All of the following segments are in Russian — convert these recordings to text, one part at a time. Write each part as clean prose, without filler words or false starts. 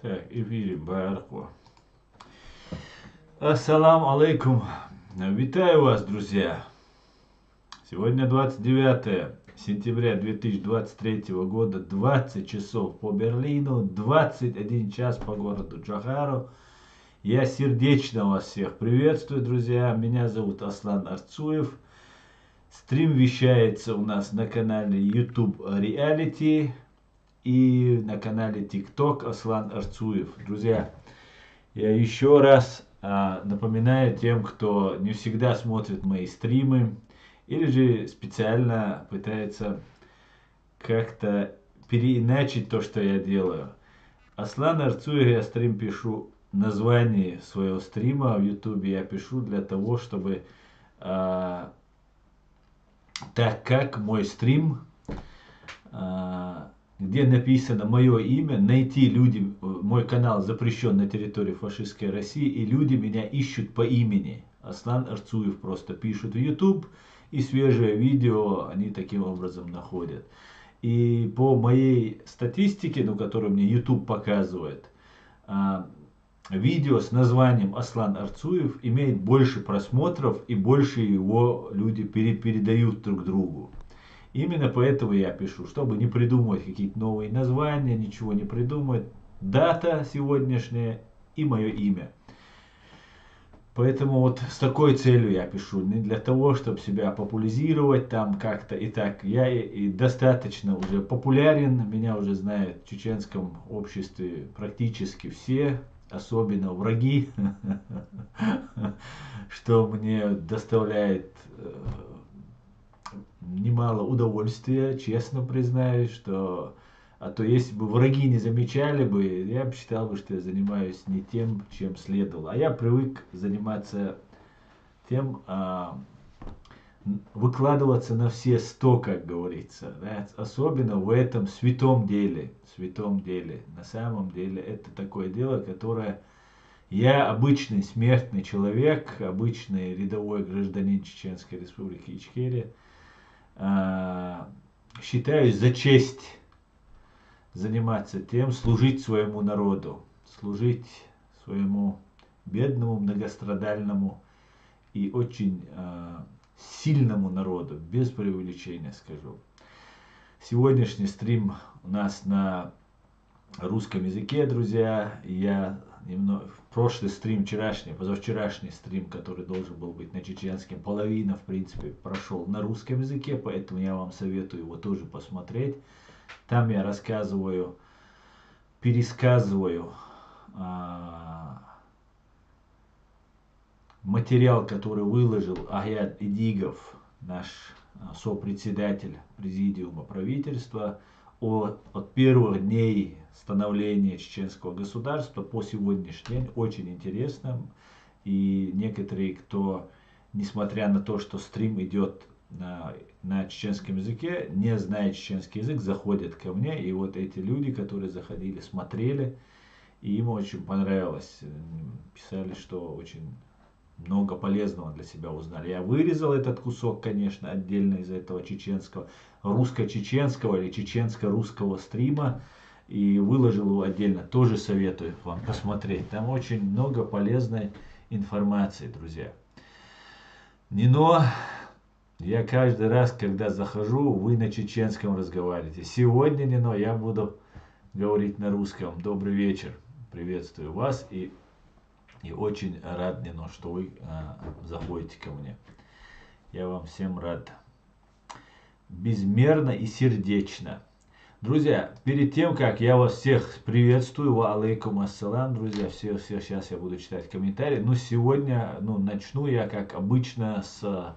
Так, эфире Барко. Ассаламу алейкум. Витаю вас, друзья. Сегодня 29 сентября 2023 года, 20 часов по Берлину, 21 час по городу Джохару. Я сердечно вас всех приветствую, друзья. Меня зовут Аслан Арцуев. Стрим вещается у нас на канале YouTube Reality и на канале TikTok Аслан Арцуев. Друзья, я еще раз напоминаю тем, кто не всегда смотрит мои стримы или же специально пытается как-то переиначить то, что я делаю. Аслан Арцуев, я стрим пишу, название своего стрима в YouTube я пишу для того, чтобы так как мой стрим, где написано мое имя, найти люди, мой канал запрещен на территории фашистской России, и люди меня ищут по имени. Аслан Арцуев просто пишут в YouTube, и свежее видео они таким образом находят. И по моей статистике, которую мне YouTube показывает, видео с названием Аслан Арцуев имеет больше просмотров, и больше его люди передают друг другу. Именно поэтому я пишу, чтобы не придумывать какие-то новые названия, ничего не придумать. Дата сегодняшняя и мое имя. Поэтому вот с такой целью я пишу. Не для того, чтобы себя популяризировать там как-то. И так, я и достаточно уже популярен. Меня уже знают в чеченском обществе практически все. Особенно враги. Что мне доставляет немало удовольствия, честно признаюсь, что а то если бы враги не замечали бы, я бы считал бы, что я занимаюсь не тем, чем следовало. А я привык заниматься тем, выкладываться на все 100, как говорится, да? Особенно в этом святом деле. Святом деле. На самом деле это такое дело, которое я обычный смертный человек, обычный рядовой гражданин Чеченской Республики Ичкерия, считаю за честь заниматься тем, служить своему народу, служить своему бедному, многострадальному и очень сильному народу, без преувеличения скажу. Сегодняшний стрим у нас на русском языке, друзья. Я прошлый стрим, позавчерашний стрим, который должен был быть на чеченском, половина, в принципе, прошел на русском языке, поэтому я вам советую его тоже посмотреть. Там я рассказываю, пересказываю материал, который выложил Аят Идигов, наш сопредседатель президиума правительства, от первых дней становления чеченского государства по сегодняшний день. Очень интересно. И некоторые, кто, несмотря на то, что стрим идет на чеченском языке, не зная чеченский язык, заходят ко мне. И вот эти люди, которые заходили, смотрели, и им очень понравилось. Писали, что очень много полезного для себя узнали. Я вырезал этот кусок, конечно, отдельно из этого чеченского, русско-чеченского или чеченско-русского стрима, и выложил его отдельно. Тоже советую вам посмотреть. Там очень много полезной информации, друзья. Но я каждый раз, когда захожу, вы на чеченском разговариваете. Сегодня, Нино, я буду говорить на русском. Добрый вечер. Приветствую вас и очень рад, Нино, что вы заходите ко мне. Я вам всем рад. Безмерно и сердечно. Друзья, перед тем, как я вас всех приветствую, ва алейкум ассалам, друзья, все, сейчас я буду читать комментарии, но сегодня, начну я, как обычно, с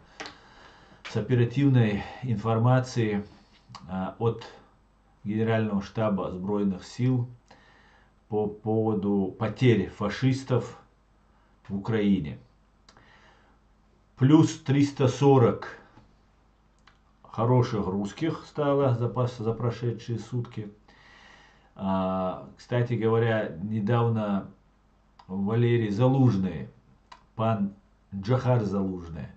оперативной информации от Генерального штаба Сбройных сил по поводу потерь фашистов в Украине. Плюс 340 хороших русских стало за прошедшие сутки. Кстати говоря, недавно Валерий Залужный, пан Джохар Залужный,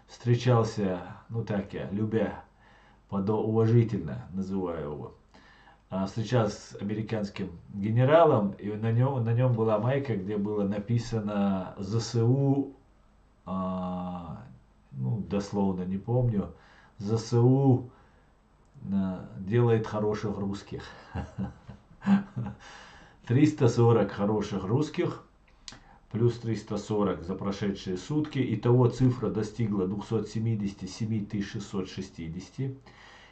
встречался, так я, любя, уважительно называю его, встречался с американским генералом, и на нем была майка, где было написано ЗСУ, ну, дословно не помню, ЗСУ делает хороших русских. 340 хороших русских, плюс 340 за прошедшие сутки. Итого цифра достигла 277 660.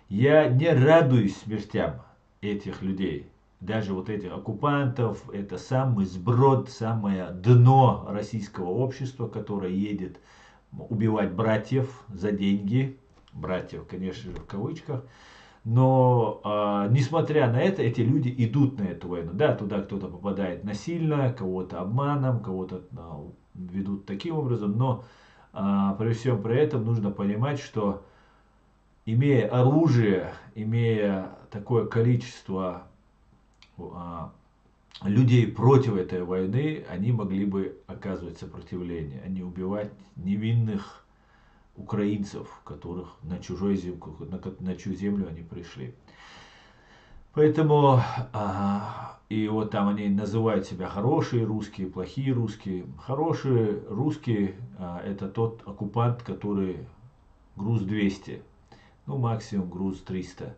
Я не радуюсь смертям этих людей. Даже вот этих оккупантов, это самый сброд, самое дно российского общества, которое едет убивать братьев за деньги. Братьев, конечно же, в кавычках. Но, несмотря на это, эти люди идут на эту войну. Да, туда кто-то попадает насильно, кого-то обманом, кого-то ведут таким образом. Но при всем при этом нужно понимать, что имея оружие, имея такое количество людей против этой войны, они могли бы оказывать сопротивление, а не убивать невинных украинцев, которых на чужую землю они пришли. Поэтому, и вот там они называют себя хорошие русские, плохие русские. Хорошие русские это тот оккупант, который груз 200, ну максимум груз 300.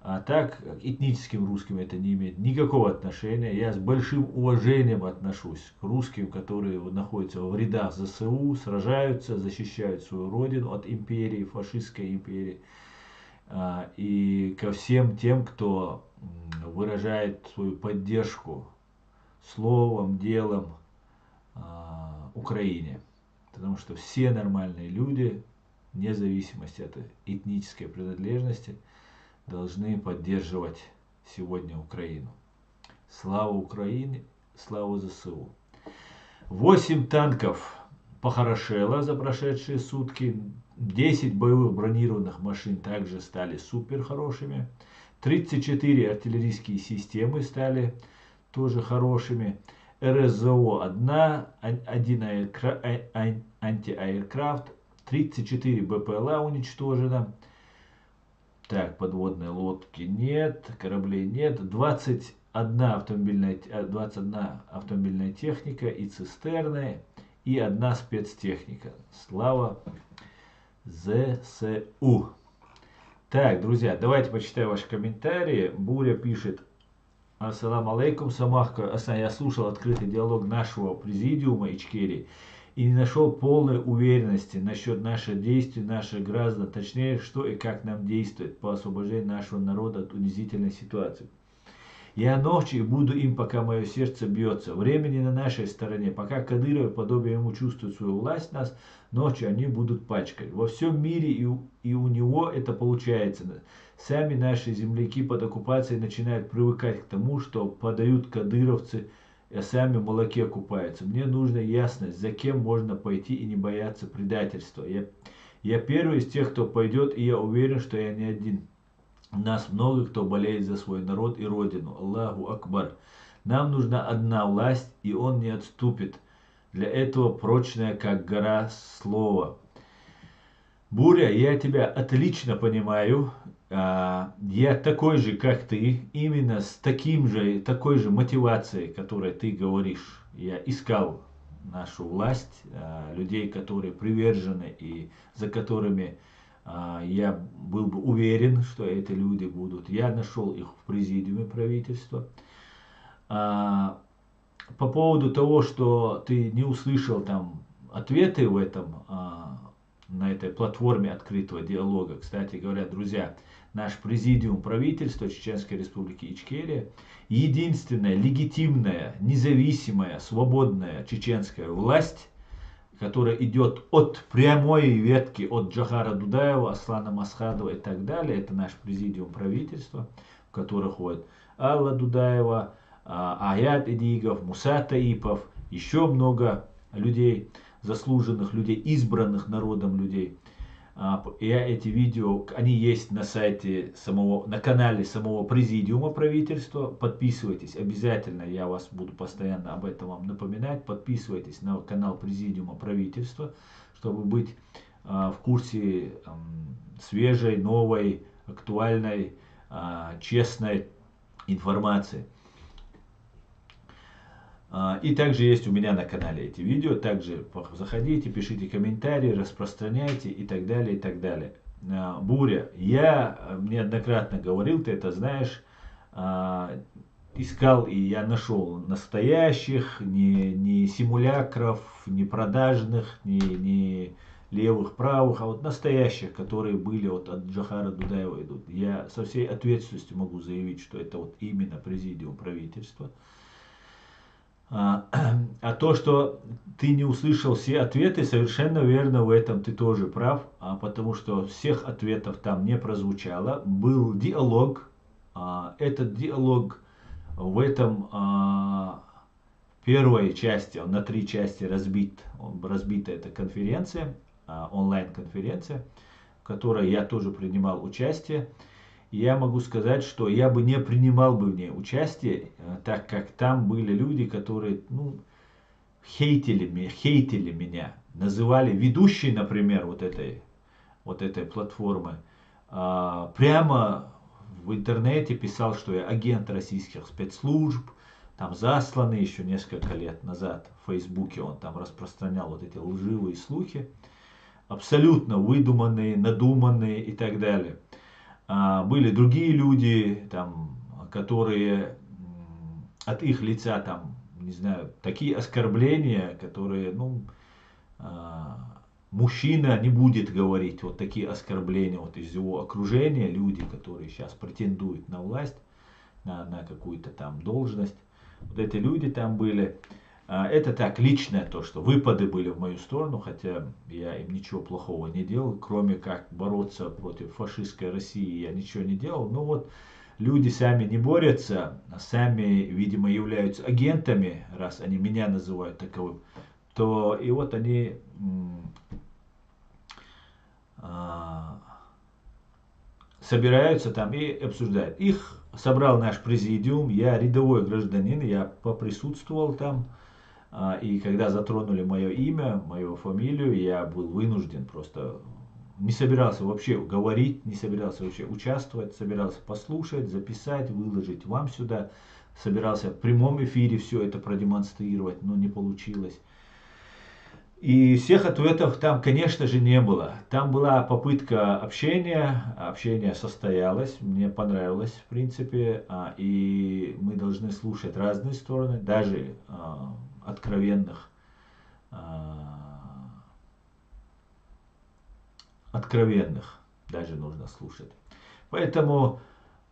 А так, к этническим русским это не имеет никакого отношения. Я с большим уважением отношусь к русским, которые находятся в рядах ЗСУ, сражаются, защищают свою родину от империи, фашистской империи. И ко всем тем, кто выражает свою поддержку словом, делом Украине. Потому что все нормальные люди, вне зависимости от этнической принадлежности, должны поддерживать сегодня Украину. Слава Украине, слава ЗСУ. 8 танков похорошело за прошедшие сутки. 10 боевых бронированных машин также стали супер хорошими. 34 артиллерийские системы стали тоже хорошими. РСЗО 1 антиаэркрафт, 34 БПЛА уничтожено. Так, подводной лодки нет, кораблей нет. 21 автомобильная техника и цистерны, и 1 спецтехника. Слава ЗСУ. Так, друзья, давайте почитаю ваши комментарии. Буря пишет: Ассаламу алейкум, Самахка. Я слушал открытый диалог нашего президиума Ичкерии и не нашел полной уверенности насчет наших действий, наших граждан, точнее, что и как нам действовать по освобождению нашего народа от унизительной ситуации. Я ночью буду им, пока мое сердце бьется. Времени на нашей стороне. Пока Кадыров, подобие ему, чувствует свою власть нас, ночью они будут пачкать. Во всем мире и у него это получается. Сами наши земляки под оккупацией начинают привыкать к тому, что подают кадыровцы, а сами в молоке купаются. Мне нужна ясность, за кем можно пойти и не бояться предательства. Я первый из тех, кто пойдет, и я уверен, что я не один. Нас много, кто болеет за свой народ и родину. Аллаху Акбар. Нам нужна одна власть, и он не отступит. Для этого прочное, как гора, слово. Буря, я тебя отлично понимаю. Я такой же, как ты. Именно с такой же мотивацией, которой ты говоришь. Я искал нашу власть, людей, которые привержены и за которыми я был бы уверен, что эти люди будут. Я нашел их в президиуме правительства. По поводу того, что ты не услышал там ответы в этом, на этой платформе открытого диалога. Кстати говоря, друзья, наш президиум правительства Чеченской Республики Ичкерия единственная легитимная, независимая, свободная чеченская власть, которая идет от прямой ветки, от Джохара Дудаева, Аслана Масхадова и так далее. Это наш президиум правительства, в который ходит Алла Дудаева, Аят Эдигов, Муса Таипов, еще много людей, заслуженных людей, избранных народом людей. Эти видео, они есть на сайте на канале самого президиума правительства. Подписывайтесь обязательно, я вас буду постоянно об этом вам напоминать. Подписывайтесь на канал президиума правительства, чтобы быть в курсе свежей, новой, актуальной, честной информации. И также есть у меня на канале эти видео. Также заходите, пишите комментарии, распространяйте и так далее, и так далее. Буря, я неоднократно говорил, ты это знаешь, искал и я нашел настоящих, не симулякров, не продажных, не левых, правых, а вот настоящих, которые были вот от Джохара Дудаева идут. Я со всей ответственностью могу заявить, что это вот именно президиум правительства. А то, что ты не услышал все ответы, совершенно верно, в этом ты тоже прав, потому что всех ответов там не прозвучало. Был диалог, этот диалог в этом первой части, он на 3 части разбит, разбита эта конференция, онлайн-конференция, в которой я тоже принимал участие. Я могу сказать, что я бы не принимал бы в ней участие, так как там были люди, которые хейтили меня, называли ведущей, например, вот этой платформы, прямо в интернете писал, что я агент российских спецслужб, там засланный еще несколько лет назад в Фейсбуке он там распространял вот эти лживые слухи, абсолютно выдуманные, надуманные и так далее. Были другие люди, там, которые от их лица, там, не знаю, такие оскорбления, которые, мужчина не будет говорить вот такие оскорбления вот из его окружения, люди, которые сейчас претендуют на власть, на какую-то там должность, вот эти люди там были. Это так, личное то, что выпады были в мою сторону, хотя я им ничего плохого не делал, кроме как бороться против фашистской России я ничего не делал. Но вот люди сами не борются, сами, видимо, являются агентами, раз они меня называют таковым, то и вот они собираются там и обсуждают. Их собрал наш президиум, я рядовой гражданин, я поприсутствовал там. И когда затронули мое имя, мою фамилию, я был вынужден просто, не собирался вообще говорить, не собирался вообще участвовать, собирался послушать, записать, выложить вам сюда, собирался в прямом эфире все это продемонстрировать, но не получилось. И всех ответов там, конечно же, не было. Там была попытка общения, общение состоялось, мне понравилось, в принципе, и мы должны слушать разные стороны, даже откровенных даже нужно слушать. Поэтому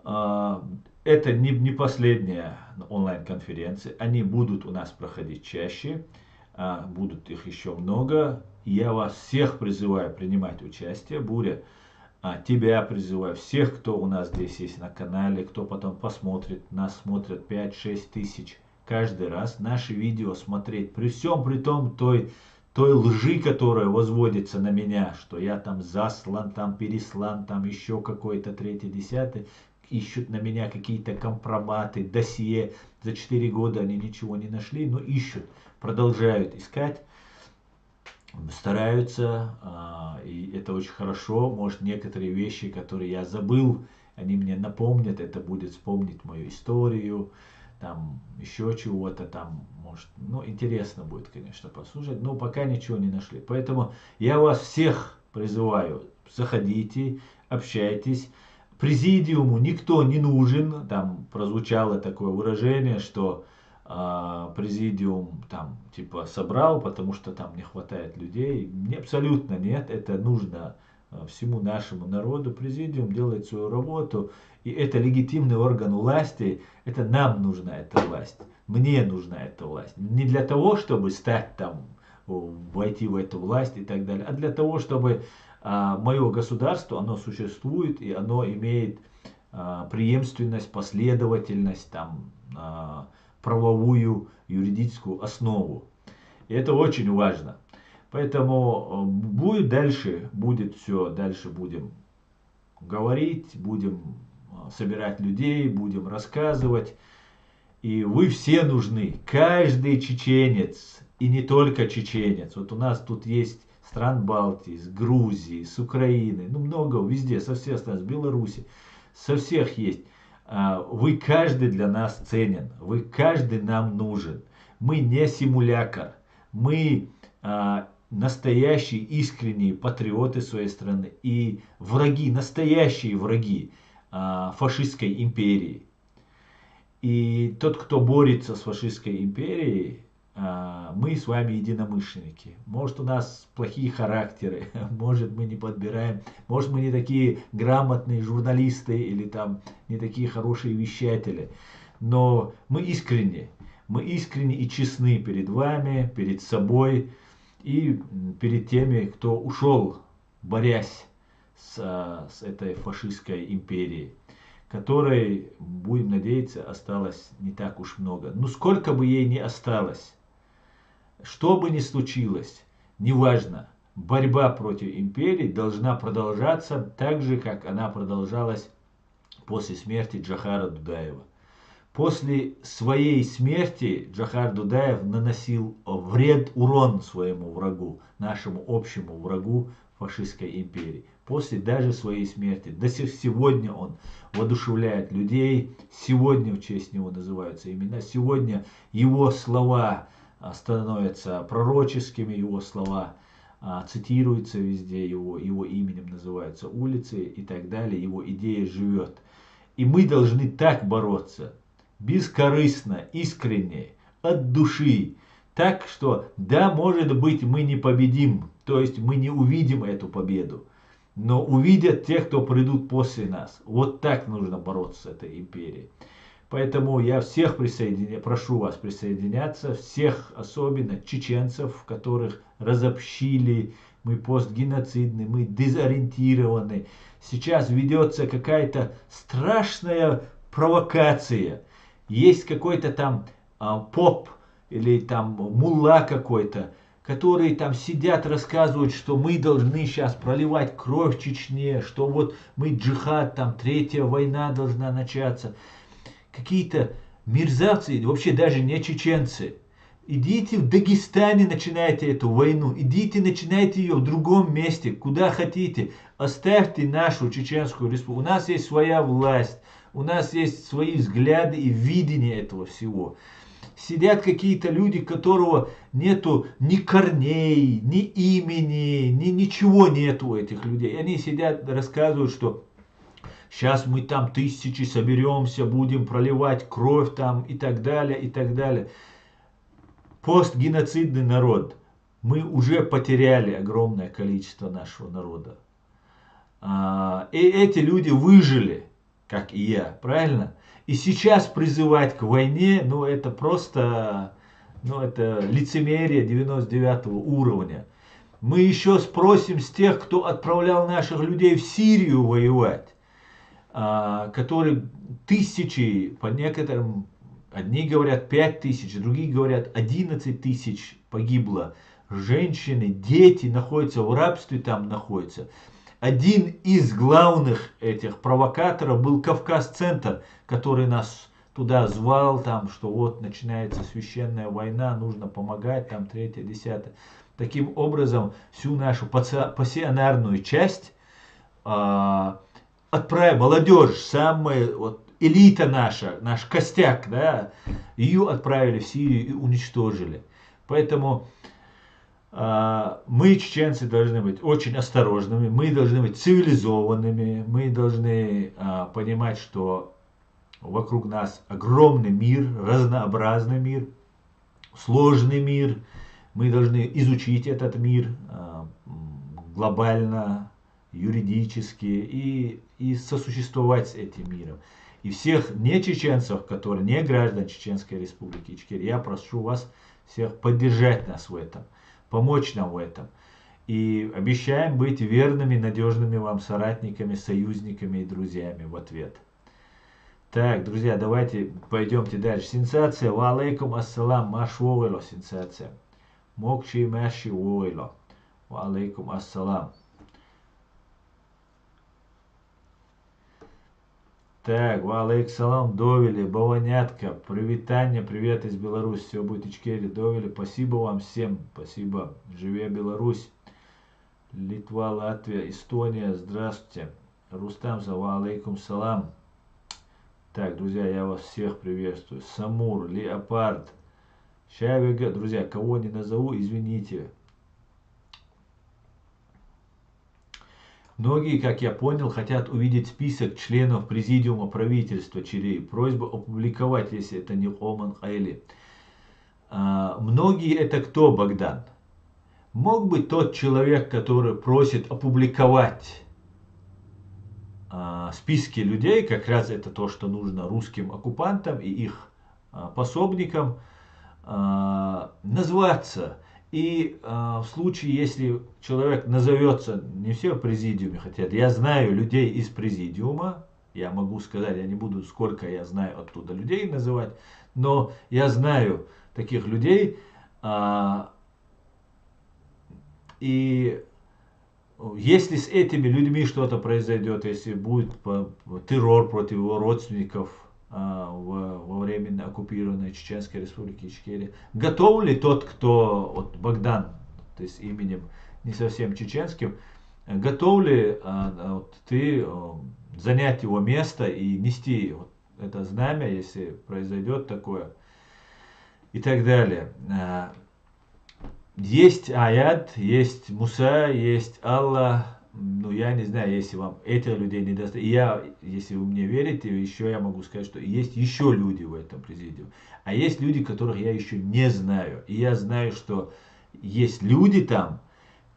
это не последняя онлайн-конференция, они будут у нас проходить чаще, будут их еще много. Я вас всех призываю принимать участие. Буря, тебя призываю, всех, кто у нас здесь есть на канале, кто потом посмотрит, нас смотрят 5-6 тысяч каждый раз, наши видео смотреть, при всем при том той лжи, которая возводится на меня, что я там заслан, там переслан, там еще какой-то третий, десятый, ищут на меня какие-то компроматы, досье, за 4 года они ничего не нашли, но ищут, продолжают искать, стараются, и это очень хорошо, может некоторые вещи, которые я забыл, они мне напомнят, это будет вспомнить мою историю, там еще чего-то там, может, интересно будет, конечно, послушать, но пока ничего не нашли. Поэтому я вас всех призываю, заходите, общайтесь. Президиуму никто не нужен, там прозвучало такое выражение, что президиум там типа собрал, потому что там не хватает людей. Абсолютно нет, это нужно всему нашему народу. Президиум делает свою работу, и это легитимный орган власти, это нам нужна эта власть, мне нужна эта власть. Не для того, чтобы стать там, войти в эту власть и так далее, а для того, чтобы мое государство, оно существует, и оно имеет преемственность, последовательность, там, правовую, юридическую основу. И это очень важно. Поэтому будет все, дальше будем говорить, будем собирать людей, будем рассказывать. И вы все нужны, каждый чеченец, и не только чеченец. Вот у нас тут есть стран Балтии, с Грузии, с Украины, много везде, со всех стран, с Беларуси, со всех есть. Вы каждый для нас ценен, вы каждый нам нужен. Мы не симулятор, мы настоящие искренние патриоты своей страны и враги, настоящие враги фашистской империи. И тот, кто борется с фашистской империей, мы с вами единомышленники. Может, у нас плохие характеры, может, мы не подбираем, может, мы не такие грамотные журналисты или там не такие хорошие вещатели. Но мы искренне и честны перед вами, перед собой и перед теми, кто ушел, борясь с этой фашистской империей, которой, будем надеяться, осталось не так уж много. Но сколько бы ей ни осталось, что бы ни случилось, неважно, борьба против империи должна продолжаться так же, как она продолжалась после смерти Джохара Дудаева. После своей смерти Джохар Дудаев наносил урон своему врагу, нашему общему врагу фашистской империи. После даже своей смерти. До сегодня он воодушевляет людей. Сегодня в честь него называются имена. Сегодня его слова становятся пророческими, его слова цитируются везде, его именем называются улицы и так далее. Его идея живет. И мы должны так бороться. Бескорыстно, искренне, от души. Так что, да, может быть, мы не победим, то есть мы не увидим эту победу, но увидят те, кто придут после нас. Вот так нужно бороться с этой империей. Поэтому я всех прошу вас присоединяться, всех, особенно чеченцев, которых разобщили, мы постгеноцидны, мы дезориентированы. Сейчас ведется какая-то страшная провокация. Есть какой-то там поп или там мулла какой-то, которые там сидят, рассказывают, что мы должны сейчас проливать кровь в Чечне, что вот мы джихад, там третья война должна начаться. Какие-то мерзавцы, вообще даже не чеченцы. Идите в Дагестане, начинайте эту войну. Идите, начинайте ее в другом месте, куда хотите. Оставьте нашу Чеченскую республику. У нас есть своя власть. У нас есть свои взгляды и видение этого всего. Сидят какие-то люди, у которого нету ни корней, ни имени, ничего нету у этих людей. Они сидят, рассказывают, что сейчас мы там тысячи соберемся, будем проливать кровь там и так далее, и так далее. Постгеноцидный народ. Мы уже потеряли огромное количество нашего народа. И эти люди выжили, как и я, правильно? И сейчас призывать к войне, ну это просто, ну это лицемерие 99 уровня. Мы еще спросим с тех, кто отправлял наших людей в Сирию воевать, которые тысячи, по некоторым, одни говорят 5000, другие говорят 11 тысяч погибло. Женщины, дети находятся в рабстве, там находятся. Один из главных этих провокаторов был Кавказ-центр, который нас туда звал, там, что вот начинается священная война, нужно помогать, там, третье, десятое. Таким образом, всю нашу пассионарную часть отправили, молодежь, самая вот, элита наша, наш костяк, да, ее отправили в Сирию и уничтожили. Поэтому мы, чеченцы, должны быть очень осторожными, мы должны быть цивилизованными, мы должны понимать, что вокруг нас огромный мир, разнообразный мир, сложный мир. Мы должны изучить этот мир глобально, юридически и сосуществовать с этим миром. И всех не чеченцев, которые не граждане Чеченской Республики Ичкерия, я прошу вас всех поддержать нас в этом, помочь нам в этом. И обещаем быть верными, надежными вам соратниками, союзниками и друзьями в ответ. Так, друзья, давайте пойдемте дальше. Сенсация. Ва алейкум ассалам. Маш вовело сенсация. Мокчи маши вовело. Ва алейкум ассалам. Так, ва алейкум салам. Довели, Баванятка. Привитание, привет из Беларуси. Все будет Ичкерия. Довели. Спасибо вам всем. Спасибо. Живе Беларусь. Литва, Латвия, Эстония. Здравствуйте. Рустам, ва алейкум салам. Так, друзья, я вас всех приветствую. Самур, Леопард, Шавига. Друзья, кого не назову, извините. Многие, как я понял, хотят увидеть список членов президиума правительства через просьбу опубликовать, если это не Оман Хайли. Многие это кто, Богдан? Мог быть тот человек, который просит опубликовать списки людей, как раз это то, что нужно русским оккупантам и их пособникам, назваться. И в случае, если человек назовется, не все в президиуме хотят, я знаю людей из президиума, я могу сказать, я не буду сколько я знаю оттуда людей называть, но я знаю таких людей, и если с этими людьми что-то произойдет, если будет террор против его родственников во временно оккупированной Чеченской Республики Ичкерия, готов ли тот, кто, вот Богдан, то есть именем не совсем чеченским, готов ли вот, ты занять его место и нести вот это знамя, если произойдет такое, и так далее. Есть аят, есть Муса, есть Аллах. Ну, я не знаю, если вам этих людей не достаточно. Если вы мне верите, еще я могу сказать, что есть еще люди в этом президиуме. А есть люди, которых я еще не знаю. И я знаю, что есть люди там,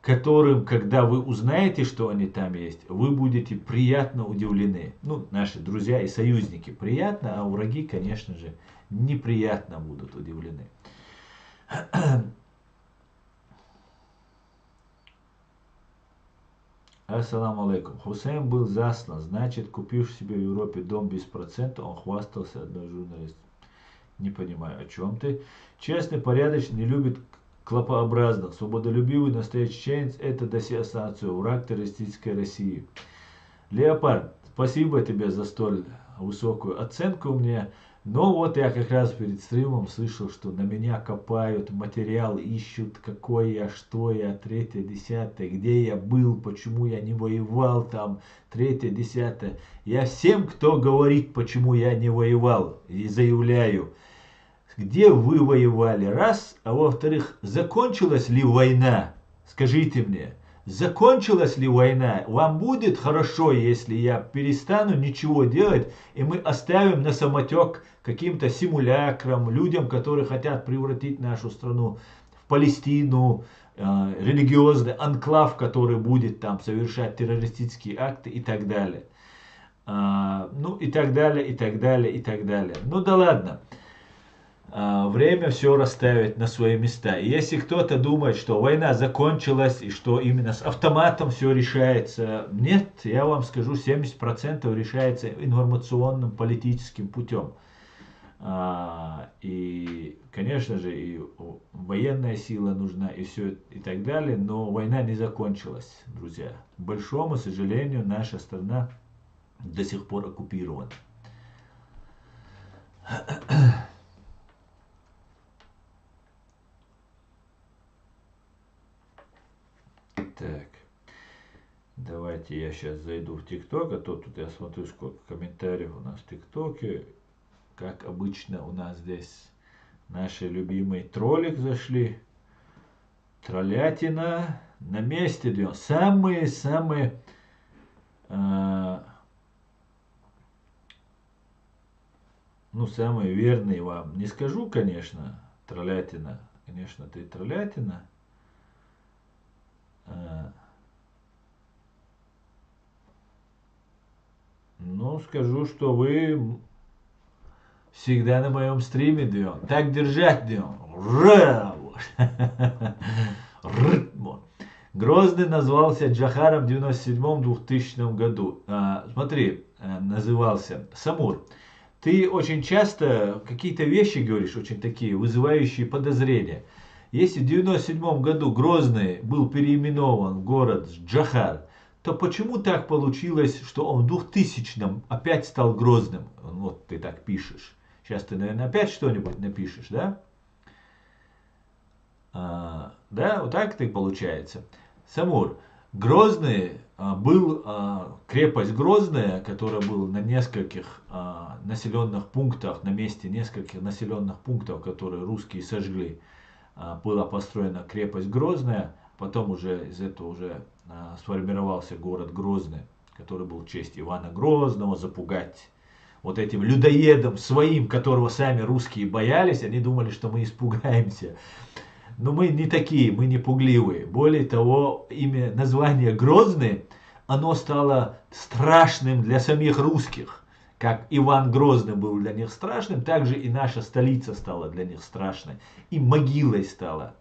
которым, когда вы узнаете, что они там есть, вы будете приятно удивлены. Ну, наши друзья и союзники приятно, а враги, конечно же, неприятно будут удивлены. Ассаламу алейкум. Хусейн был заслан, значит, купив себе в Европе дом без процента, он хвастался одной журналистом. Не понимаю, о чем ты. Честный, порядочный, не любит клопообразных. Свободолюбивый, настоящий чеченец – это даси ассоциацию, враг террористической России. Леопард, спасибо тебе за столь высокую оценку мне. Но вот я как раз перед стримом слышал, что на меня копают, материал ищут, какой я, что я, третье, десятое, где я был, почему я не воевал там, третье, десятое. Я всем, кто говорит, почему я не воевал, и заявляю, где вы воевали, раз, а во-вторых, закончилась ли война, скажите мне. Закончилась ли война? Вам будет хорошо, если я перестану ничего делать, и мы оставим на самотек каким-то симулякрам, людям, которые хотят превратить нашу страну в Палестину, религиозный анклав, который будет там совершать террористические акты и так далее. Ну и так далее, и так далее, и так далее. Ну да ладно. Время все расставить на свои места. И если кто-то думает, что война закончилась и что именно с автоматом все решается, нет, я вам скажу, 70% решается информационным политическим путем. И, конечно же, и военная сила нужна, и все, и так далее, но война не закончилась, друзья. К большому сожалению, наша страна до сих пор оккупирована. Так, давайте я сейчас зайду в ТикТок, а то тут я смотрю, сколько комментариев у нас в ТикТоке. Как обычно у нас здесь наши любимые троллик зашли. Троллятина на месте идем. Самые-самые самые верные вам. Не скажу, конечно, троллятина. Конечно, ты троллятина. Ну, скажу, что вы всегда на моем стриме, Дион. Так держать, Дион. Грозный назвался Джахаром в 97-2000 году. Смотри, назывался Самур. Ты очень часто какие-то вещи говоришь, очень такие, вызывающие подозрения. Если в 97 году Грозный был переименован в город Джахар, то почему так получилось, что он в 2000-м опять стал Грозным? Вот ты так пишешь. Сейчас ты, наверное, опять что-нибудь напишешь, да? Да, вот так ты получается. Самур, Грозный был крепость Грозная, которая была на нескольких населенных пунктах, на месте нескольких населенных пунктов, которые русские сожгли. Была построена крепость Грозная, потом уже из этого уже сформировался город Грозный, который был в честь Ивана Грозного, запугать вот этим людоедом своим, которого сами русские боялись, они думали, что мы испугаемся. Но мы не такие, мы не пугливые. Более того, имя, название Грозный, оно стало страшным для самих русских. Как Иван Грозный был для них страшным, так же и наша столица стала для них страшной. И могилой стала.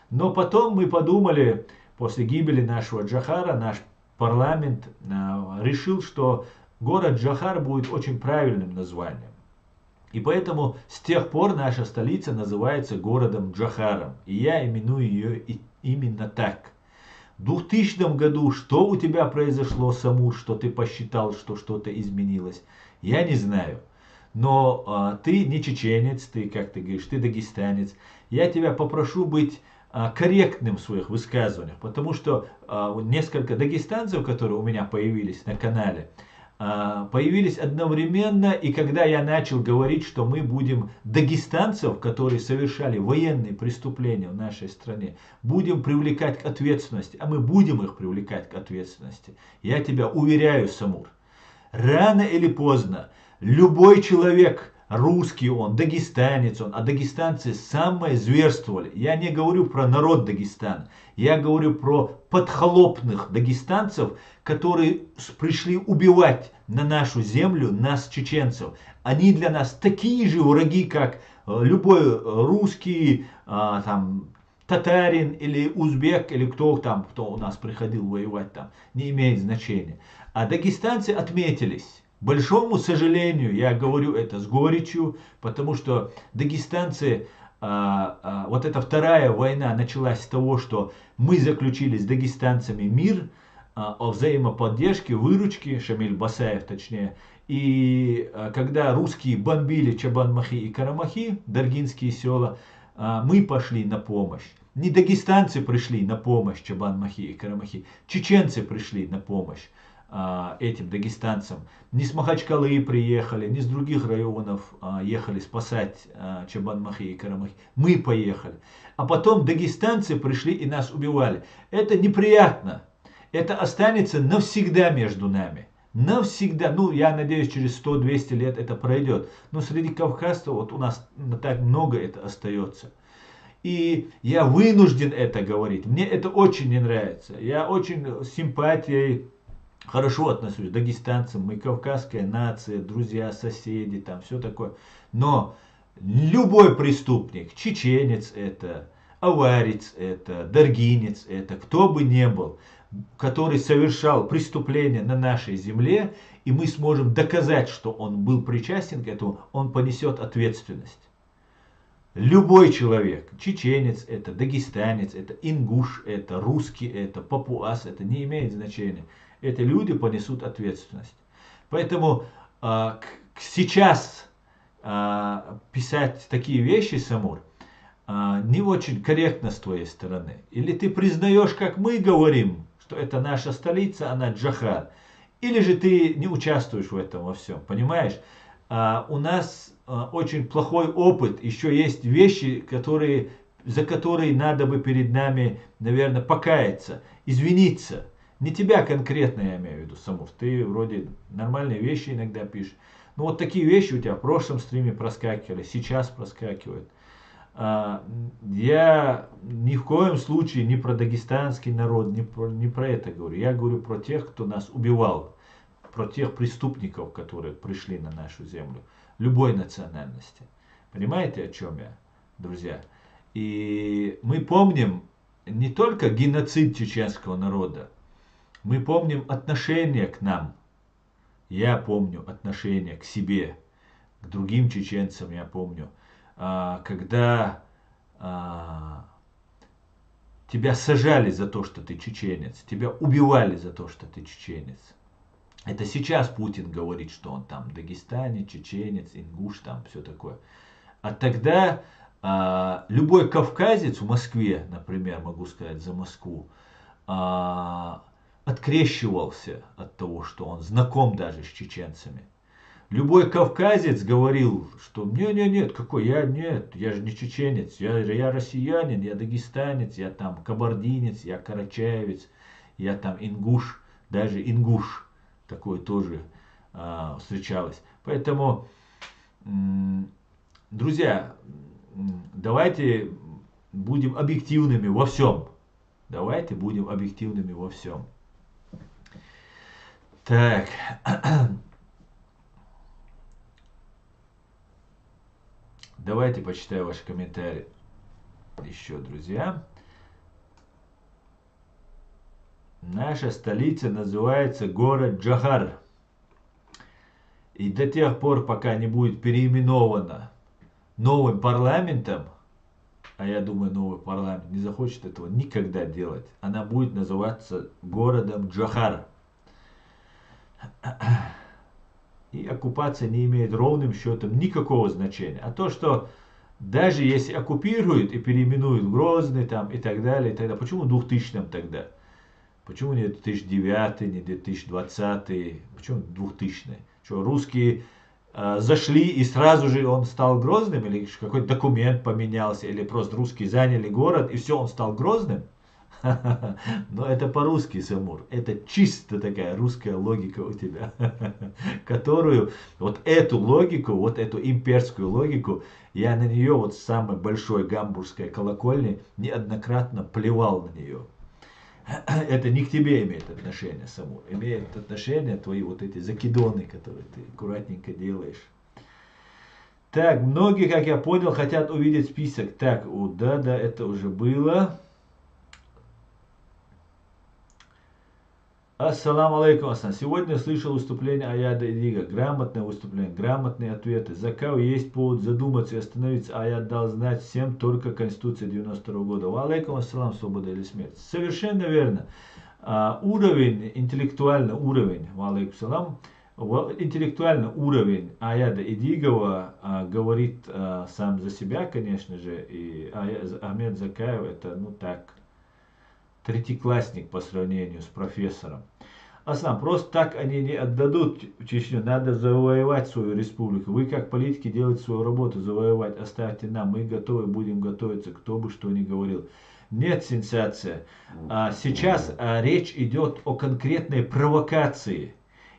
Но потом мы подумали, после гибели нашего Джохара, наш парламент решил, что город Джохар будет очень правильным названием. И поэтому с тех пор наша столица называется городом Джохаром. И я именую ее именно так. В 2000 году что у тебя произошло, Самур, что ты посчитал, что что-то изменилось? Я не знаю. Но ты не чеченец, ты, как ты говоришь, ты дагестанец. Я тебя попрошу быть корректным в своих высказываниях, потому что несколько дагестанцев, которые у меня появились на канале, появились одновременно, и когда я начал говорить, что мы будем дагестанцев, которые совершали военные преступления в нашей стране, будем привлекать к ответственности, а мы будем их привлекать к ответственности, я тебя уверяю, Самур, рано или поздно любой человек, русский он, дагестанец он, а дагестанцы самое зверствовали. Я не говорю про народ Дагестана, я говорю про подхолопных дагестанцев, которые пришли убивать на нашу землю нас, чеченцев. Они для нас такие же враги, как любой русский, там, татарин или узбек, или кто там, кто у нас приходил воевать там, не имеет значения. А дагестанцы отметились. К большому сожалению, я говорю это с горечью, потому что дагестанцы, вот эта вторая война началась с того, что мы заключили с дагестанцами мир о взаимоподдержке, выручке, Шамиль Басаев точнее. И когда русские бомбили Чабан-Махи и Карамахи, даргинские села, мы пошли на помощь. Не дагестанцы пришли на помощь Чабан-Махи и Карамахи, чеченцы пришли на помощь этим дагестанцам. Не с Махачкалы приехали, не с других районов ехали спасать Чабан-Махи и Карамахи. Мы поехали. А потом дагестанцы пришли и нас убивали. Это неприятно. Это останется навсегда между нами. Навсегда. Ну, я надеюсь, через 100-200 лет это пройдет. Но среди кавказцев вот у нас так много это остается. И я вынужден это говорить. Мне это очень не нравится. Я очень с симпатией хорошо отношусь к дагестанцам. Мы кавказская нация, друзья, соседи, там все такое. Но любой преступник, чеченец это, аварец это, даргинец это, кто бы ни был, который совершал преступление на нашей земле, и мы сможем доказать, что он был причастен к этому, он понесет ответственность. Любой человек, чеченец это, дагестанец это, ингуш это, русский это, папуас это, не имеет значения. Эти люди понесут ответственность. Поэтому сейчас писать такие вещи, Самур, не очень корректно с твоей стороны. Или ты признаешь, как мы говорим, что это наша столица, она Джохар, или же ты не участвуешь в этом во всем, понимаешь? У нас очень плохой опыт, еще есть вещи, за которые надо бы перед нами, наверное, покаяться, извиниться. Не тебя конкретно я имею в виду, Самур, ты вроде нормальные вещи иногда пишешь. Но вот такие вещи у тебя в прошлом стриме проскакивали, сейчас проскакивают. Я ни в коем случае не про дагестанский народ, не про это говорю. Я говорю про тех, кто нас убивал, про тех преступников, которые пришли на нашу землю, любой национальности. Понимаете, о чем я, друзья? И мы помним не только геноцид чеченского народа, мы помним отношение к нам. Я помню отношение к себе, к другим чеченцам я помню. Когда тебя сажали за то, что ты чеченец, тебя убивали за то, что ты чеченец. Это сейчас Путин говорит, что он там дагестанец, чеченец, ингуш, там все такое. А тогда любой кавказец в Москве, например, могу сказать за Москву, открещивался от того, что он знаком даже с чеченцами. Любой кавказец говорил, что нет, какой я, нет, я же не чеченец, я россиянин, я дагестанец, я там кабардинец, я карачаевец, я там ингуш, даже ингуш такое тоже встречалось. Поэтому, друзья, давайте будем объективными во всем. Давайте будем объективными во всем. Так. Давайте почитаю ваши комментарии. Еще, друзья. Наша столица называется город Джохар. И до тех пор, пока не будет переименована новым парламентом, а я думаю, новый парламент не захочет этого никогда делать, она будет называться городом Джохар. И оккупация не имеет ровным счетом никакого значения. А то, что даже если оккупируют и переименуют в Грозный там, и так далее, почему в 2000-м тогда? Почему не 2009, не 2020, почему 2000-й? Что, русские зашли и сразу же он стал Грозным? Или какой-то документ поменялся? Или просто русские заняли город и все, он стал Грозным? Но это по-русски, Самур. Это чисто такая русская логика у тебя, которую, вот эту логику, вот эту имперскую логику, я на нее вот с самой большой гамбургской колокольни неоднократно плевал на нее. Это не к тебе имеет отношение, Самур. Имеет отношение твои вот эти закидоны, которые ты аккуратненько делаешь. Так, многие, как я понял, хотят увидеть список. Так, да, это уже было. Ассаламу алейкум, Асан. Сегодня слышал выступление Аяда Идига. Грамотное выступление, грамотные ответы. За кого есть повод задуматься и остановиться. Аяд дал знать всем только Конституция 92 года. Ва алейкум ассалам, свобода или смерть. Совершенно верно. Уровень, интеллектуальный уровень, ва алейкум салам, интеллектуальный уровень Аяда Идигова говорит сам за себя, конечно же. И Ахмед Закаев это, ну так, третьеклассник по сравнению с профессором. Аслан, просто так они не отдадут Чечню, надо завоевать свою республику. Вы как политики делаете свою работу, завоевать, оставьте нам, мы готовы, будем готовиться, кто бы что ни говорил. Нет, сенсация. Сейчас речь идет о конкретной провокации.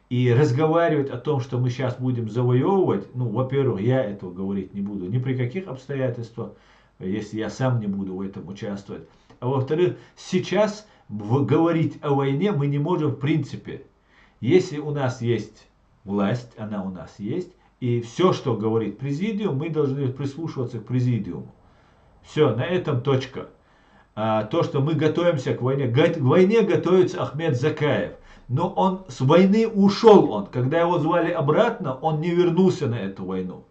И разговаривать о том, что мы сейчас будем завоевывать, ну, во-первых, я этого говорить не буду, ни при каких обстоятельствах, если я сам не буду в этом участвовать. А во-вторых, сейчас говорить о войне мы не можем в принципе. Если у нас есть власть, она у нас есть, и все, что говорит президиум, мы должны прислушиваться к президиуму. Все, на этом точка. То, что мы готовимся к войне готовится Ахмед Закаев. Но он с войны ушел, когда его звали обратно, он не вернулся на эту войну.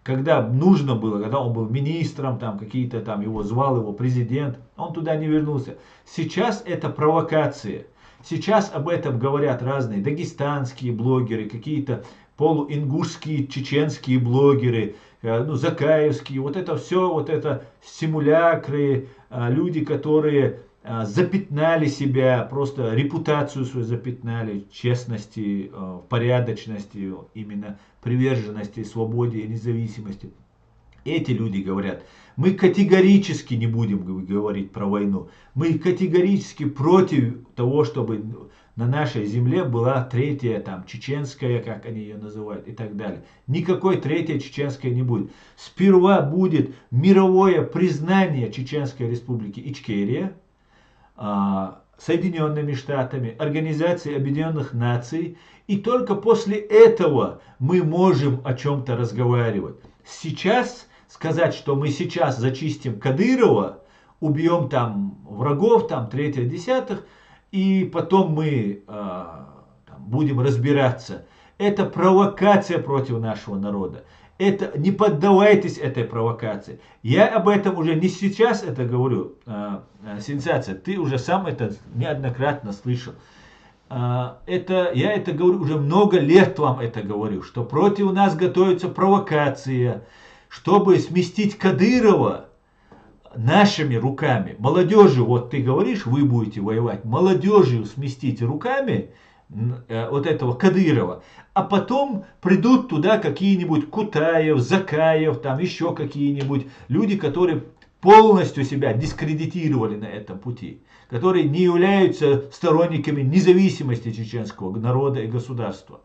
Когда нужно было, когда он был министром, там какие-то там его звал, его президент, он туда не вернулся. Сейчас это провокация. Сейчас об этом говорят разные дагестанские блогеры, какие-то полуингушские, чеченские блогеры, ну, закаевские. Вот это все, вот это симулякры, люди, которые запятнали себя, просто репутацию свою запятнали, честности, порядочности, именно приверженности, свободе и независимости. Эти люди говорят, мы категорически не будем говорить про войну, мы категорически против того, чтобы на нашей земле была третья, там, чеченская, как они ее называют, и так далее. Никакой третьей чеченской не будет. Сперва будет мировое признание Чеченской республики Ичкерия, Соединенными Штатами, Организацией Объединенных Наций, и только после этого мы можем о чем-то разговаривать. Сейчас сказать, что мы сейчас зачистим Кадырова, убьем там врагов, там третьих, десятых, и потом мы будем разбираться, это провокация против нашего народа. Это, не поддавайтесь этой провокации. Я об этом уже не сейчас это говорю, сенсация. Ты уже сам это неоднократно слышал. Я это говорю, уже много лет вам это говорю, что против нас готовится провокация, чтобы сместить Кадырова. нашими руками, молодежью, вот ты говоришь, вы будете воевать, молодежью сместите руками вот этого Кадырова, а потом придут туда какие-нибудь Кутаев, Закаев, там еще какие-нибудь люди, которые полностью себя дискредитировали на этом пути, которые не являются сторонниками независимости чеченского народа и государства.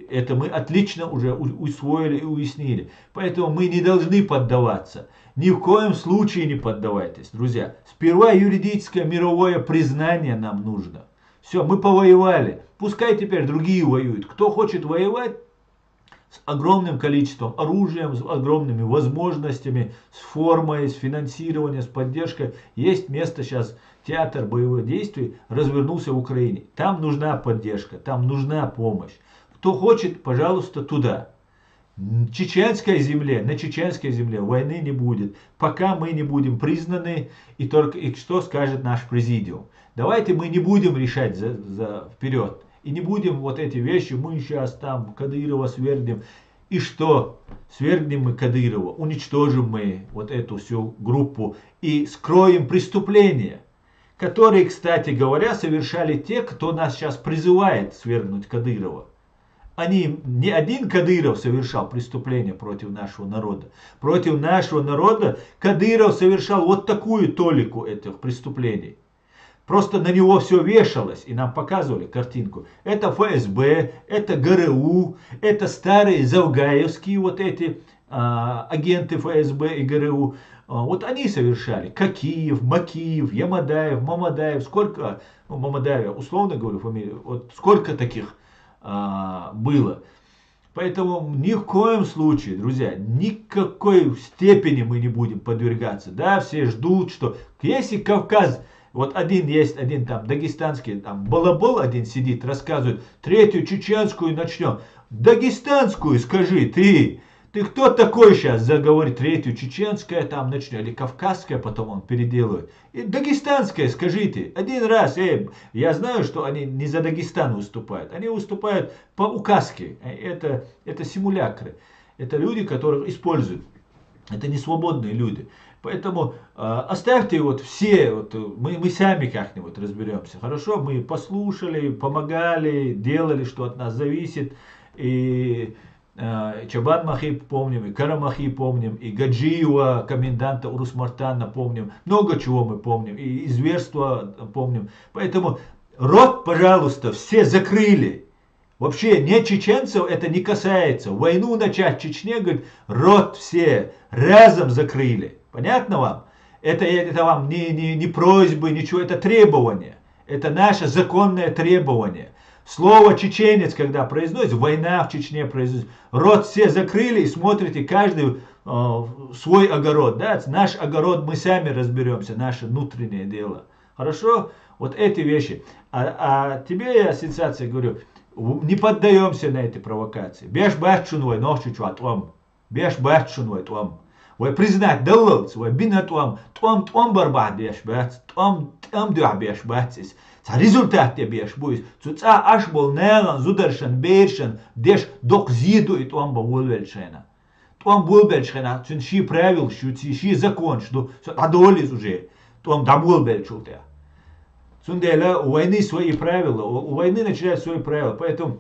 Это мы отлично уже усвоили и уяснили. Поэтому мы не должны поддаваться. Ни в коем случае не поддавайтесь, друзья. Сперва юридическое мировое признание нам нужно. Все, мы повоевали. Пускай теперь другие воюют. Кто хочет воевать с огромным количеством оружия, с огромными возможностями, с формой, с финансированием, с поддержкой. Есть место сейчас, театр боевых действий развернулся в Украине. Там нужна поддержка, там нужна помощь. Кто хочет, пожалуйста, туда. Чеченской земле, на чеченской земле войны не будет, пока мы не будем признаны, и что скажет наш президиум. Давайте мы не будем решать вперед, и не будем вот эти вещи, мы сейчас там Кадырова свергнем, и что? Свергнем мы Кадырова, уничтожим мы вот эту всю группу и скроем преступления, которые, кстати говоря, совершали те, кто нас сейчас призывает свергнуть Кадырова. Не один Кадыров совершал преступление против нашего народа. Против нашего народа Кадыров совершал вот такую толику этих преступлений. Просто на него все вешалось, и нам показывали картинку. Это ФСБ, это ГРУ, это старые завгаевские вот эти агенты ФСБ и ГРУ. Вот они совершали. Кокиев, Макиев, Ямадаев, Мамадаев. Сколько, Мамадаева, условно говорю фамилию, вот сколько таких было. Поэтому ни в коем случае, друзья, никакой степени мы не будем подвергаться. Да, все ждут, что если Кавказ, вот один там дагестанский, там балабол один сидит, рассказывает, третью чеченскую начнем. Дагестанскую скажи, ты кто такой сейчас заговорит, третью чеченская там начнем, или кавказская, потом он переделывает. И дагестанская, скажите, один раз, я знаю, что они не за Дагестан выступают, они выступают по указке, это симулякры, это люди, которых используют, это не свободные люди. Поэтому оставьте вот все, вот, мы сами как-нибудь разберемся, хорошо? Мы послушали, помогали, делали, что от нас зависит, и Чабан Махи помним, и Карамахи помним, и Гаджиева, коменданта Урус-Мартана помним, много чего мы помним, и зверства помним. Поэтому рот, пожалуйста, все закрыли. Вообще не чеченцев это не касается. Войну начать в Чечне, говорит, рот все разом закрыли. Понятно вам? Это вам не просьбы, ничего, это требование. Это наше законное требование. Слово чеченец, когда произносится, война в Чечне произносится, рот все закрыли и смотрите каждый свой огород. Да? Наш огород мы сами разберемся, наше внутреннее дело. Хорошо? Вот эти вещи. А тебе я, сенсация, говорю, не поддаемся на эти провокации. Беш бачунвай, ночью чуатом. Беш бачунвай, том. Вы признать даллс, вы бинатом, том барбат беш бац, том дуа беш бацис. Результат тебе беш будет. Цуца аш был нелан, зударшен, бейшен, деш док зиду и том бавульвельшена. Том бульбельшена, цун ши правил, ши закон, что адолиз уже. Том дабульбельшуте. Цундела, у войны свои правила, у войны начинают свои правила. Поэтому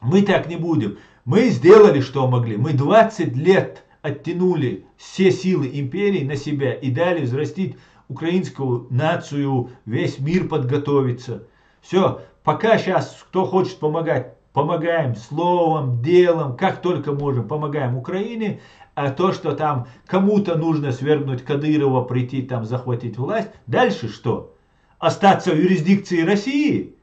мы так не будем. Мы сделали, что могли. Мы 20 лет оттянули все силы империи на себя и дали взрастить украинскую нацию, весь мир подготовиться. Все, пока сейчас кто хочет помогать, помогаем словом, делом, как только можем, помогаем Украине. А то, что там кому-то нужно свергнуть Кадырова, прийти там захватить власть, дальше что? Остаться в юрисдикции России?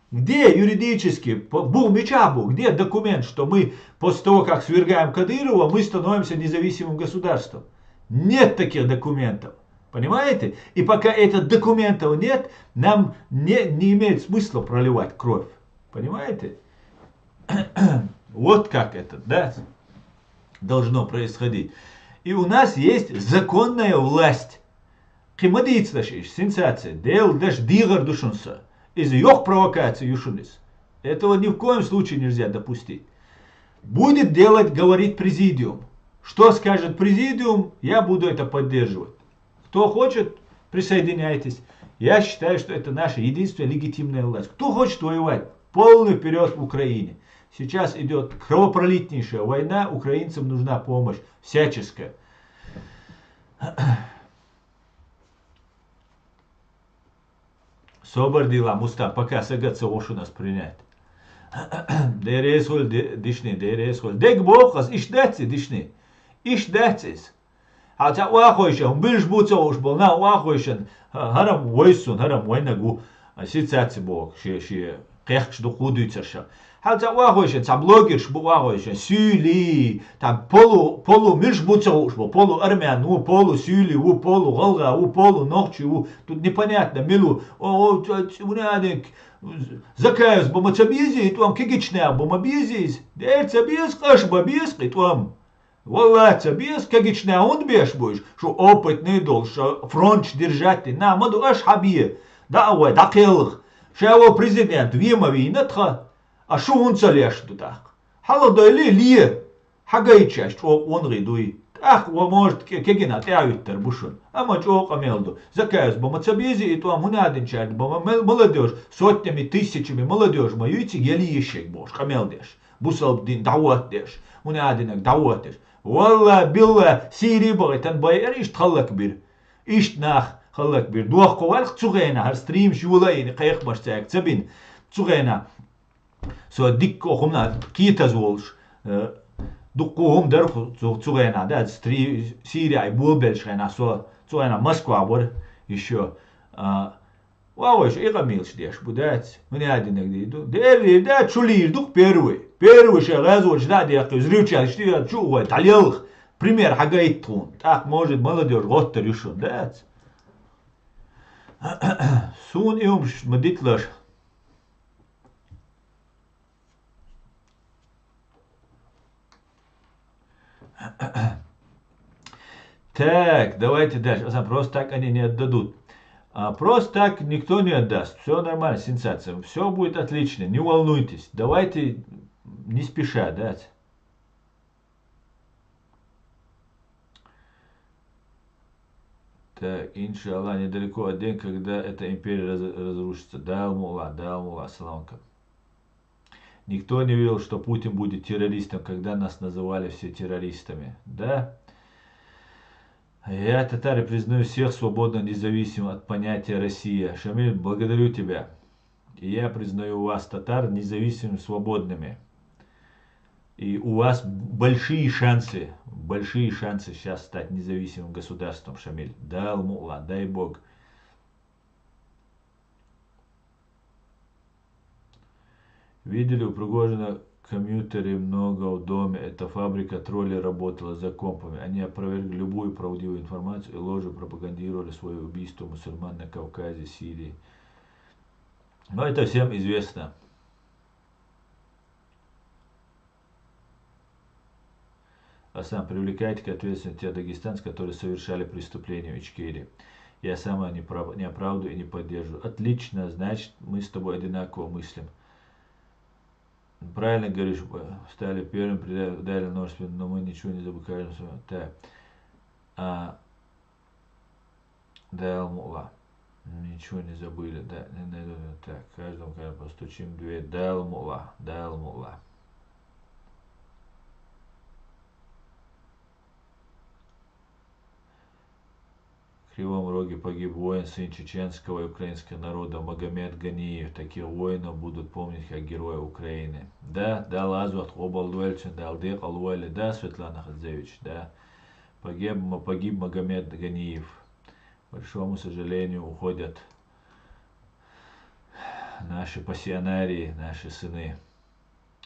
Где юридически, бум-мечабу, где документ, что мы после того, как свергаем Кадырова, мы становимся независимым государством? Нет таких документов. Понимаете? И пока этих документов нет, нам не имеет смысла проливать кровь. Понимаете? Вот как это, да, должно происходить. И у нас есть законная власть. Сенсация. Из ее провокации юшунис. Этого ни в коем случае нельзя допустить. Будет делать, говорит президиум. Что скажет президиум, я буду это поддерживать. Кто хочет, присоединяйтесь. Я считаю, что это наша единственная легитимная власть. Кто хочет воевать, полный вперед в Украине. Сейчас идет кровопролитнейшая война, украинцам нужна помощь всяческая. Собордила Мустам, пока сагаться ошу нас принять. Дересхол дишни, дересхол. Дег бохас, иш деци дишни. Иш децис. Хотя уахойшен, більш буце уж был, на уахойшен, харам войсун, харам войнагу, сицаci бог, ши кехч до худуйцерша. Хотя уахойшен, там блогерш бу уахойшен, сюли, там полу мільш буце уж был, полу армян, у полу сюли, у полу голга, у полу ногчи, у тут непонятно, милу, о, унядик, закаюс, бо мацабизи, туам кигичня, бо мабизис, дерцабиз, каш бабиз, туам. Валла цабис, кагичная он беш будешь, что опытный дол, что фронт держать, на маду аж хабие, да ой, да келх, что его президент вима винатха, а что он целеш туда, хало дойли ли, хагайча, что он ридуй, ах, во может кегина тяютер бушун, а мачо камелду, закаюс, бо мацабизи и то амунадин чард, бо молодежь, сотнями, тысячами молодежь, мою идти гели ещек бош, камелдеш, бусалбдин даваттеш, унадинак даваттеш. والله بالله سيري بغيت نباير إيش تخلك بير إيش ناخ خلك بير دوخ قوالك تسوغينا هر ستريم شولاين قيق مشتاك تبين تسوغينا سو ديك أخمنا كيتا زولش دقوهم درخو تسوغينا دا ستري سيري أي بولبلشغينا سو تسوغينا موسكوا بور еще واوش إيقا ميلش ديش بودات من يادينك ديدو ديري دا تشولير دوك Первый шагазович, да, дехто, зрючал, что чувствует, талил, пример, хагайтун. Так может молодежь год решил, да. Сун и умш, мадитлаш. Так, давайте дальше. Просто так они не отдадут. Просто так никто не отдаст. Все нормально, сенсация. Все будет отлично, не волнуйтесь. Давайте не спеша дать. Так, иншаллах, недалеко от день, когда эта империя разрушится. Да, Аллах, саламка. Никто не верил, что Путин будет террористом, когда нас называли все террористами. Да? Я, татары, признаю всех свободно независимо от понятия Россия. Шамиль, благодарю тебя. И я признаю вас, татар, независимыми, свободными. И у вас большие шансы сейчас стать независимым государством, Шамиль. Да, Алмулла, дай Бог. Видели у Пригожина компьютеры много в доме. Эта фабрика троллей работала за компами. Они опровергли любую правдивую информацию и ложью пропагандировали свое убийство мусульман на Кавказе, Сирии. Но это всем известно. А сам привлекайте к ответственности те дагестанцев, которые совершали преступления в Ичкерии. Я сама не оправдываю и не поддерживаю. Отлично, значит, мы с тобой одинаково мыслим. Правильно говоришь, стали первым, дали нож, но мы ничего не забываем. Так. Да, Алмулла. Ничего не забыли. Да, так, каждому постучим в дверь. Да, Алмулла. Да, Алмулла. В Кривом Роге погиб воин, сын чеченского и украинского народа Магомед Ганиев. Таких воинов будут помнить как героя Украины. Да, да, Лазват Обалдуэльчин, да, Алдек Алуэли, да, Светлана Хадзевич, да. Погиб Магомед Ганиев. К большому сожалению, уходят наши пассионарии, наши сыны.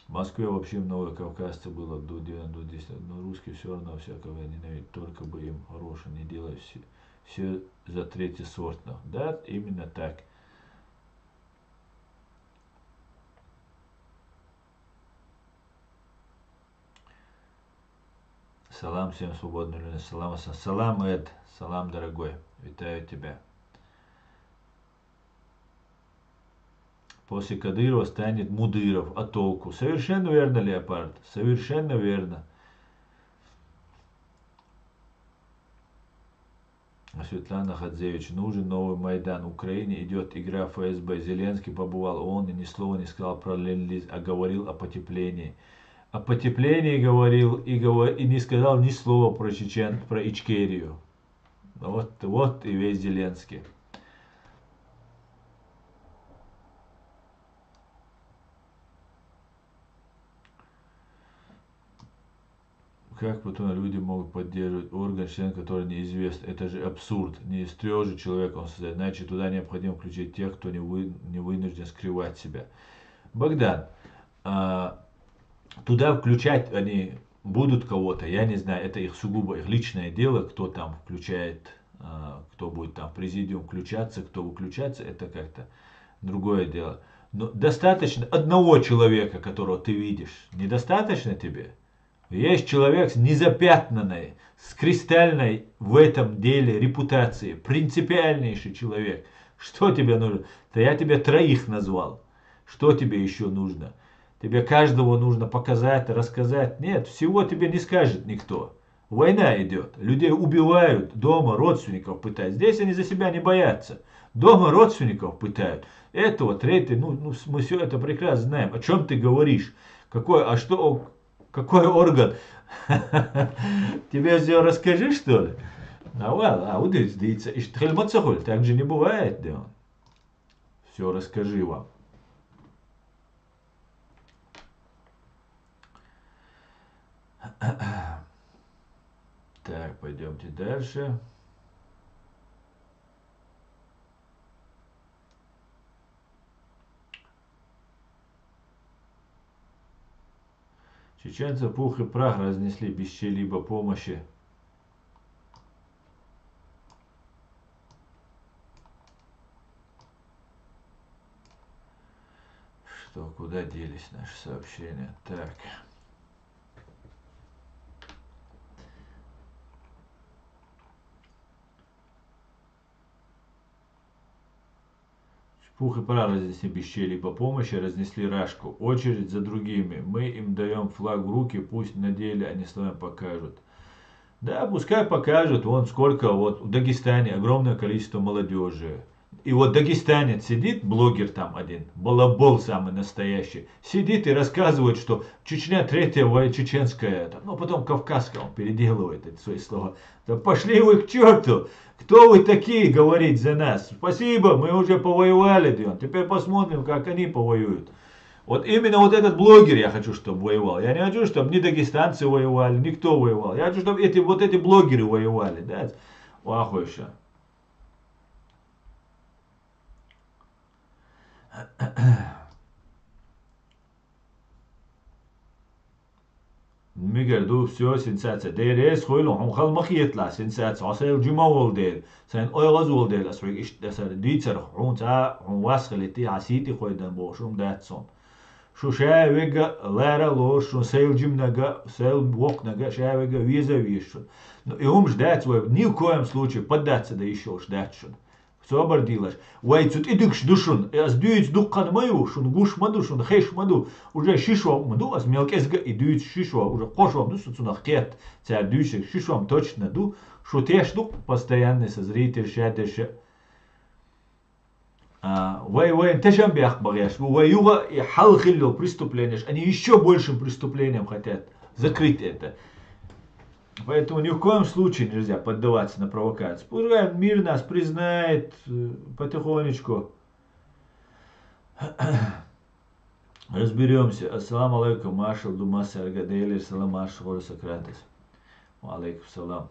В Москве вообще много кавказцев было до 10, но русские все равно всякого ненавидят, только бы им хорошего не делать. Все за третьесортно. Да, именно так. Салам всем свободным людям. Салам, Эд. Салам, дорогой. Витаю тебя. После Кадырова станет Мудыров. А толку? Совершенно верно, Леопард. Совершенно верно. Светлана Хадзевич, нужен новый Майдан. В Украине идет игра ФСБ. Зеленский побывал, он и ни слова не сказал про ленд-лиз, а говорил о потеплении. О потеплении говорил и не сказал ни слова про про Ичкерию. Вот и весь Зеленский. Как потом люди могут поддерживать орган, член который неизвестен? Это же абсурд. Не из трех же человек он создает. Значит, туда необходимо включить тех, кто не вынужден скрывать себя. Богдан, туда включать они будут кого-то, я не знаю, это их сугубо их личное дело, кто там включает, кто будет там в президиум включаться, кто выключаться, это как-то другое дело. Но достаточно одного человека, которого ты видишь, недостаточно тебе? Есть человек с незапятнанной, с кристальной в этом деле репутацией, принципиальнейший человек. Что тебе нужно? Да я тебе троих назвал. Что тебе еще нужно? Тебе каждого нужно показать, рассказать. Нет, всего тебе не скажет никто. Война идет, людей убивают, дома родственников пытают. Здесь они за себя не боятся. Дома родственников пытают. Этого, третье, мы все это прекрасно знаем. О чем ты говоришь? Какой орган? Тебе все расскажи, что ли? Удивись, дивіться. І Штрельмацахоль, так же не бывает, да? Все расскажи вам. Так, пойдемте дальше. Чеченцы пух и прах разнесли без чьей-либо помощи. Что, куда делись наши сообщения? Так. Пух и прах разнесли без чьей-либо помощи, разнесли Рашку. Очередь за другими. Мы им даем флаг в руки, пусть на деле они словами покажут. Да, пускай покажут, вон сколько, вот в Дагестане огромное количество молодежи. И вот дагестанец сидит, блогер там один, балабол самый настоящий, сидит и рассказывает, что Чечня третья чеченская, потом кавказская, он переделывает эти свои слова. Да пошли вы к черту! Кто вы такие говорить за нас? Спасибо, мы уже повоевали, Дион. Теперь посмотрим, как они повоюют. Вот именно вот этот блогер я хочу, чтобы воевал. Я не хочу, чтобы ни дагестанцы воевали, никто воевал. Я хочу, чтобы эти блогеры воевали. Да? Охуенно. Мигерду все сенсация. Дерес хойло هم خال مخيط سنسات عصير جماول ديل سين أوغاز ول ديل أسرق إيش دسر ديتر حون تا حون واسخلتي عسيتي خويدن بوشوم داتسون شو شاويجا لارا لوش شو سيل جمناجا سيل وقناجا شاويجا виза вишун. Но и ждать свой ни в коем случае поддаться да еще ждать шун. Все обордилось. Вайцут идыкш душун. Аз дюйц дуккан маю шун гуш маду шун хеш маду. Уже шишва маду аз мелкезга и дюйц шишва уже кошвам ду суцунах кет. Царь дюйцек шишвам точно ду. Шутеш ду постоянный созритель шадеше. Вай тежам бях багяш. Ваюга и халхилло преступление. Они еще большим преступлением хотят закрыть это. Поэтому ни в коем случае нельзя поддаваться на провокацию. Пускай мир нас признает потихонечку. Разберемся. Ассаламу алейкум, Машал, Думаса, Аргадели, Салам, Машал, Сократес. Алейкум салам.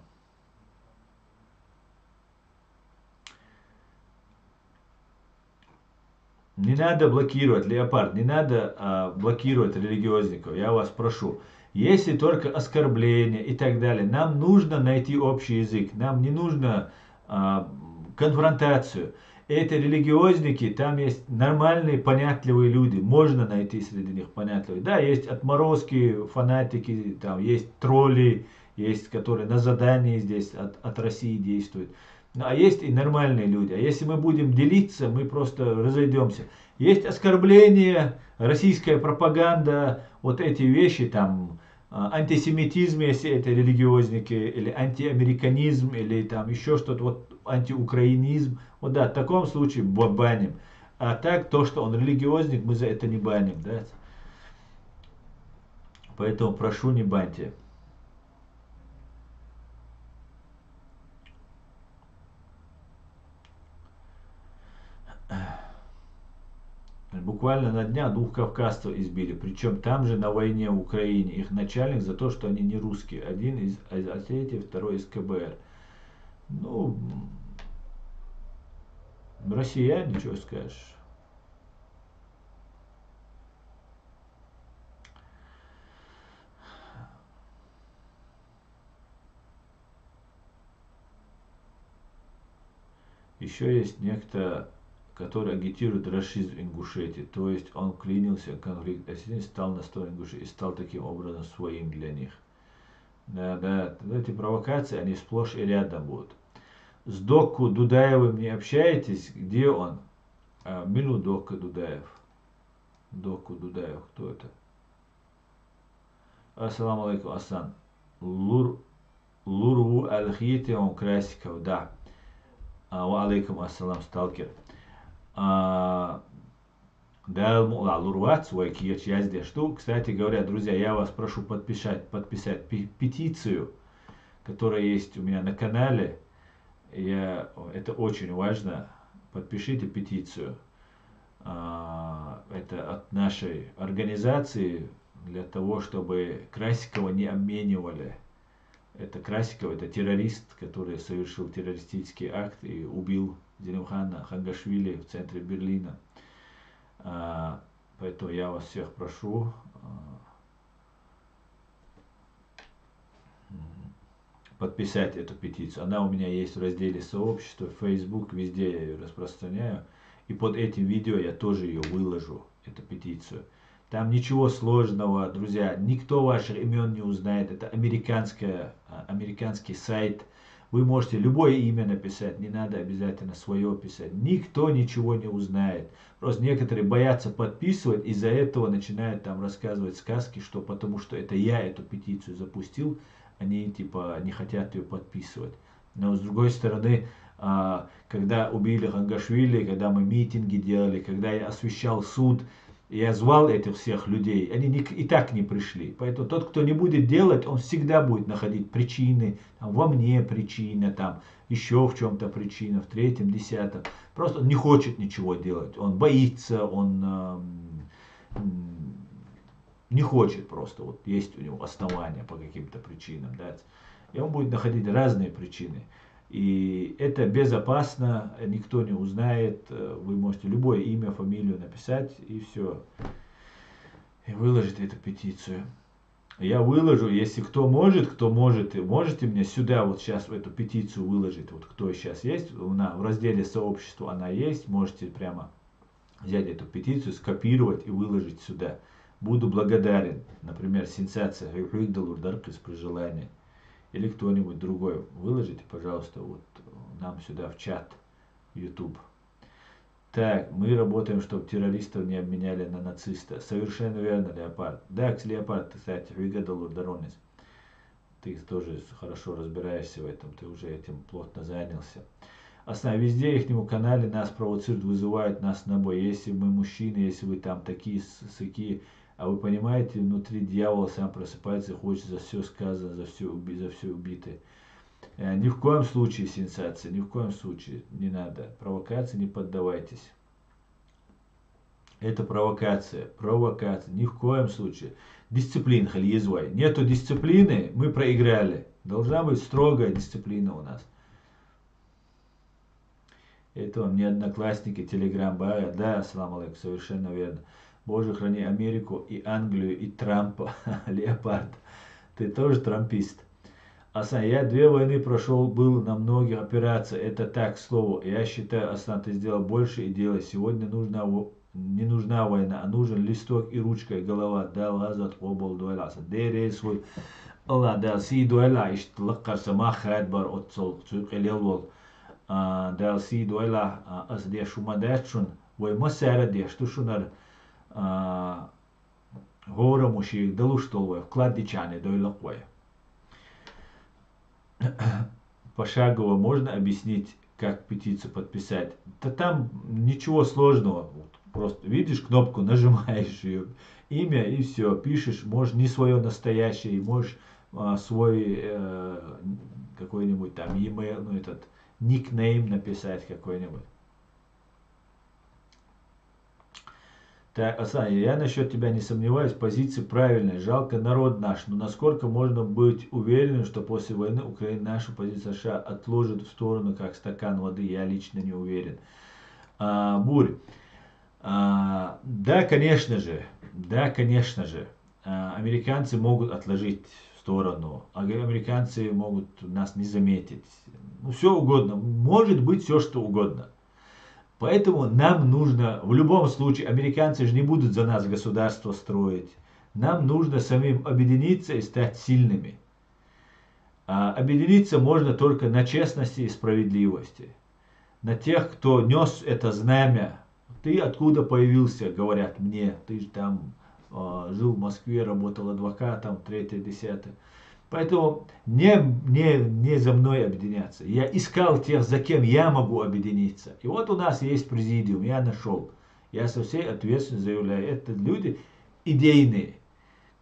Не надо блокировать, Леопард, не надо блокировать религиозников, я вас прошу. Если только оскорбления и так далее, нам нужно найти общий язык, нам не нужно конфронтацию. Это религиозники, там есть нормальные, понятливые люди, можно найти среди них понятливые. Да, есть отморозки, фанатики, там есть тролли, есть, которые на задании здесь от России действуют. А есть и нормальные люди. А если мы будем делиться, мы просто разойдемся. Есть оскорбления, российская пропаганда, вот эти вещи, там, антисемитизм, если это религиозники, или антиамериканизм, или там еще что-то. Вот антиукраинизм, вот да, в таком случае баним. А так, то, что он религиозник, мы за это не баним, да. Поэтому прошу, не баньте. Буквально на днях 2 кавказцев избили, причем там же на войне в Украине. Их начальник за то, что они не русские. Один из Осетии, второй из КБР. Ну, россияне, что скажешь. Еще есть некто, который агитирует расизм Ингушетии. То есть он клинился в конфликт Осетии, стал на сторону Ингушетии и стал таким образом своим для них. Да, да, эти провокации, они сплошь и рядом будут. С Докку Дудаевым не общаетесь? Где он? Милу Докка Дудаев. Докку Дудаев, кто это? Ассаламу алейкум, Асан. Лурву Алхите, он Красиков, да. Ва алейкум ассалам, сталкер. Да, Лурват, свой киеч язде штук. Кстати говоря, друзья, я вас прошу подписать петицию, которая есть у меня на канале. Это очень важно. Подпишите петицию. Это от нашей организации для того, чтобы Красикова не обменивали. Это Красиков, это террорист, который совершил террористический акт и убил Зелимхана Хангашвили в центре Берлина. Поэтому я вас всех прошу подписать эту петицию. Она у меня есть в разделе сообщества, Facebook, везде я ее распространяю. И под этим видео я тоже ее выложу, эту петицию. Там ничего сложного, друзья. Никто ваших имен не узнает. Это американский сайт. Вы можете любое имя написать. Не надо обязательно свое писать. Никто ничего не узнает. Просто некоторые боятся подписывать. Из-за этого начинают там рассказывать сказки, что потому что это я эту петицию запустил. Они типа не хотят ее подписывать. Но с другой стороны, когда убили Хангашвили, когда мы митинги делали, когда я освещал суд, я звал этих всех людей, они и так не пришли. Поэтому тот, кто не будет делать, он всегда будет находить причины, там, во мне причина, там, еще в чем-то причина, в третьем, десятом. Просто он не хочет ничего делать, он боится, он не хочет просто, вот есть у него основания по каким-то причинам. Да? И он будет находить разные причины. И это безопасно, никто не узнает. Вы можете любое имя, фамилию написать и все. И выложить эту петицию. Я выложу, если кто может, можете мне сюда вот сейчас в эту петицию выложить. Вот кто сейчас есть, в разделе сообщества она есть. Можете прямо взять эту петицию, скопировать и выложить сюда. Буду благодарен. Например, сенсация при желании. Или кто-нибудь другой. Выложите, пожалуйста, вот нам сюда в чат, YouTube. Так, мы работаем, чтобы террористов не обменяли на нациста. Совершенно верно, Леопард. Да, Леопард, кстати, Доронис. Ты тоже хорошо разбираешься в этом, ты уже этим плотно занялся. Везде их канале нас провоцируют, вызывают нас на бой. Если мы мужчины, если вы там такие сякие, а вы понимаете, внутри дьявол сам просыпается и хочет за все сказано, за все убитое. Ни в коем случае сенсация, ни в коем случае не надо. Провокации не поддавайтесь. Это провокация, ни в коем случае. Дисциплина, хальезвай. Нету дисциплины, мы проиграли. Должна быть строгая дисциплина у нас. Это вам не одноклассники, телеграм-бара. Да, ассаламу алейкум, совершенно верно. Боже, храни Америку и Англию и Трампа. Леопард, ты тоже трампист. Асан, я 2 войны прошел, был на многих операциях. Это так, к слову. Я считаю, Асан, ты сделал больше и делай. Сегодня не нужна война, а нужен листок и ручка, и голова. Да, лазат обол дуэла. Дерей свой. Allah, да, си дуэла, ишт лаккарса ма хад бар отцол, цук элелвол. Да, си дуэла, ас де шумадачун. Вой масара де, что шунар. Гора муши далуштолвой, вклад дичане, дойлаквой. Пошагово можно объяснить, как петицию подписать. Да там ничего сложного. Просто видишь кнопку, нажимаешь ее, имя и все. Пишешь, можешь не свое настоящее, можешь свой какой-нибудь там e-mail, ну этот никнейм написать какой-нибудь. Так, Саня, я насчет тебя не сомневаюсь, позиция правильная, жалко народ наш, но насколько можно быть уверенным, что после войны Украина нашу позицию США отложит в сторону, как стакан воды, я лично не уверен. Бурь, да, конечно же, американцы могут отложить в сторону, американцы могут нас не заметить, ну все угодно, может быть все что угодно. Поэтому нам нужно, в любом случае, американцы же не будут за нас государство строить. Нам нужно самим объединиться и стать сильными. А объединиться можно только на честности и справедливости. На тех, кто нес это знамя. Ты откуда появился, говорят мне. Ты же там жил в Москве, работал адвокатом, 3-10. Поэтому не за мной объединяться. Я искал тех, за кем я могу объединиться. И вот у нас есть президиум, я нашел. Я со всей ответственностью заявляю, это люди идейные,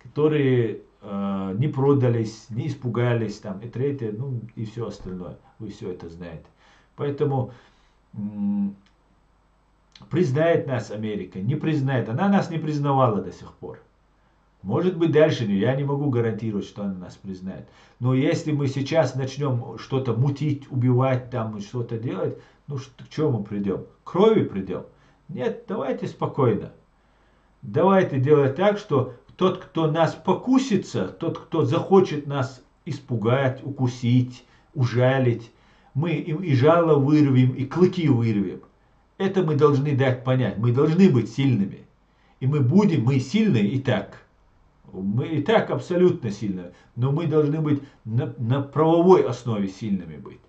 которые не продались, не испугались, там, и третье, ну и все остальное. Вы все это знаете. Поэтому признает нас Америка, не признает. Она нас не признавала до сих пор. Может быть дальше, я не могу гарантировать, что она нас признает. Но если мы сейчас начнем что-то мутить, убивать, там что-то делать, ну к чему мы придем? К крови придем? Нет, давайте спокойно. Давайте делать так, что тот, кто нас покусится, тот, кто захочет нас испугать, укусить, ужалить, мы им и жало вырвем, и клыки вырвем. Это мы должны дать понять. Мы должны быть сильными. И мы сильные и так. Мы и так абсолютно сильны, но мы должны быть на правовой основе сильными быть.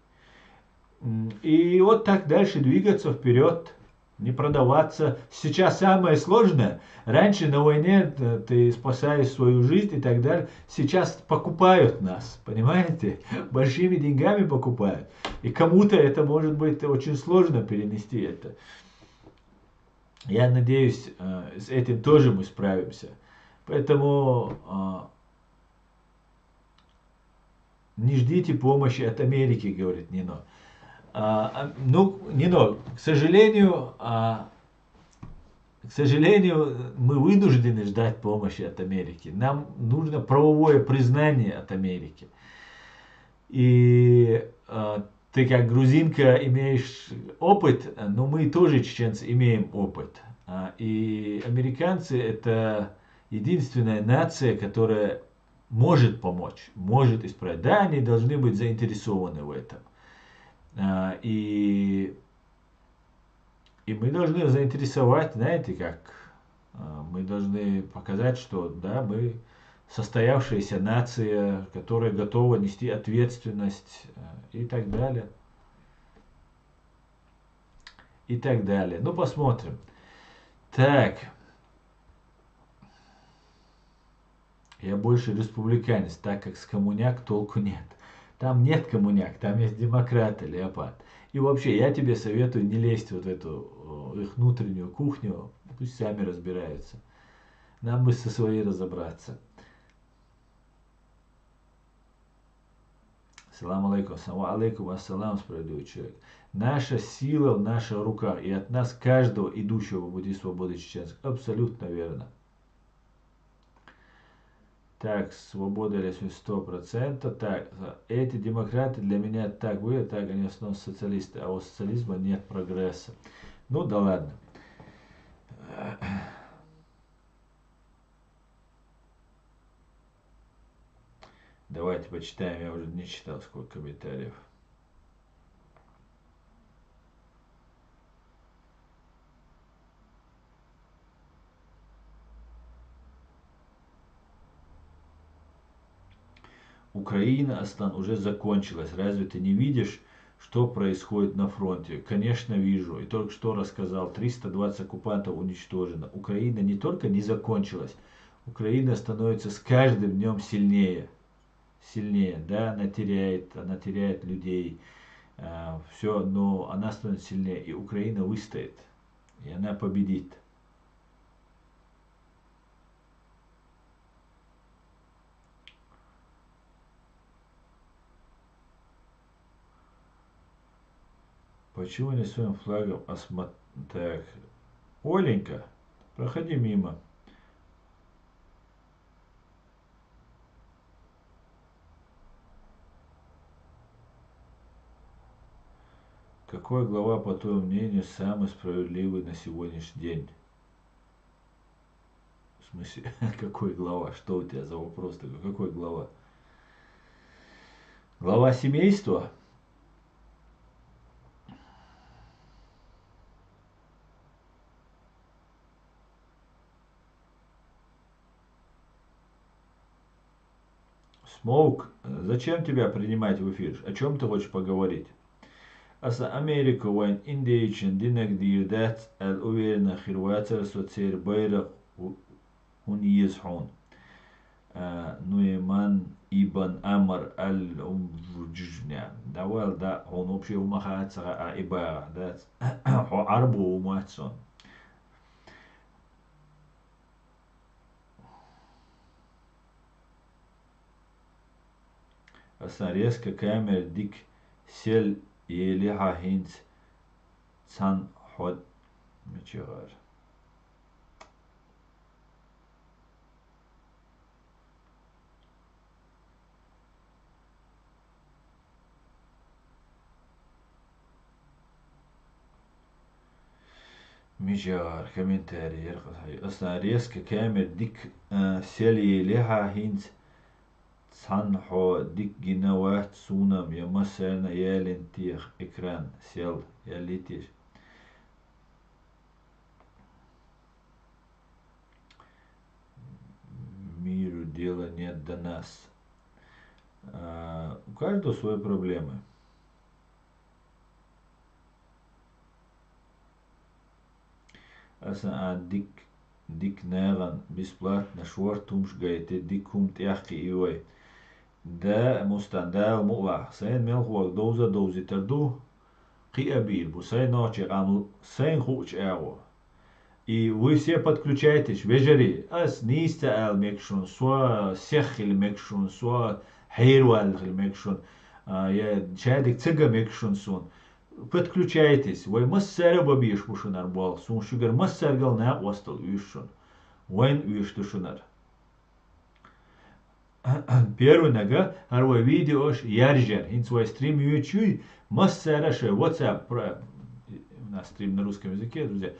И вот так дальше двигаться вперед, не продаваться. Сейчас самое сложное. Раньше на войне ты спасаешь свою жизнь и так далее. Сейчас покупают нас, понимаете? Большими деньгами покупают. И кому-то это может быть очень сложно перенести это. Я надеюсь, с этим тоже мы справимся. Поэтому не ждите помощи от Америки, говорит Нино. Ну, Нино, к сожалению, мы вынуждены ждать помощи от Америки. Нам нужно правовое признание от Америки. И ты как грузинка имеешь опыт, но мы тоже, чеченцы, имеем опыт. И американцы это единственная нация, которая может помочь, может исправить. Да, они должны быть заинтересованы в этом. И мы должны заинтересовать, знаете как, мы должны показать, что да, мы состоявшаяся нация, которая готова нести ответственность и так далее. И так далее. Ну, посмотрим. Так. Я больше республиканец, так как с коммуняк толку нет. Там нет коммуняк, там есть демократы, Леопард. И вообще, я тебе советую не лезть вот в эту их внутреннюю кухню, пусть сами разбираются. Нам бы со своей разобраться. Салам алейкум, алейкум ассалам, справедливый человек. Наша сила в наших руках, и от нас каждого, идущего по пути свободы чеченцев. Абсолютно верно. Так, свобода или 100%. Так, эти демократы для меня так были, так они в основном социалисты, а у социализма нет прогресса. Ну да ладно. Давайте почитаем, я уже не читал сколько комментариев. Украина, Астан, уже закончилась. Разве ты не видишь, что происходит на фронте? Конечно, вижу. И только что рассказал, 320 оккупантов уничтожено. Украина не только не закончилась, Украина становится с каждым днем сильнее. Сильнее, да, она теряет людей. Все, но она становится сильнее, и Украина выстоит, и она победит. Почему не своим флагом Так, Оленька, проходи мимо. Какой глава, по твоему мнению, самый справедливый на сегодняшний день? В смысле, какой глава? Что у тебя за вопрос такой? Какой глава? Глава семейства? Смоук, зачем тебя принимать в эфир? О чем ты хочешь поговорить? Asa Amerika wijn Indischen dinek dat el uverna khirwater socer bayrak uniyezhun. Нуеман ибн Амар аль-Умджня. Давал, да, он вообще умахается ибара, да, арбу умахсон. Аса резко камер дик сел елиха хинц цан ход мечевар. Мижар, комментарий. Аса резко камер дик сел елиха хинц Санхо дик гинават сунам я масерна ялентих экран сел ялитиш. Миру дела нет до нас. У каждого свои проблемы. Дик неран бесплатно швартумш гайте дикум тяхки иой. Да мустандал мула. Сайн мелхуак доузи тарду. Қиабир, бусай ночи амл сайн хуч эго. И вы все подключаетесь, вежери, ас ниста ал мекшун, суа сехил мекшун, суа хейруал мекшун, я чадик цыга мекшун сун. Подключайтесь, вы массара бабиш пушунар бол, сун шугар массаргал на остал уишшун, вайн уиштушунар. Первый нога, арвой видеош яржер, ин свой стрим ючуй, массара ше, WhatsApp, у нас стрим на русском языке, друзья.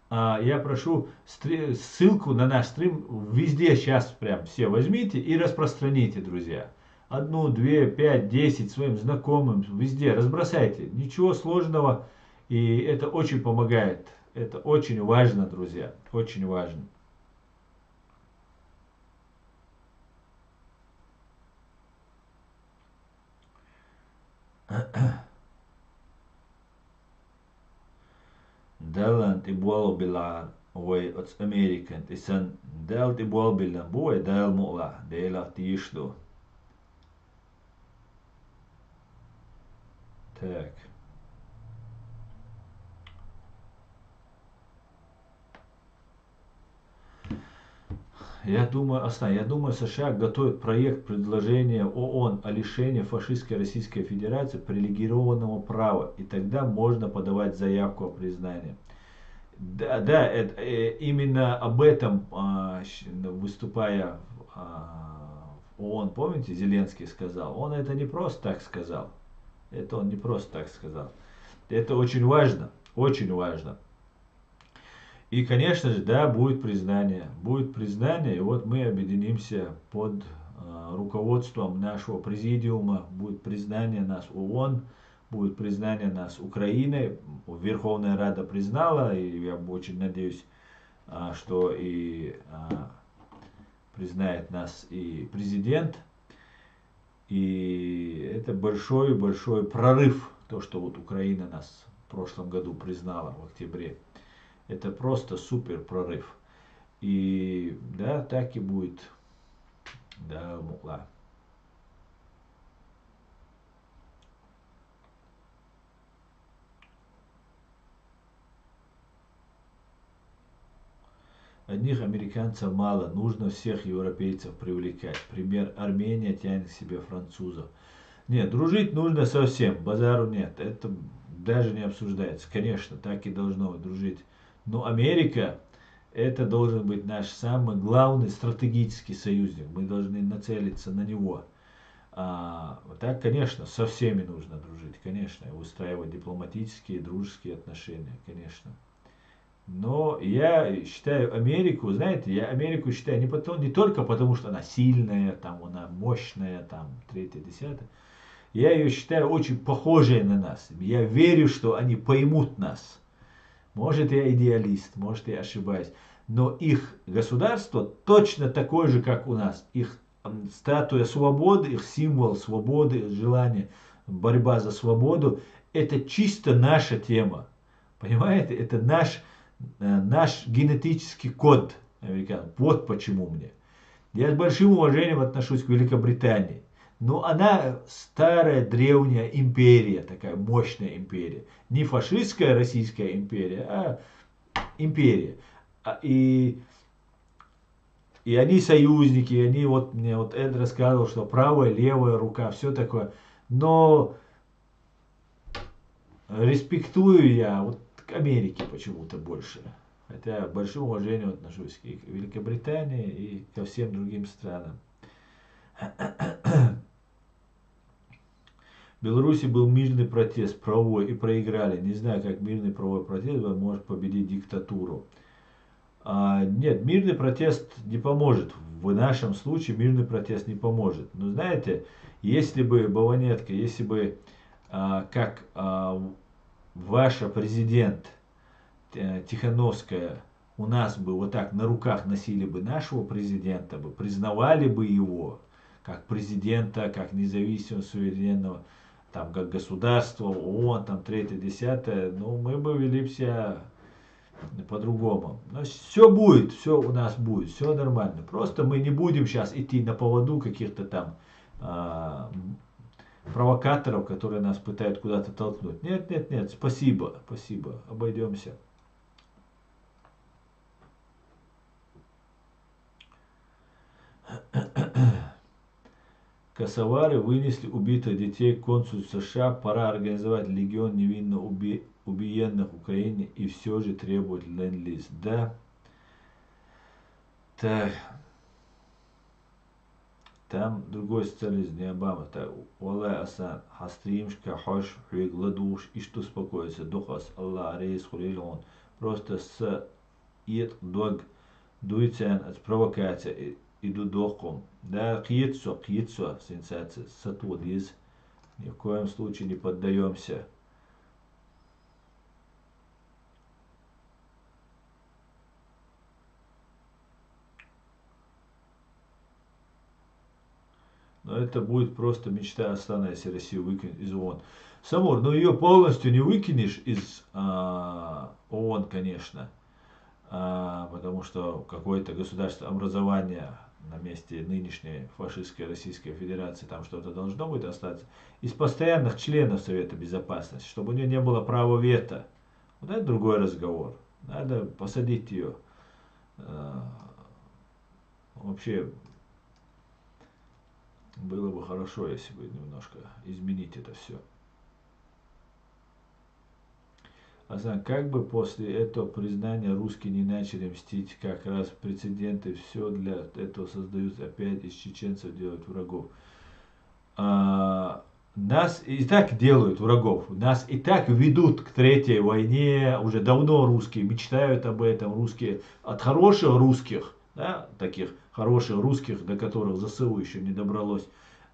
Я прошу ссылку на наш стрим везде сейчас прям все возьмите и распространите, друзья. 1, 2, 5, 10 своим знакомым, везде разбросайте. Ничего сложного, и это очень помогает. Это очень важно, друзья, очень важно. Далант и буал билар, ой, от Американ, и сан дал и буал билан, бой дал мула, дела тишду. Так. Я думаю, США готовит проект предложения ООН о лишении фашистской Российской Федерации привилегированного права, и тогда можно подавать заявку о признании. Да, именно об этом, выступая в ООН, помните, Зеленский сказал, он это не просто так сказал, это он не просто так сказал, это очень важно, очень важно. И, конечно же, да, будет признание, и вот мы объединимся под руководством нашего президиума, будет признание нас ООН, будет признание нас Украиной, Верховная Рада признала, и я очень надеюсь, что и признает нас и президент, и это большой прорыв, то, что вот Украина нас в прошлом году признала в октябре. Это просто супер прорыв. И да, так и будет. Да, мула. одних американцев мало, нужно всех европейцев привлекать. Пример: Армения тянет к себе французов. Нет, дружить нужно со всем, базару нет, это даже не обсуждается. Конечно, так и должно быть, дружить. Но Америка, это должен быть наш самый главный стратегический союзник. Мы должны нацелиться на него. Вот так, конечно, со всеми нужно дружить, конечно, устраивать дипломатические, дружеские отношения, конечно. Но я считаю Америку, знаете, я Америку считаю не только потому, что она сильная, там, она мощная, там, третье, десятое. Я ее считаю очень похожей на нас. Я верю, что они поймут нас. Может, я идеалист, может, я ошибаюсь. Но их государство точно такое же, как у нас. Их статуя свободы, их символ свободы, их желание, борьба за свободу, это чисто наша тема. Понимаете? Это наш генетический код американцев. Вот почему мне. Я с большим уважением отношусь к Великобритании. Но она старая, древняя империя, такая мощная империя. Не фашистская Российская империя, а империя. И они союзники, и они вот мне вот Эд рассказывал, что правая, левая рука, все такое. Но респектую я вот к Америке почему-то больше. Хотя большим уважением отношусь и к Великобритании, и ко всем другим странам. В Беларуси был мирный протест, правовой, и проиграли. Не знаю, как мирный правовой протест может победить диктатуру. Нет, мирный протест не поможет. В нашем случае мирный протест не поможет. Но знаете, если бы, Баванетка, если бы, как ваша президент Тихановская у нас бы вот так на руках носили бы нашего президента, бы, признавали бы его как президента, как независимого, суверенного, там, как государство, ООН, там, третье, десятое, ну, мы бы вели себя по-другому. Но все будет, все у нас будет, все нормально. Просто мы не будем сейчас идти на поводу каких-то там провокаторов, которые нас пытают куда-то толкнуть. Нет, нет, нет, спасибо, спасибо, обойдемся. Косовары вынесли убитых детей к консулу США. Пора организовать легион невинно убиенных в Украине и все же требовать ленд-лиз. Да. Так. Там другой социализм, не Обама. Так. Валай Асан. Хастримшка хош гладуш. И что успокоится. Духас Аллах рейс хулилон. Просто с ид дог дуйцен от провокация иду дохом. Да, кьицо, сенсация, сатудиз. Ни в коем случае не поддаемся. Но это будет просто мечта Астана, если Россию выкинуть из ООН. Самур, но ее полностью не выкинешь из ООН, конечно. Потому что какое-то государство образования на месте нынешней фашистской Российской Федерации, там что-то должно будет остаться. Из постоянных членов Совета Безопасности, чтобы у нее не было права вето. Вот это другой разговор. Надо посадить ее. Вообще, было бы хорошо, если бы немножко изменить это все. Асан, как бы после этого признания русские не начали мстить, как раз прецеденты все для этого создают, опять из чеченцев делают врагов. Нас и так делают врагов, нас и так ведут к третьей войне, уже давно русские мечтают об этом, русские, от хороших русских, да, таких хороших русских, до которых ЗСУ еще не добралось,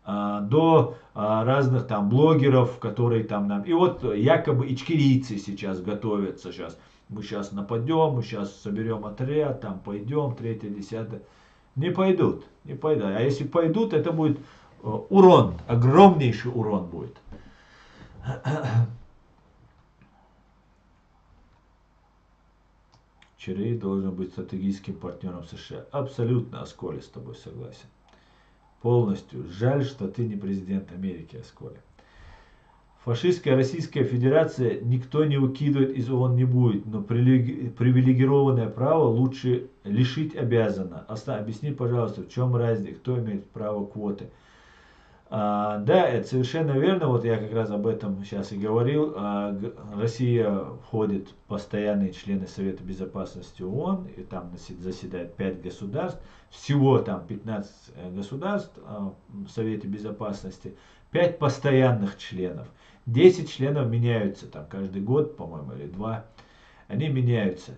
до разных там блогеров, которые там нам... И вот якобы ичкерийцы сейчас готовятся, сейчас мы сейчас нападем, мы сейчас соберем отряд, там пойдем, третье, десятое. Не пойдут, не пойдут. А если пойдут, это будет урон, огромнейший урон будет. ЧРИ должен быть стратегическим партнером США. Абсолютно, Асколи, с тобой согласен. Полностью. Жаль, что ты не президент Америки, Асколи. Фашистская Российская Федерация никто не выкидывает из ООН не будет, но привилегированное право лучше лишить обязано. Объясни, пожалуйста, в чем разница, кто имеет право квоты. Да, это совершенно верно. Вот я как раз об этом сейчас и говорил. Россия входит в постоянные члены Совета Безопасности ООН, и там заседает 5 государств. Всего там 15 государств в Совете Безопасности, 5 постоянных членов. 10 членов меняются там каждый год, по-моему, или 2. Они меняются.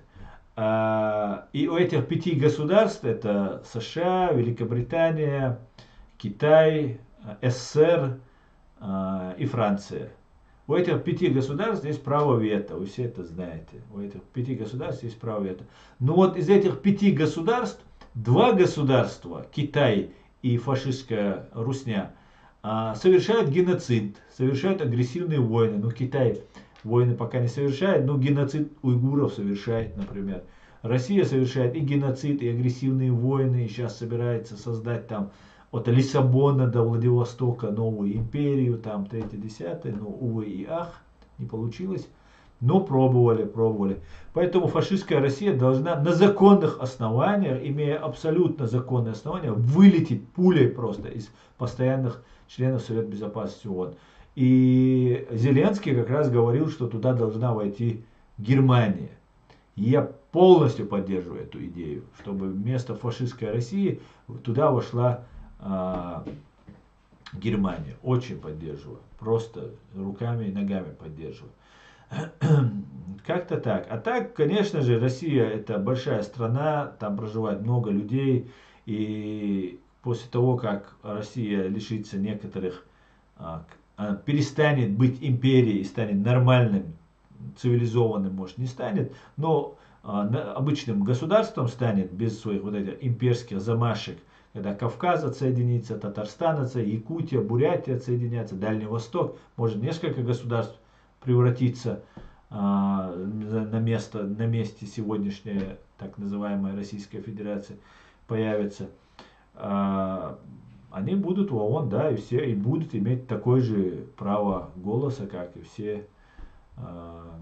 И у этих 5 государств, это США, Великобритания, Китай, СССР и Франция. У этих 5 государств есть право вето, вы все это знаете. У этих 5 государств есть право вето. Но вот из этих 5 государств, 2 государства, Китай и фашистская Русня, совершают геноцид, совершают агрессивные войны. Ну, Китай войны пока не совершает, но геноцид уйгуров совершает, например. Россия совершает и геноцид, и агрессивные войны, и сейчас собирается создать там от Лиссабона до Владивостока новую империю, там 3-10, но увы и ах, не получилось. Но пробовали. Поэтому фашистская Россия должна на законных основаниях, имея абсолютно законные основания, вылететь пулей просто из постоянных членов Совета Безопасности ООН. И Зеленский как раз говорил, что туда должна войти Германия. И я полностью поддерживаю эту идею, чтобы вместо фашистской России туда вошла Германия. Очень поддерживаю. Просто руками и ногами поддерживаю. Как-то так. А так, конечно же, Россия это большая страна, там проживает много людей. И после того, как Россия лишится некоторых, перестанет быть империей и станет нормальным, цивилизованным, может, не станет, но обычным государством станет без своих вот этих имперских замашек, когда Кавказ отсоединится, Татарстан отсоединится, Якутия, Бурятия отсоединятся, Дальний Восток, может несколько государств превратиться на месте сегодняшней так называемой Российской Федерации появится. Они будут в ООН, да, и все и будут иметь такое же право голоса, как и все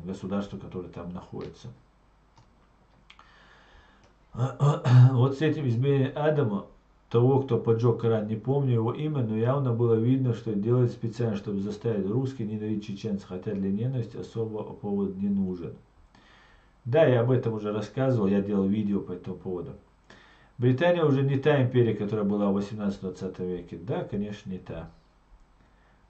государства, которые там находятся. Вот с этим изменением Адама, того, кто поджег Коран, не помню его имя, но явно было видно, что делает специально, чтобы заставить русских ненавидеть чеченцев, хотя для ненависти особо повод не нужен. Да, я об этом уже рассказывал, я делал видео по этому поводу. Британия уже не та империя, которая была в 18-20 веке. Да, конечно, не та.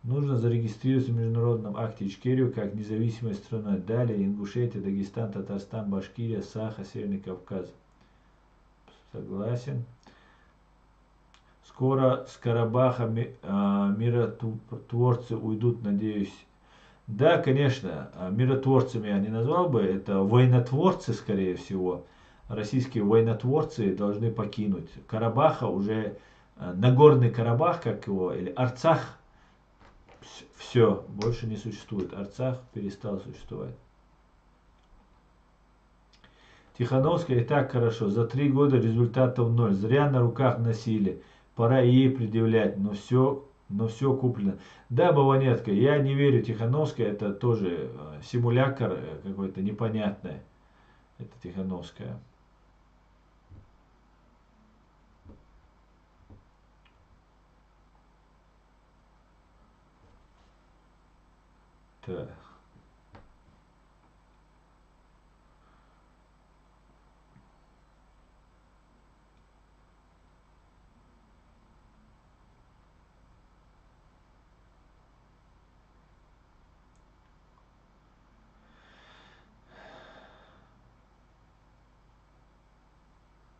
Нужно зарегистрироваться в международном акте Ичкерию как независимой страной. Далее Ингушетия, Дагестан, Татарстан, Башкирия, Саха, Северный Кавказ. Согласен. Скоро с Карабаха миротворцы уйдут, надеюсь. Да, конечно, миротворцами я не назвал бы, это войнотворцы, скорее всего. Российские войнотворцы должны покинуть. Карабаха уже, Нагорный Карабах, как его, или Арцах, все, больше не существует. Арцах перестал существовать. Тихановская и так хорошо. За 3 года результатов 0. Зря на руках носили. Пора ей предъявлять, но все куплено. Да, Баванетка, я не верю, Тихановская это тоже симулятор какой-то непонятный. Это Тихановская. Так.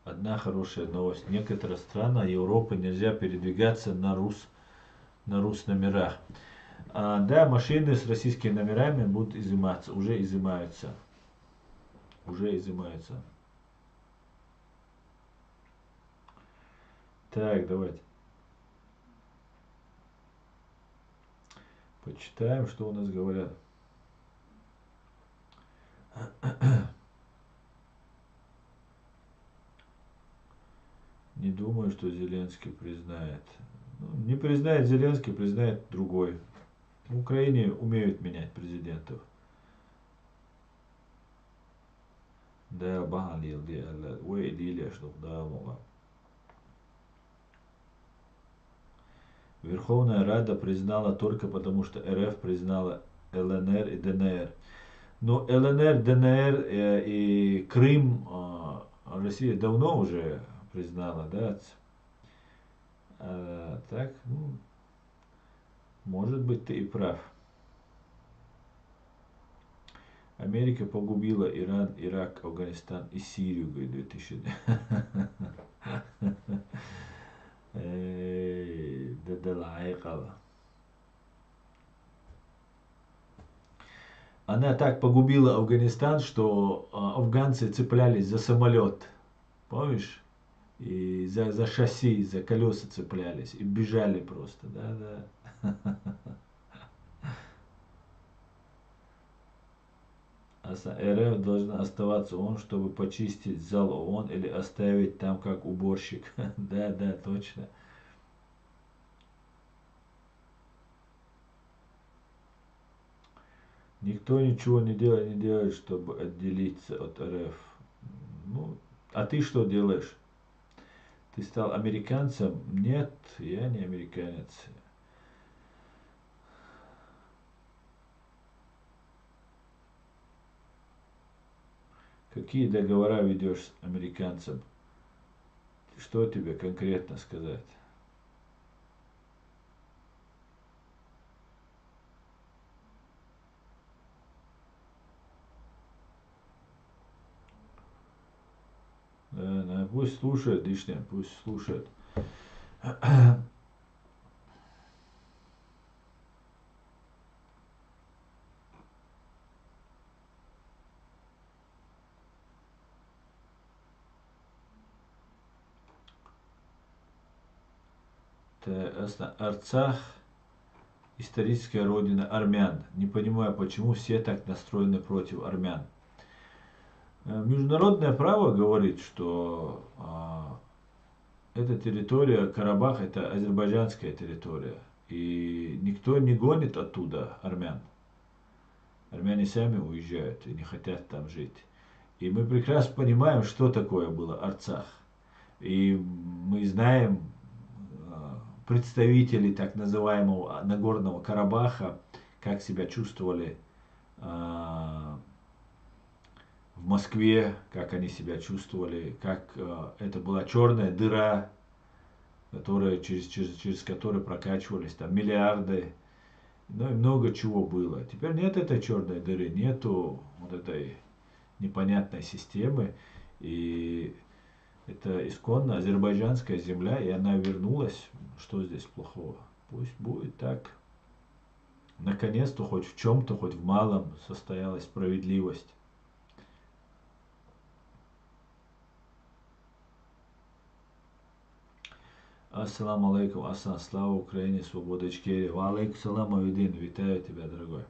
Одна хорошая новость. Некоторые страны Европы нельзя передвигаться на РУС номерах. Да, машины с российскими номерами будут изыматься, уже изымаются. Так, давайте. Почитаем, что у нас говорят. Не думаю, что Зеленский признает. Ну, не признает Зеленский, признает другой. В Украине умеют менять президентов. Да, Бахалил, да, Верховная Рада признала только потому, что РФ признала ЛНР и ДНР. Но ЛНР, ДНР и Крым Россия давно уже признала, да? Так, ну, может быть, ты и прав. Америка погубила Иран, Ирак, Афганистан и Сирию, говорит, 2000. Да лайкала. Она так погубила Афганистан, что афганцы цеплялись за самолет. Помнишь? И за шасси, за колеса цеплялись. И бежали просто. Да, да. РФ должна оставаться ООН, чтобы почистить зал ООН или оставить там как уборщик. Да, да, точно. Никто ничего не делает, чтобы отделиться от РФ. Ну, а ты что делаешь? Ты стал американцем? Нет, я не американец. Какие договора ведешь с американцем? Что тебе конкретно сказать? Да, да, пусть слушает, лишнее, пусть слушает. Арцах историческая родина армян. Не понимаю, почему все так настроены против армян. Международное право говорит, что эта территория, Карабах, это азербайджанская территория. И никто не гонит оттуда армян. Армяне сами уезжают и не хотят там жить. И мы прекрасно понимаем, что такое было Арцах. И мы знаем представителей так называемого Нагорного Карабаха, как себя чувствовали в Москве, как они себя чувствовали, как это была черная дыра, которая, через которую прокачивались там миллиарды, ну и много чего было. Теперь нет этой черной дыры, нету вот этой непонятной системы, и это исконно азербайджанская земля, и она вернулась. Что здесь плохого? Пусть будет так. Наконец-то хоть в чем-то, хоть в малом состоялась справедливость. Ассаламу алейкум, асан, слава Украине, свобода Ичкерии. Ва алейкум салам, Авидин, витаю тебя, дорогой.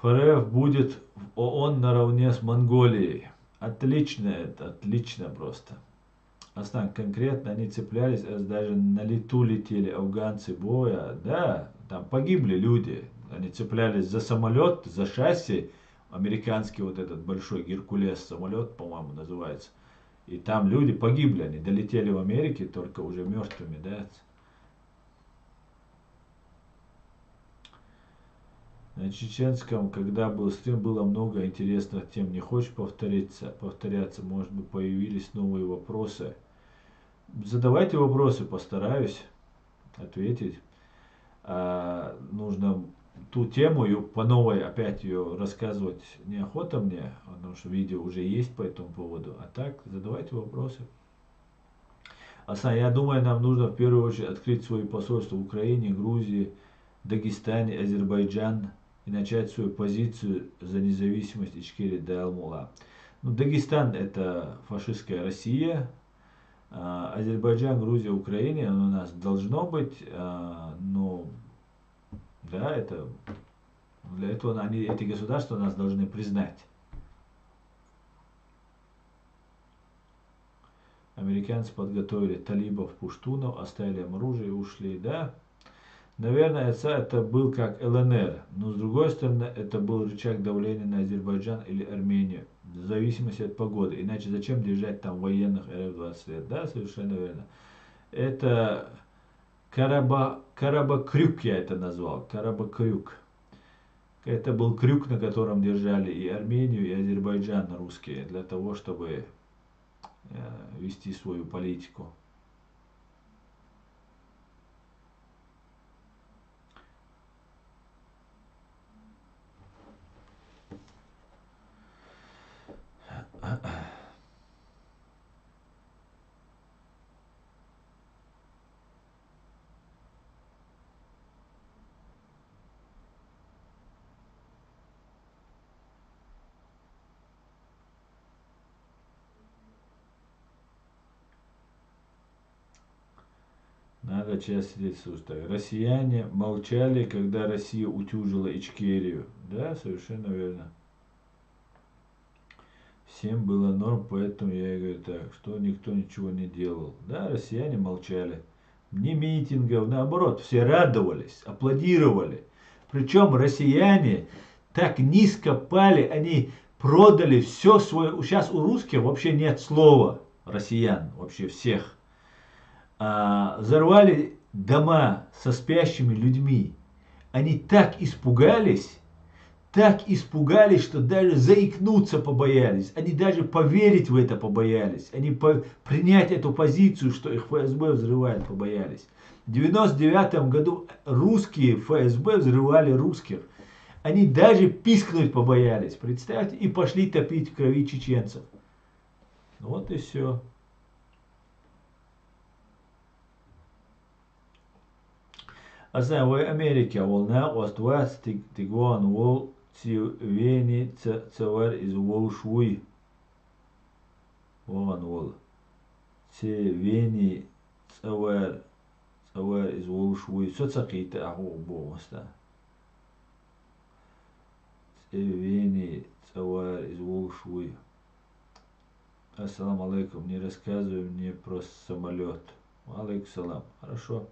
ФРФ будет в ООН наравне с Монголией. Отлично это, отлично просто. Основном конкретно они цеплялись, даже на лету летели афганцы боя. Да, там погибли люди. Они цеплялись за самолет, за шасси. Американский вот этот большой Геркулес самолет, по-моему, называется. И там люди погибли, они долетели в Америке, только уже мертвыми, да. На чеченском, когда был стрим, было много интересных тем. Не хочешь повторяться, может быть, появились новые вопросы. Задавайте вопросы, постараюсь ответить. Нужно ту тему ее по новой опять ее рассказывать неохота мне, потому что видео уже есть по этому поводу. А так, задавайте вопросы. Я думаю, нам нужно в первую очередь открыть свои посольства в Украине, Грузии, Дагестане, Азербайджан и начать свою позицию за независимость Ичкерии до Алмула. Ну, Дагестан это фашистская Россия, Азербайджан, Грузия, Украина у нас должно быть, но да, это для этого эти государства нас должны признать. Американцы подготовили талибов, пуштунов, оставили им оружие и ушли, да. Наверное, это был как ЛНР, но с другой стороны, это был рычаг давления на Азербайджан или Армению, в зависимости от погоды. Иначе зачем держать там военных РФ 20 лет? Да, совершенно верно. Это Карабакрюк я это назвал, Карабакрюк. Это был крюк, на котором держали и Армению, и Азербайджан русские, для того, чтобы вести свою политику. Надо часто сидеть в уставе. Россияне молчали, когда Россия утюжила Ичкерию. Да, совершенно верно. Всем было норм, поэтому я и говорю так, что никто ничего не делал. Да, россияне молчали. Ни митингов, наоборот, все радовались, аплодировали. Причем россияне так низко пали, они продали все свое. Сейчас у русских вообще нет слова россиян, вообще всех. Взорвали дома со спящими людьми. Они так испугались, что даже заикнуться побоялись. Они даже поверить в это побоялись. Они принять эту позицию, что их ФСБ взрывает, побоялись. В 1999 году русские ФСБ взрывали русских. Они даже пискнуть побоялись, представьте, и пошли топить в крови чеченцев. Вот и все. Aslında в Америке волна остваз тигуан вол цивени цевер из волшуй. Вон вол. Цивени цевер из волшуй. Соцакита аху бомста. Цивени цевер из волшуй. Ассаламу алейкум. Не рассказывай мне про самолет. Алейкум салам. Хорошо.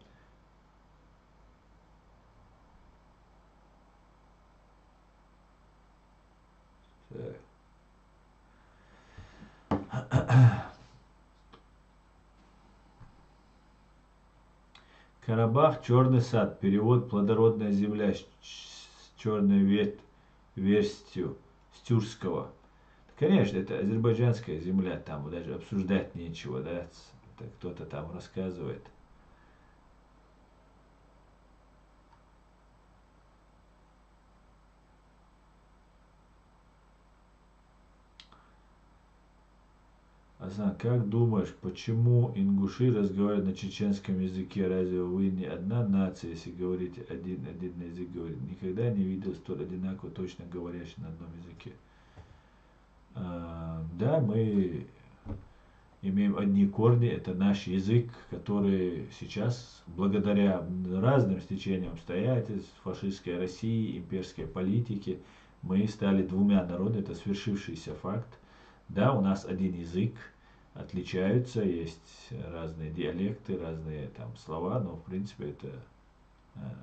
Карабах, черный сад. Перевод плодородная земля с черной верстью с тюркского. Конечно, это азербайджанская земля, там даже обсуждать нечего, да, кто-то там рассказывает. Асан, как думаешь, почему ингуши разговаривают на чеченском языке? Разве вы не одна нация, если говорите один язык говорит? Никогда не видел столь одинаково точно говорящих на одном языке. Да, мы имеем одни корни, это наш язык, который сейчас, благодаря разным стечениям обстоятельств, фашистской России, имперской политики, мы стали двумя народами, это свершившийся факт. Да, у нас один язык, отличаются, есть разные диалекты, разные там слова, но в принципе это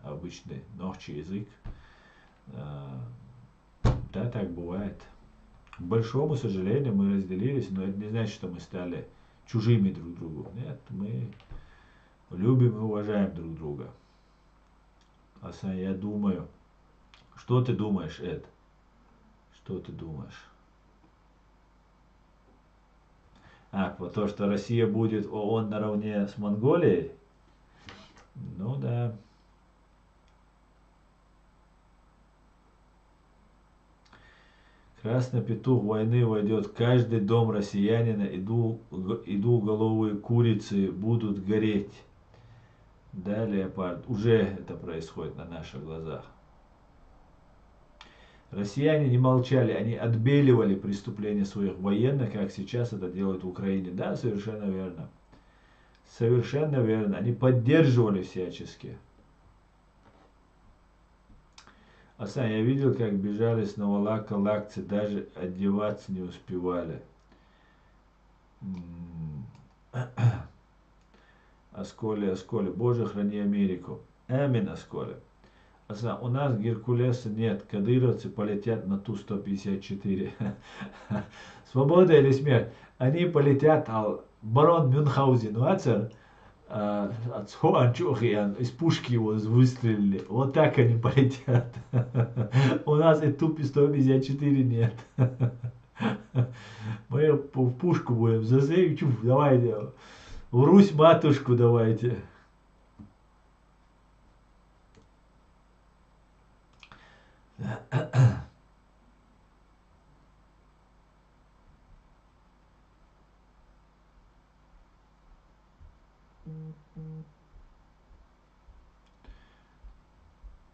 обычный общий язык. Да, так бывает. К большому сожалению, мы разделились, но это не значит, что мы стали чужими друг другу. Нет, мы любим и уважаем друг друга. Асан, я думаю. Что ты думаешь, Эд? Что ты думаешь? То, что Россия будет в ООН наравне с Монголией? Ну да. Красный петух войны войдет в каждый дом россиянина, и двуголовые курицы будут гореть. Да, Леопард, уже это происходит на наших глазах. Россияне не молчали, они отбеливали преступления своих военных, как сейчас это делают в Украине. Да, совершенно верно. Совершенно верно. Они поддерживали всячески. Асан, я видел, как бежали с Новолака-Лакцы, даже одеваться не успевали. Осколи, Боже, храни Америку. Именно скоро. У нас Геркулеса нет, кадыровцы полетят на Ту-154. Свобода или смерть? Они полетят, а барон Мюнхгаузен, от Хоанчохиан из пушки его выстрелили. Вот так они полетят. У нас и Ту-154 нет. Мы в пушку будем засеять. Давайте. В Русь матушку давайте.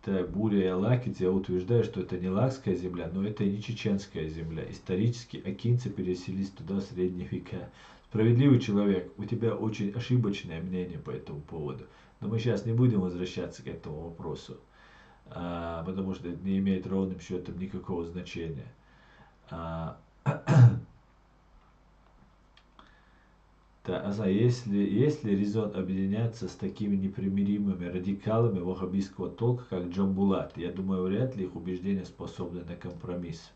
Так, Буря и Алакит, я утверждаю, что это не Лакская земля, но это и не Чеченская земля. Исторически акинцы переселились туда в средние века. Справедливый человек, у тебя очень ошибочное мнение по этому поводу. Но мы сейчас не будем возвращаться к этому вопросу, потому что это не имеет ровным счетом никакого значения. Есть ли резон объединяться с такими непримиримыми радикалами ваххабистского толка, как Джамбулат? Я думаю, вряд ли их убеждения способны на компромисс.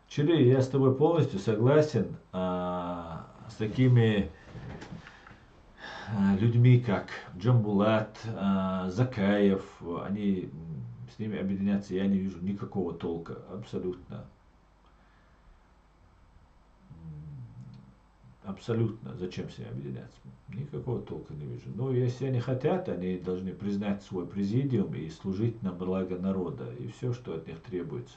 Чили, я с тобой полностью согласен с такими людьми, как Джамбулат, Закаев. С ними объединяться я не вижу никакого толка, абсолютно. Абсолютно. Зачем с ними объединяться? Никакого толка не вижу. Но если они хотят, они должны признать свой президиум и служить на благо народа. И все, что от них требуется.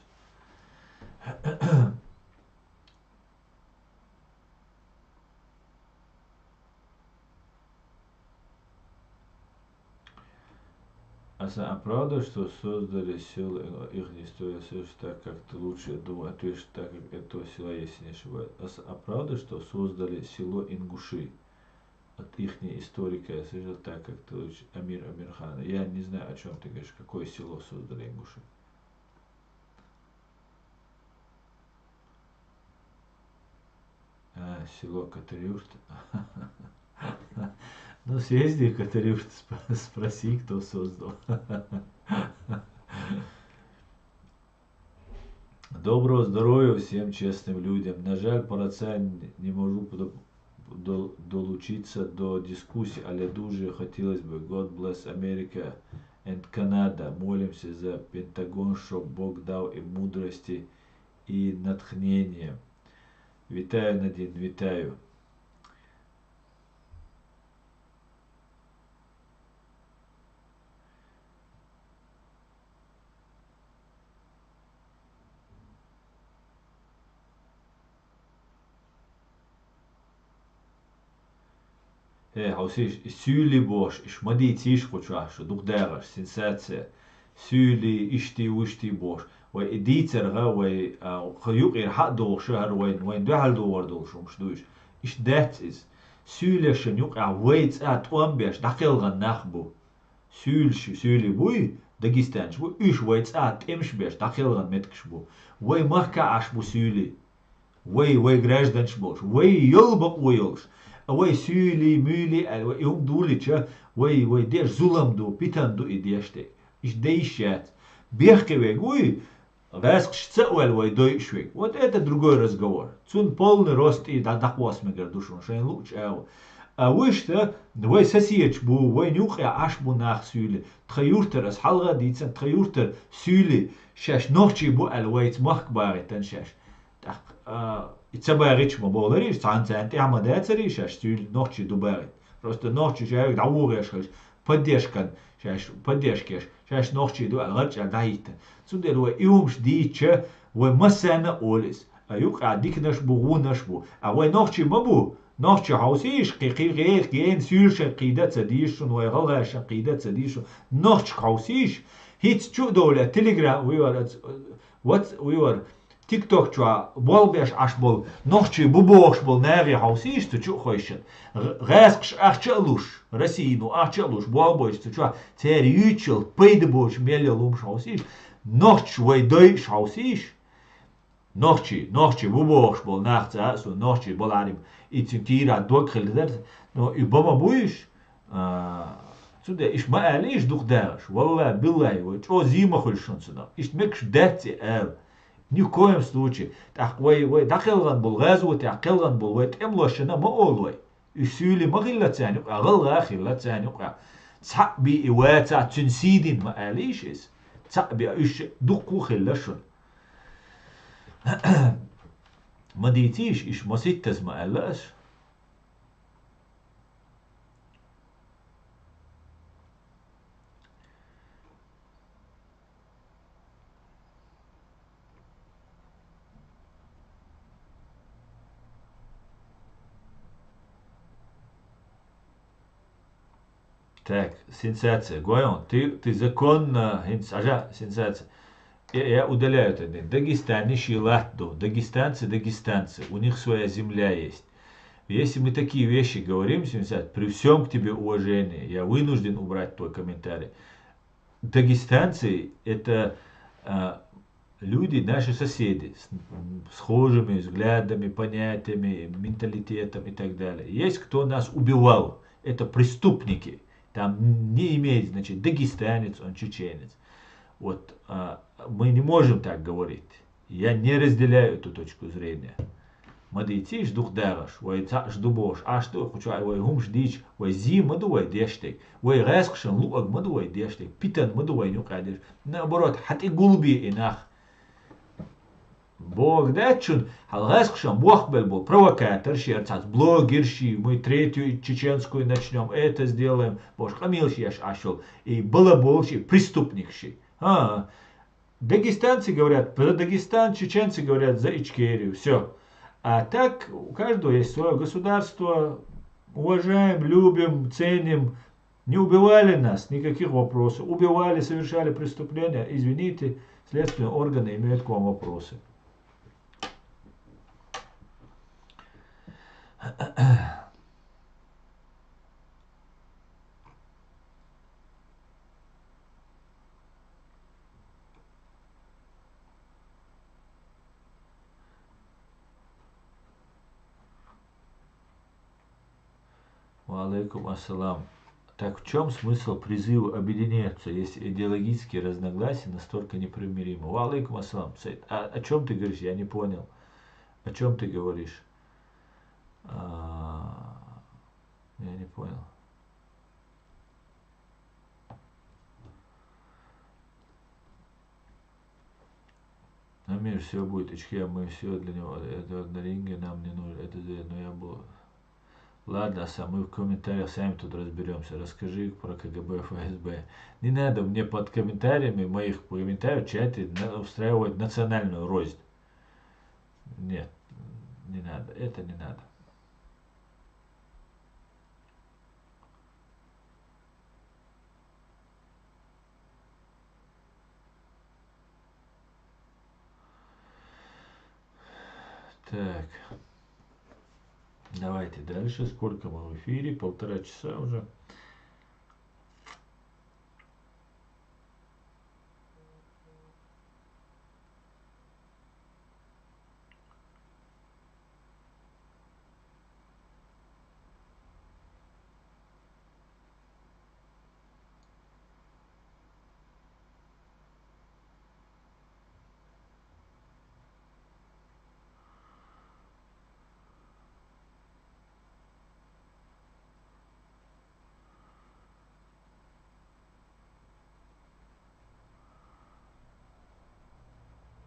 А правда, что создали силы, их не стоит так как-то лучше, я думаю, ответишь так, как этого села, если не ошибаюсь. А правда, что создали село Ингуши? От их историка я слышал так, как ты лучше, Амир Амирхан. Я не знаю, о чем ты говоришь, какое село создали Ингуши. Село Катарюрт. Ну, съезди в Катарюрт, спроси, кто создал. Доброго здоров'я всем честным людям. На жаль, порадця не можу долучитися до дискусії, але дуже хотілося б. God bless America and Canada. Молимося за Пентагон, щоб Бог дав і мудрості, і натхнення. Вітаю, Надін, вітаю. Hausich Süli boş, iş madi tiş koçaş, dukdağış, sensasya. Süli işti uşti boş. Ve editser ga ve khayuk irhad doğ şehir ve dehal doğar doğ şumş duş. İş that is. Süle şenuk waits at 15 dakika nakhbu. Süli buy Dagistanç bu 3 waits at 75 dakika metkş bu. Ve mahka aş bu süli. Ve gражданç boş. Ve yol bak ve yolş. Away süli müli yum duliça way der zulam du pitan du idiyashte ish дейшат бехкеве гуй раскшца way дойшвек. Вот это другой разговор. Цун полный рост и даквас мегер душун шейн луч а вы что way сосиеч бу way нюхя аш бу нах süli тхаюртер as халга дицен тхаюртер süli шаш нохчи бу way махкбаре тан шаш Ицабарич моболариш, цанцанти амадацари, шаш стюль ночи дубарит. Просто ночи шаш даугаш, поддержкан, шаш поддержкеш, шаш ночи ду алгач алдаита. Цундер уа иумш дича, уа масана олис. Аюк адикнаш бугунаш бу. А уа ночи мабу, ночи хаусиш, кикир ген сюлша қида цадишун, уа галаша қида цадишун. Ночи хаусиш, хит чу доля телеграм, we were TikTok чуа болбеш аш бол нохчи бубош бол нэри хаусиш tu чу хойшен рэскш ахчалуш Россину ахчалуш болбош tu чуа цер ючил пейдбош мелелум хаусиш нохч вей дой хаусиш нохчи бубош бол нахца су нохчи боларим итим тира докхелдер но и баба буиш Сюда иш маали иш дух даш. Валла, биллай, вот о зима хульшун сюда. Иш мекш дати эл. Ни в коем случае. Так, ой, дахелган был газу, такелган был, ой, темлошина маолой. Исюли магиллатянюк, агаллахиллатянюк. Цаби иwata тюнсидин маалишис. Цаби иш дух кухиллашун. ما ديتيش إيش ما ستز ما قالش. Так, сенсация. Гойон, ты законно, сенсация. Я удаляю это. Дагестане шилатду. Дагестанцы, у них своя земля есть. Если мы такие вещи говорим, при всем к тебе уважении, я вынужден убрать твой комментарий. Дагестанцы это люди, наши соседи, с схожими взглядами, понятиями, менталитетом и так далее. Есть кто нас убивал, это преступники. Там не имеет, значит, дагестанец, он чеченец. Вот мы не можем так говорить. Я не разделяю эту точку зрения. Мадитиш дух дараш, вой цаш дубош, а что хочу, вой гумш дич, вой зи мадуай дештей, вой рэскшен луаг мадуай дештей, питан мадуай нюкадиш. Наоборот, хати гулби инах. Бог датчун, хал рэскшен бухбел был провокатор, шерцац, блогерши, мы третью чеченскую начнем, это сделаем, бош хамилши аш ашел, и балаболши, преступникши. Дагестанцы говорят за Дагестан, чеченцы говорят за Ичкерию, все. А так у каждого есть свое государство, уважаем, любим, ценим. Не убивали нас, никаких вопросов. Убивали, совершали преступления, извините, следственные органы имеют к вам вопросы. Алейкум ассалам. Так в чем смысл призыва объединяться, если идеологические разногласия настолько непримиримы? Алейкум ассалам. О чем ты говоришь? Я не понял. О чем ты говоришь? Я не понял. Амир, все будет, Ичхия, мы все для него. Это на ринге нам не нужно. Это но я был. Ладно, мы в комментариях сами тут разберемся. Расскажи про КГБ, ФСБ. Не надо мне под комментариями моих комментариев в чате устраивать национальную рознь. Нет, не надо. Это не надо. Так. Давайте дальше. Сколько мы в эфире? 1,5 часа уже.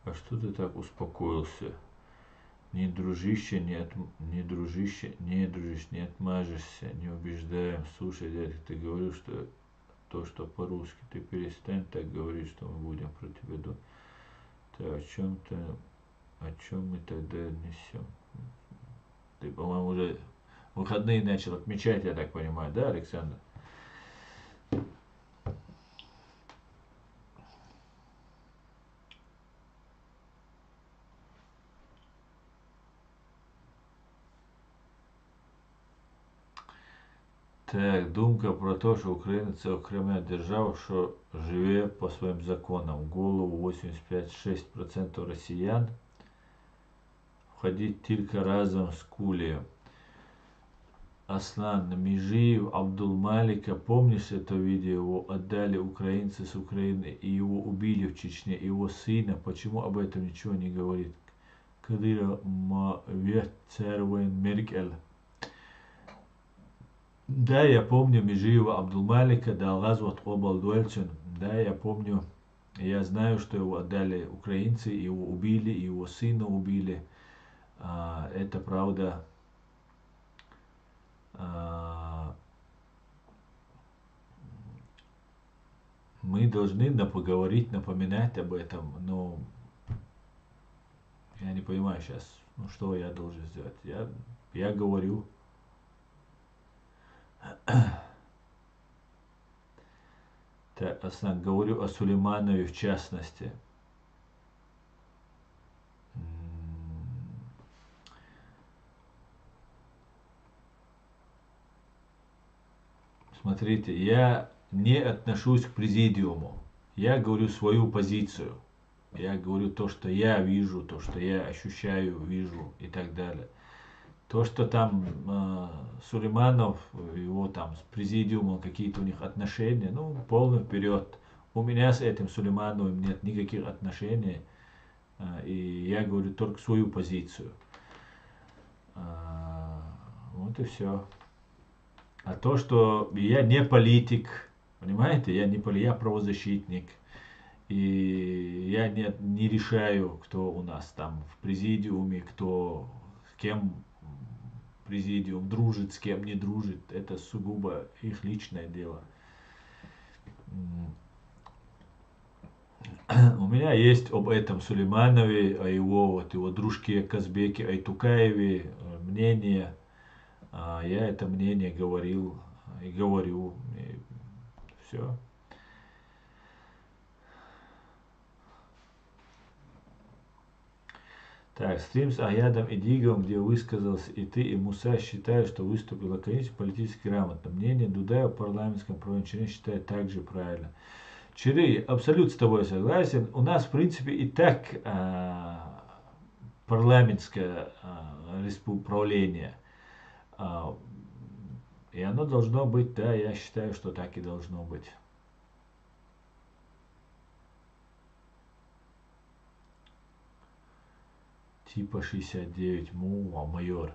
А что ты так успокоился? Не дружище, не дружище, не отмажешься, не убеждаем. Слушай, дядя, ты говорил, что то, что по-русски, ты перестань так говорить, что мы будем про тебя думать. Ты о чем мы тогда несем? Ты, по-моему, уже выходные начал отмечать, я так понимаю, да, Александр? Так, думка про те, що Україна це окрема держава, що живе по своїм законам. В голову 85-6% росіян входить тільки разом з Кулієм. Аслан Межиев Абдулмалика, помнишь это видео? Его отдали украинцы с Украины и его убили в Чечне, его сына. Почему об этом ничего не говорит? Кадыра Маветцервен Меркель. Да, я помню Межиева Абдулмалика, да, Лазват Обал Дуэльчин. Да, я помню. Я знаю, что его отдали украинцы, его убили, его сына убили. Это правда. Мы должны поговорить, напоминать об этом, но я не понимаю сейчас, ну что я должен сделать. Я говорю. Так, говорю о Сулейманове в частности. Смотрите, я не отношусь к президиуму. Я говорю свою позицию. Я говорю то, что я вижу, то, что я ощущаю, вижу и так далее. То, что там Сулейманов, его там с президиумом какие-то у них отношения, ну, полный вперед. У меня с этим Сулеймановым нет никаких отношений. И я говорю только свою позицию. Вот и все. А то, что я не политик, понимаете, я не политик, я правозащитник. И я не решаю, кто у нас там в президиуме, кто с кем президиум дружит, с кем не дружит. Это сугубо их личное дело. У меня есть об этом Сулейманове, о его дружке Казбеке Айтукаеве мнение. Я это мнение говорил и говорю. И все. Так, стрим с Аядом и Дигом, где высказался и ты, и Муса считают, что выступил лаконично, политически грамотно. Мнение Дудаева в парламентском правлении Чечни считает также правильно. Чири, абсолютно с тобой согласен. У нас, в принципе, и так парламентское правление. И оно должно быть, да, я считаю, что так и должно быть. Типа 69 майор.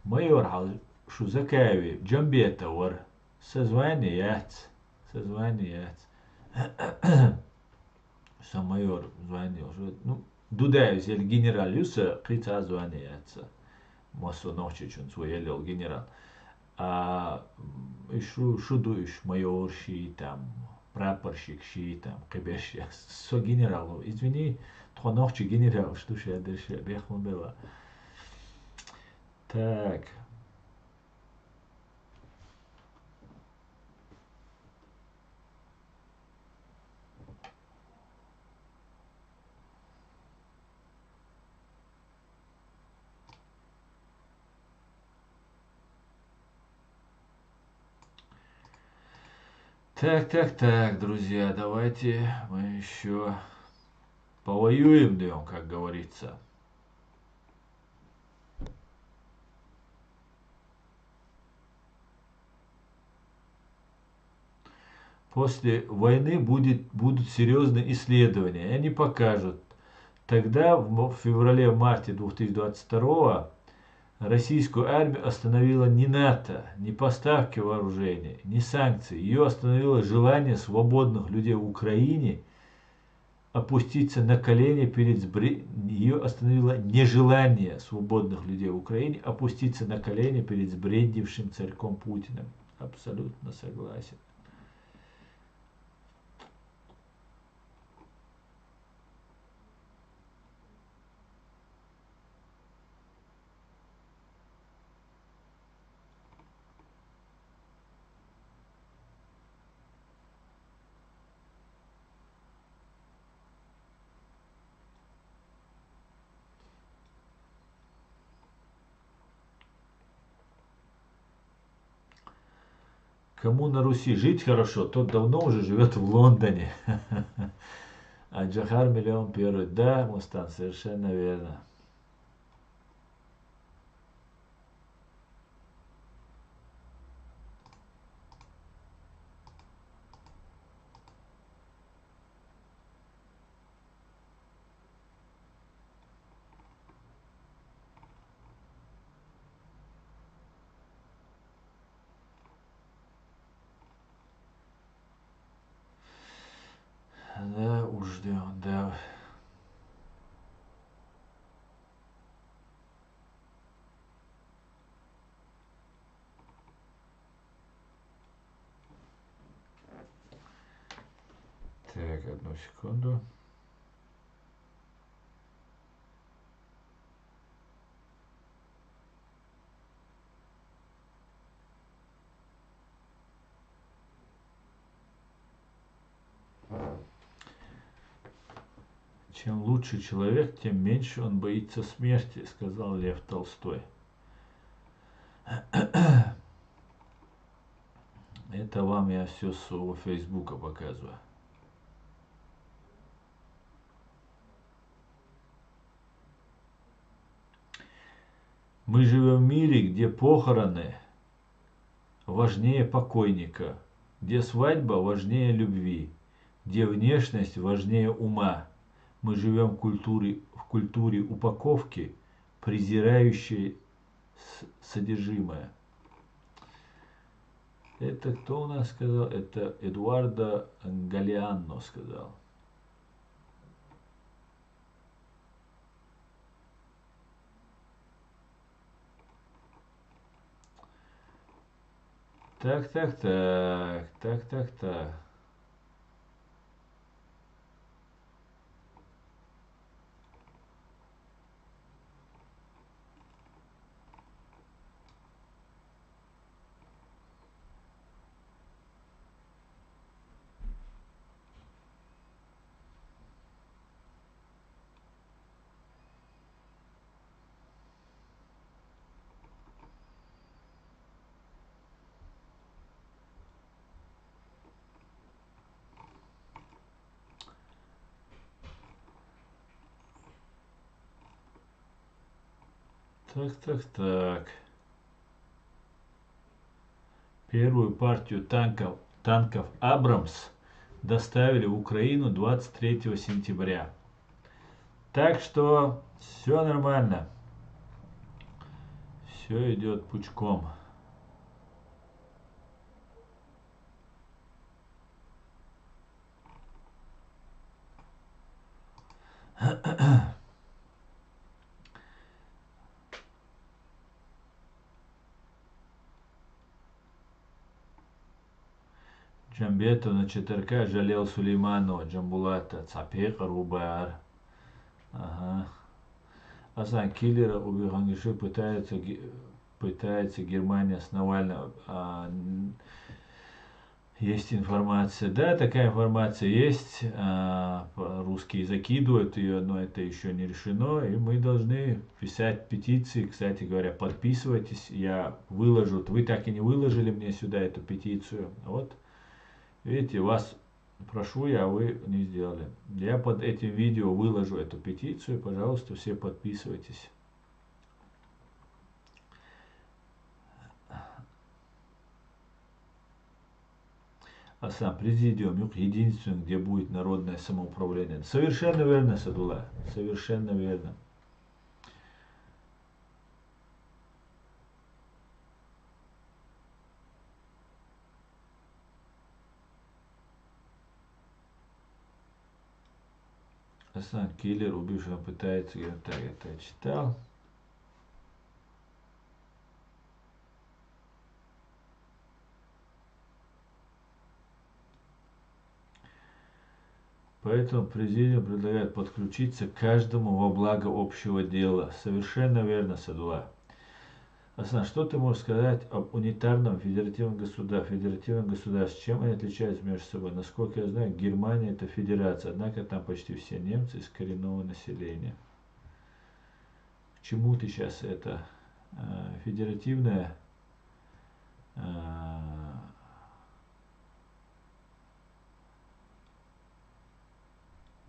Майор, что закави, джамбета вар. Созванивать. Что майор звонил. Ну, Дудаев, или генерал Юса, крица звонится. Массу ночи, чун свой елел генерал. Что дуешь майор ши там, прапорщик ши там, кабеши. Со генералу, извини, тхо ночи генерал, что ж я дальше, бехмон была. Так. Так, друзья, давайте мы еще повоюем днем, как говорится. После войны будут серьезные исследования, и они покажут. Тогда в феврале-марте 2022 российскую армию остановила не НАТО, не поставки вооружения, не санкции. Ее остановило желание свободных людей в Украине опуститься на колени Ее остановило нежелание свободных людей в Украине опуститься на колени перед сбрендившим царьком Путиным. Абсолютно согласен. Кому на Руси жить хорошо, тот давно уже живет в Лондоне. А Джахар миллион первый. Да, Мустан, совершенно верно. Так, одну секунду. Чем лучше человек, тем меньше он боится смерти, сказал Лев Толстой. Это вам я все с своего Фейсбука показываю. Мы живем в мире, где похороны важнее покойника, где свадьба важнее любви, где внешность важнее ума. Мы живем в культуре упаковки, презирающей содержимое. Это кто у нас сказал? Это Эдуардо Галиано сказал. Так. Так. Первую партию танков Абрамс доставили в Украину 23 сентября. Так что все нормально. Все идет пучком. Джамбетов на четырка жалел Сулейманова, Джамбулата, Цапек, Рубар. Ага. Асан киллера убил пытается Германия с Навальным. Есть информация. Да, такая информация есть. Русские закидывают ее, но это еще не решено. И мы должны писать петиции. Кстати говоря, подписывайтесь. Я выложу. Вы так и не выложили мне сюда эту петицию. Вот. Видите, вас прошу я, а вы не сделали. Я под этим видео выложу эту петицию. Пожалуйста, все подписывайтесь. А сам президиум единственный, где будет народное самоуправление. Совершенно верно, Садулла. Совершенно верно. Асан киллер, убившего пытается. Так, это я читал. Поэтому президиум предлагает подключиться к каждому во благо общего дела. Совершенно верно, Садула. Асан, что ты можешь сказать об унитарном федеративном государстве? Федеративном государстве, чем они отличаются между собой? Насколько я знаю, Германия это федерация, однако там почти все немцы из коренного населения. К чему ты сейчас это? Федеративное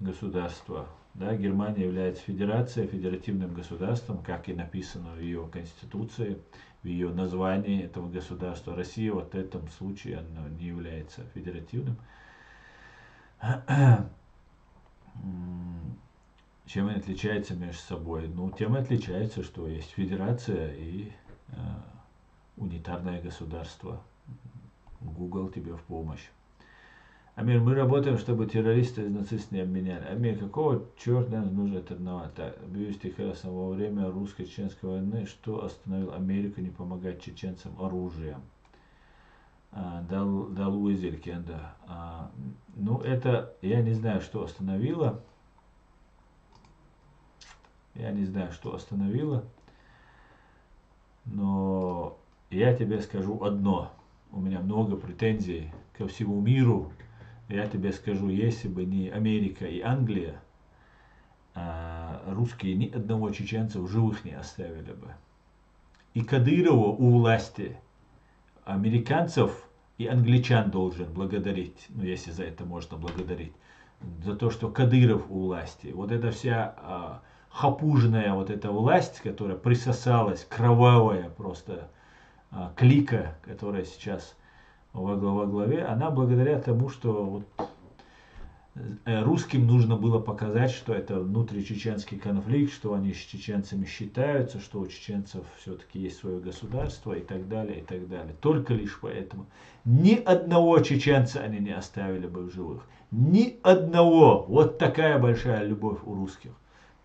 государство. Да, Германия является федерацией, федеративным государством, как и написано в ее конституции, в ее названии этого государства. Россия вот в этом случае она не является федеративным. Чем они отличаются между собой? Ну, тем и отличается, что есть федерация и унитарное государство. Google тебе в помощь. Амир, мы работаем, чтобы террористы из нацистов не обменяли. Амир, какого черта нам нужно это одного? Так, бьюсь Техасом во время русско-чеченской войны, что остановил Америку не помогать чеченцам оружием? дал Уизелькенда. Ну, это я не знаю, что остановило. Я не знаю, что остановило. Но я тебе скажу одно. У меня много претензий ко всему миру. Я тебе скажу, если бы не Америка и Англия, русские ни одного чеченца в живых не оставили бы. И Кадырова у власти американцев и англичан должен благодарить, ну если за это можно благодарить, за то, что Кадыров у власти. Вот эта вся хапужная вот эта власть, которая присосалась, кровавая просто клика, которая сейчас во главе, она благодаря тому, что вот русским нужно было показать, что это внутричеченский конфликт, что они с чеченцами считаются, что у чеченцев все-таки есть свое государство и так далее, и так далее. Только лишь поэтому. Ни одного чеченца они не оставили бы в живых. Ни одного. Вот такая большая любовь у русских.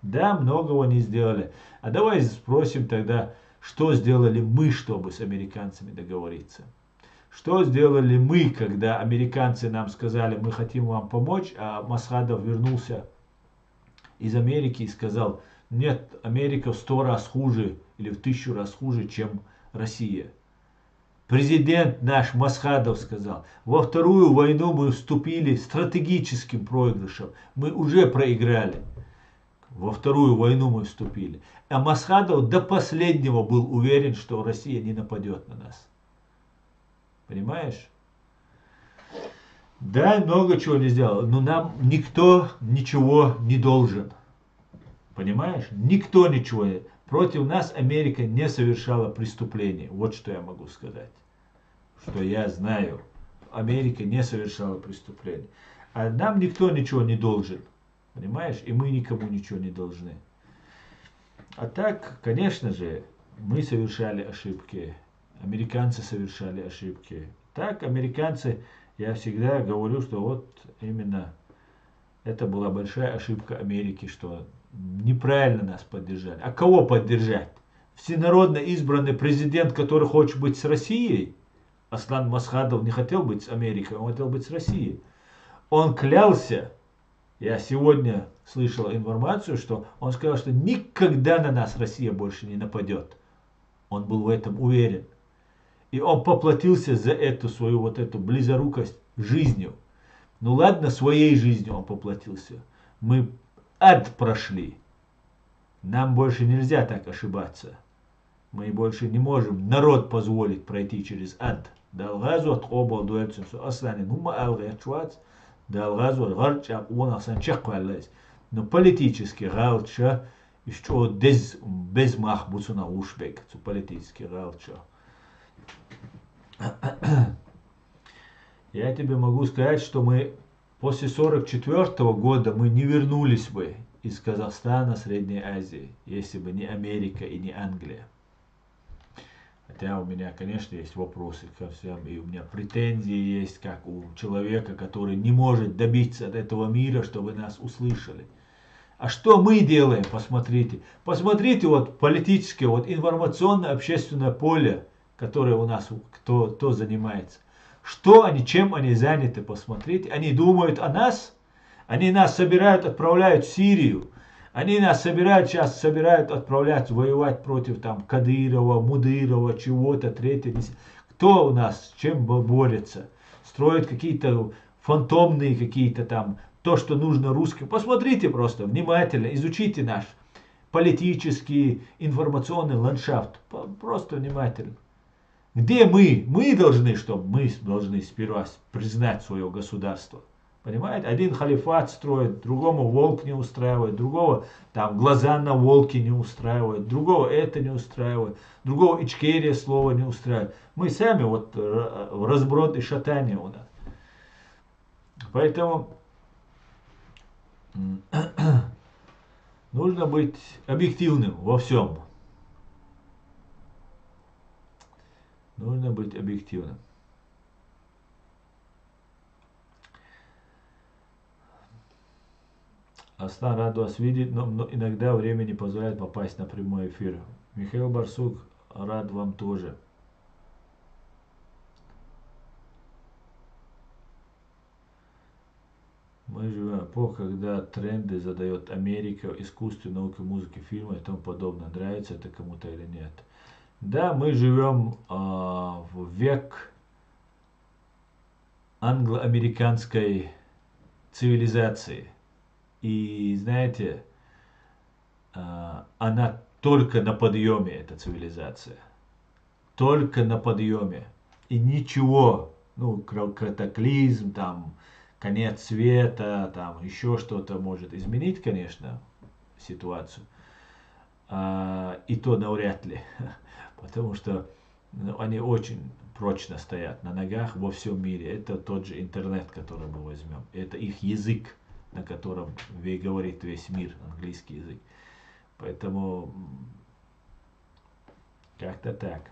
Да, многого не сделали. А давай спросим тогда, что сделали мы, чтобы с американцами договориться. Что сделали мы, когда американцы нам сказали, мы хотим вам помочь, а Масхадов вернулся из Америки и сказал, нет, Америка в 100 раз хуже или в 1000 раз хуже, чем Россия. Президент наш Масхадов сказал, во вторую войну мы вступили стратегическим проигрышем, мы уже проиграли. Во вторую войну мы вступили. А Масхадов до последнего был уверен, что Россия не нападет на нас. Понимаешь? Да, много чего не сделал, но нам никто ничего не должен. Понимаешь? Никто ничего не... Против нас Америка не совершала преступлений. Вот что я могу сказать. Что я знаю. Америка не совершала преступлений. А нам никто ничего не должен. Понимаешь? И мы никому ничего не должны. А так, конечно же, мы совершали ошибки. Американцы совершали ошибки. Так, американцы, я всегда говорю, что вот именно это была большая ошибка Америки, что неправильно нас поддержали. А кого поддержать? Всенародно избранный президент, который хочет быть с Россией? Аслан Масхадов не хотел быть с Америкой, он хотел быть с Россией. Он клялся, я сегодня слышал информацию, что он сказал, что никогда на нас Россия больше не нападет. Он был в этом уверен. И он поплатился за эту свою вот эту близорукость жизнью. Ну ладно, своей жизнью он поплатился. Мы ад прошли. Нам больше нельзя так ошибаться. Мы больше не можем народ позволить пройти через ад. Далгазу от оба дуэльцинсу аслани нума алгачвац. Далгазу гарча он асан чаквалез. Но политически галча еще без махбуцуна ушбек. Политически галча. Я тебе могу сказать, что мы после 1944 года мы не вернулись бы из Казахстана, Средней Азии, если бы не Америка и не Англия. Хотя у меня, конечно, есть вопросы ко всем, и у меня претензии есть, как у человека, который не может добиться от этого мира, чтобы нас услышали. А что мы делаем, посмотрите. Посмотрите вот политическое, вот информационно-общественное поле, которое у нас, кто занимается. Что они, чем они заняты, посмотрите. Они думают о нас. Они нас собирают, отправляют в Сирию. Они нас собирают отправлять воевать против там Кадырова, Мудырова, чего-то, третьего. Кто у нас с чем борется? Строят какие-то фантомные какие-то там, то, что нужно русским. Посмотрите просто внимательно, изучите наш политический, информационный ландшафт. Просто внимательно. Где мы? Мы должны сперва признать свое государство. Понимаете? Один халифат строит, другому волк не устраивает, другого там глаза на волке не устраивает, другого это не устраивает, другого Ичкерия слова не устраивает. Мы сами вот разброд и шатание у нас. Поэтому нужно быть объективным во всем. Нужно быть объективным. Аслан, рад вас видеть, но иногда время не позволяет попасть на прямой эфир. Михаил Барсук, рад вам тоже. Мы живем в эпоху, когда тренды задает Америка, искусство, наука, музыка, фильмы и тому подобное. Нравится это кому-то или нет. Да, мы живем в век англо-американской цивилизации. И знаете, она только на подъеме, эта цивилизация. Только на подъеме. И ничего, ну, катаклизм, там, конец света, там, еще что-то может изменить, конечно, ситуацию. И то навряд ли. Потому что ну, они очень прочно стоят на ногах во всем мире. Это тот же интернет, который мы возьмем. Это их язык, на котором говорит весь мир, английский язык. Поэтому как-то так.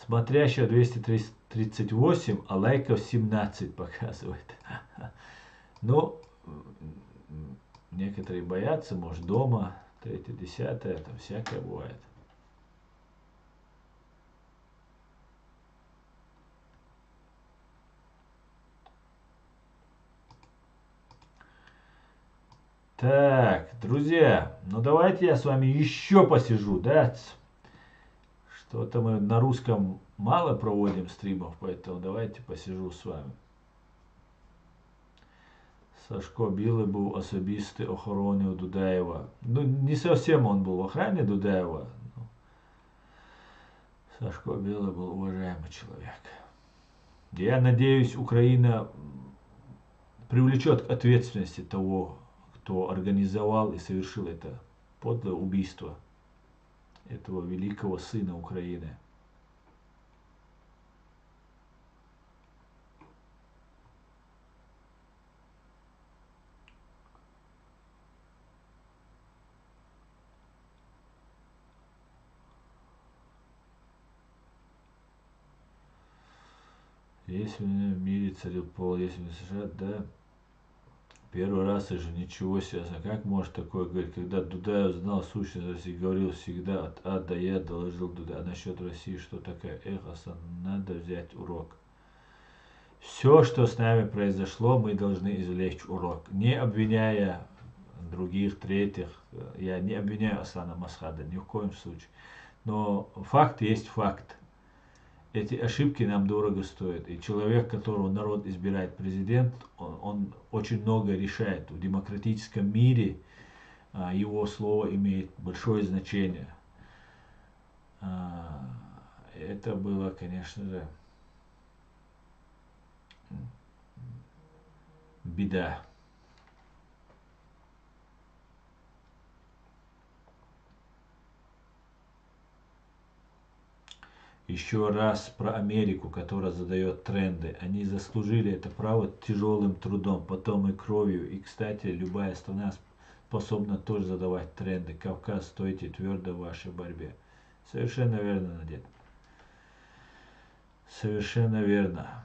Смотрящего 238, а лайков 17 показывает. Ну, некоторые боятся, может дома, третье, десятое, там всякое бывает. Так, друзья, ну давайте я с вами еще посижу, да? Что-то мы на русском мало проводим стримов, поэтому давайте посижу с вами. Сашко Білий був особистой охорони у Дудаева. Ну, не совсем он был в охране Дудаева. Сашко Білий был уважаемый человек. Я надеюсь, Украина привлечет к ответственности того, кто организовал и совершил это подлое убийство этого великого сына Украины. Если в мире царил пол, если в США, да, первый раз и же ничего себе. А как может такое говорить? Когда Дудаев знал сущность России, говорил всегда от А до Я, доложил Дудаев. А насчет России что такое? Эх, Асан, надо взять урок. Все, что с нами произошло, мы должны извлечь урок. Не обвиняя других, третьих. Я не обвиняю Асана Масхада, ни в коем случае. Но факт есть факт. Эти ошибки нам дорого стоят. И человек, которого народ избирает президент, он очень много решает. В демократическом мире его слово имеет большое значение. Это было, конечно же, беда. Еще раз про Америку, которая задает тренды. Они заслужили это право тяжелым трудом, потом и кровью. И, кстати, любая страна способна тоже задавать тренды. Кавказ, стойте твердо в вашей борьбе. Совершенно верно, Надет. Совершенно верно.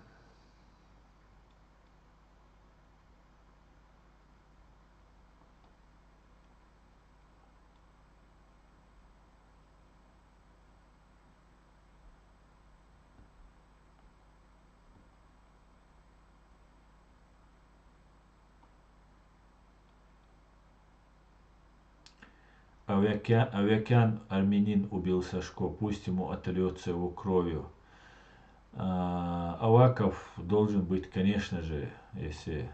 Авякян армянин убил Сашко, пусть ему отольется его кровью. Аваков должен быть, конечно же, если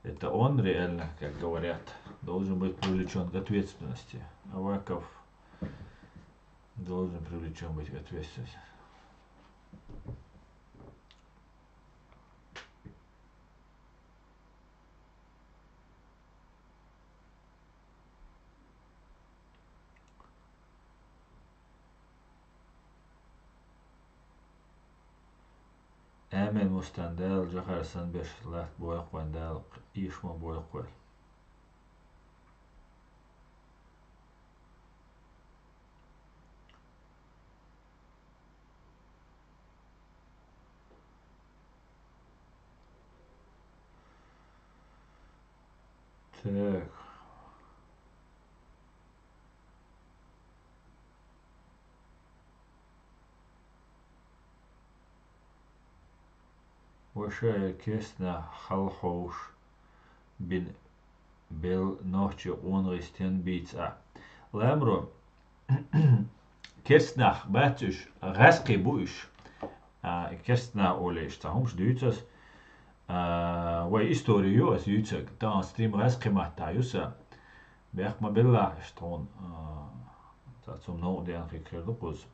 это он реально, как говорят, должен быть привлечен к ответственности. Аваков должен привлечен быть к ответственности. Әмен мұстандал жақарсан бешлақ бой қуандал ишма бой қой. Так. Большая кесна халхоуш бин бел ночи он рестен бица. Лемро kerstnacht bētus raski buš. Kerstnā olēš tahums dūcas. Vai istoriju jos jūcak. Tā stream raski matā jūsa. Bēk ma billa stron. Tāds nodien kikerdupus.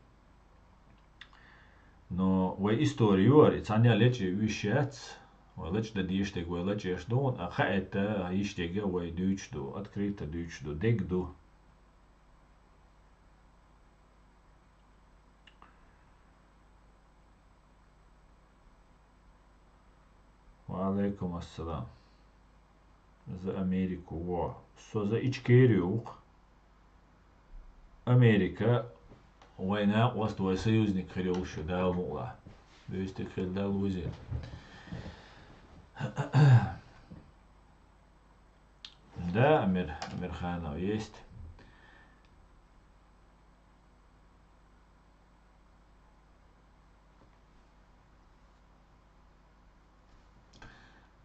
No vai istoriju arī caņā leči višķēts. Vai leči da dīšteg vai leči ešdon. Haeta ištega vai dūčdu. Atkrīta dūčdu. Degdu. Алейкум ассалам. За Америку. Во. Со за Ичкерию. Америка. Война. Твой союзник хотел еще дал мула. То есть ты хотел дал узин. Да, Амирханов есть.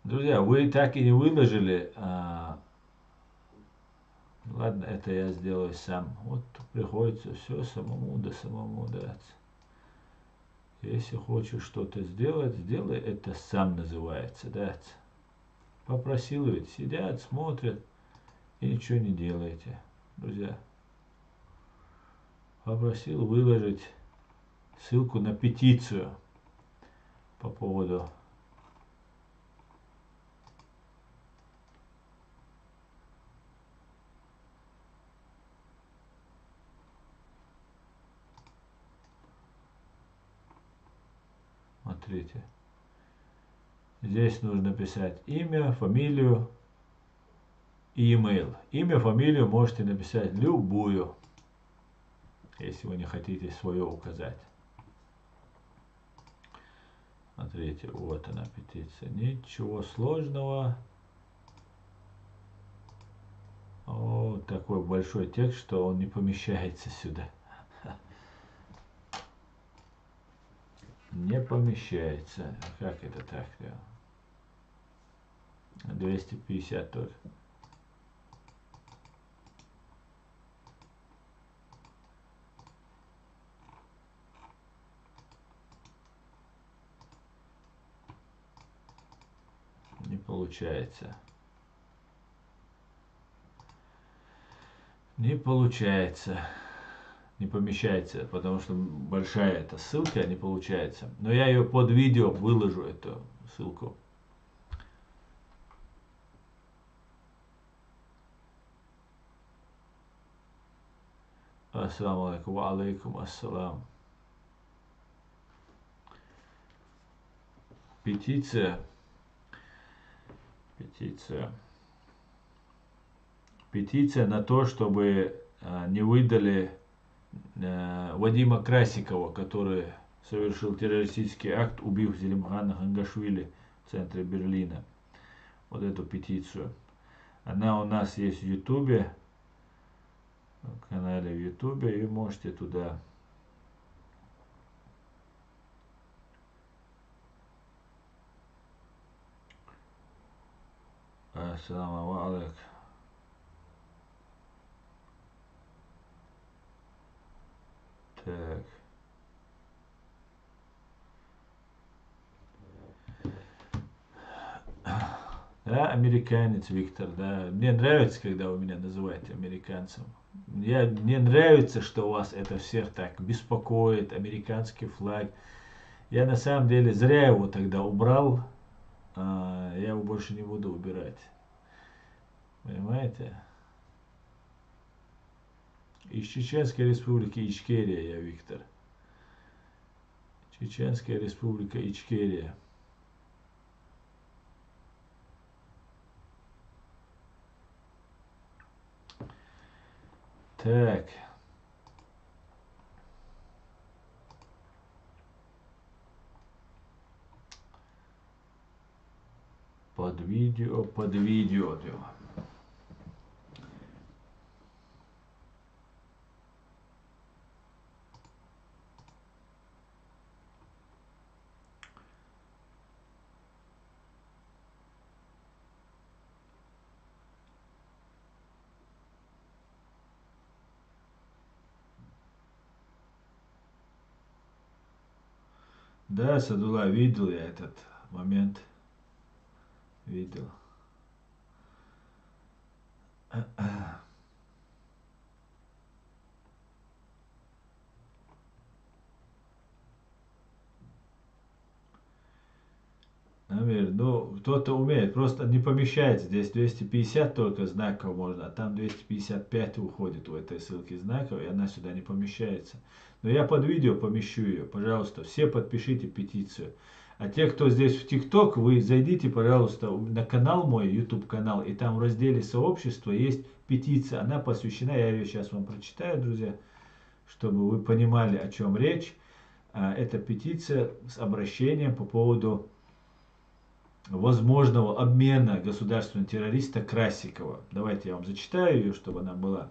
Друзья, вы так и не выложили. Ладно, это я сделаю сам. Вот приходится все самому дать. Если хочешь что-то сделать, сделай это сам, называется, дать. Попросил ведь, сидят, смотрят и ничего не делаете, друзья. Попросил выложить ссылку на петицию по поводу Смотрите. Здесь нужно писать имя, фамилию и email. Имя, фамилию можете написать любую, если вы не хотите свое указать. Смотрите, вот она петиция. Ничего сложного. Вот такой большой текст, что он не помещается сюда. Не помещается. Как это так? 250 только. Не получается. Не получается. Не помещается, потому что большая эта ссылка, не получается. Но я ее под видео выложу, эту ссылку. Ассаламу алейкум, ва алейкум ассалам. Петиция. Петиция на то, чтобы не выдали Вадима Красикова, который совершил террористический акт, убив Зелимхана Хангашвили в центре Берлина. Вот эту петицию. Она у нас есть в Ютубе, в канале в Ютубе, и можете туда. Ассаламу алейкум. Так. Да, американец Виктор, да. Мне нравится, когда вы меня называете американцем. Мне нравится, что у вас это всех так беспокоит, американский флаг. Я на самом деле зря его тогда убрал. Я его больше не буду убирать. Понимаете? Из Чеченской республики Ичкерия я, Виктор. Чеченская республика Ичкерия. Так. Под видео. Да, Садула, видел я этот момент. Видел. Амир, ну, кто-то умеет, просто не помещается. Здесь 250 только знаков можно, а там 255 уходит у этой ссылки знаков, и она сюда не помещается. Но я под видео помещу ее, пожалуйста, все подпишите петицию. А те, кто здесь в ТикТок, вы зайдите, пожалуйста, на канал мой, YouTube канал, и там в разделе сообщества есть петиция, она посвящена, я ее сейчас вам прочитаю, друзья, чтобы вы понимали, о чем речь. Это петиция с обращением по поводу возможного обмена государственного террориста Красикова. Давайте я вам зачитаю ее, чтобы она была.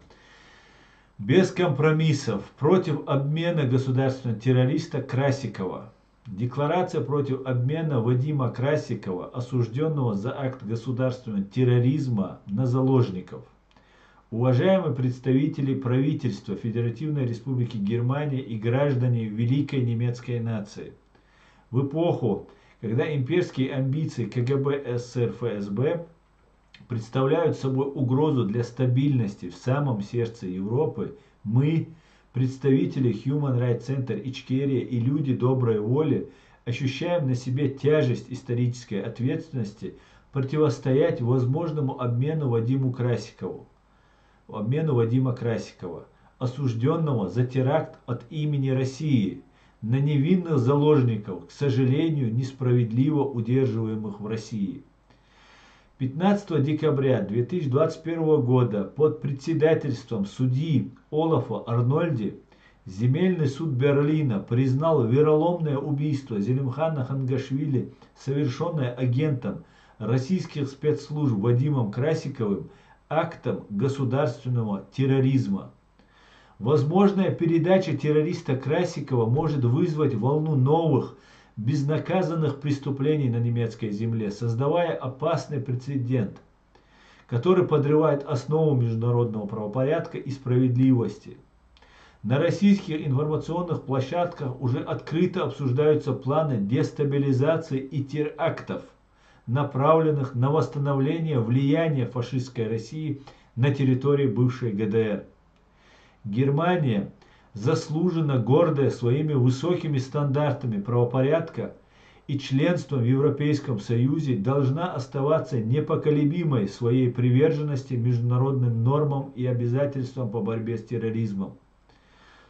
Без компромиссов против обмена государственного террориста Красикова. Декларация против обмена Вадима Красикова, осужденного за акт государственного терроризма, на заложников. Уважаемые представители правительства Федеративной Республики Германия и граждане великой немецкой нации. В эпоху, когда имперские амбиции КГБ СССР ФСБ представляют собой угрозу для стабильности в самом сердце Европы, мы, представители Human Rights Center Ичкерия и люди доброй воли, ощущаем на себе тяжесть исторической ответственности противостоять возможному обмену Вадима Красикова, осужденного за теракт от имени России на невинных заложников, к сожалению, несправедливо удерживаемых в России. 15 декабря 2021 года под председательством судьи Олафа Арнольди Земельный суд Берлина признал вероломное убийство Зелимхана Хангашвили, совершенное агентом российских спецслужб Вадимом Красиковым, актом государственного терроризма. Возможная передача террориста Красикова может вызвать волну новых, безнаказанных преступлений на немецкой земле, создавая опасный прецедент, который подрывает основу международного правопорядка и справедливости. На российских информационных площадках уже открыто обсуждаются планы дестабилизации и терактов, направленных на восстановление влияния фашистской России на территории бывшей ГДР. Германия, заслуженно гордая своими высокими стандартами правопорядка и членством в Европейском Союзе, должна оставаться непоколебимой в своей приверженности международным нормам и обязательствам по борьбе с терроризмом.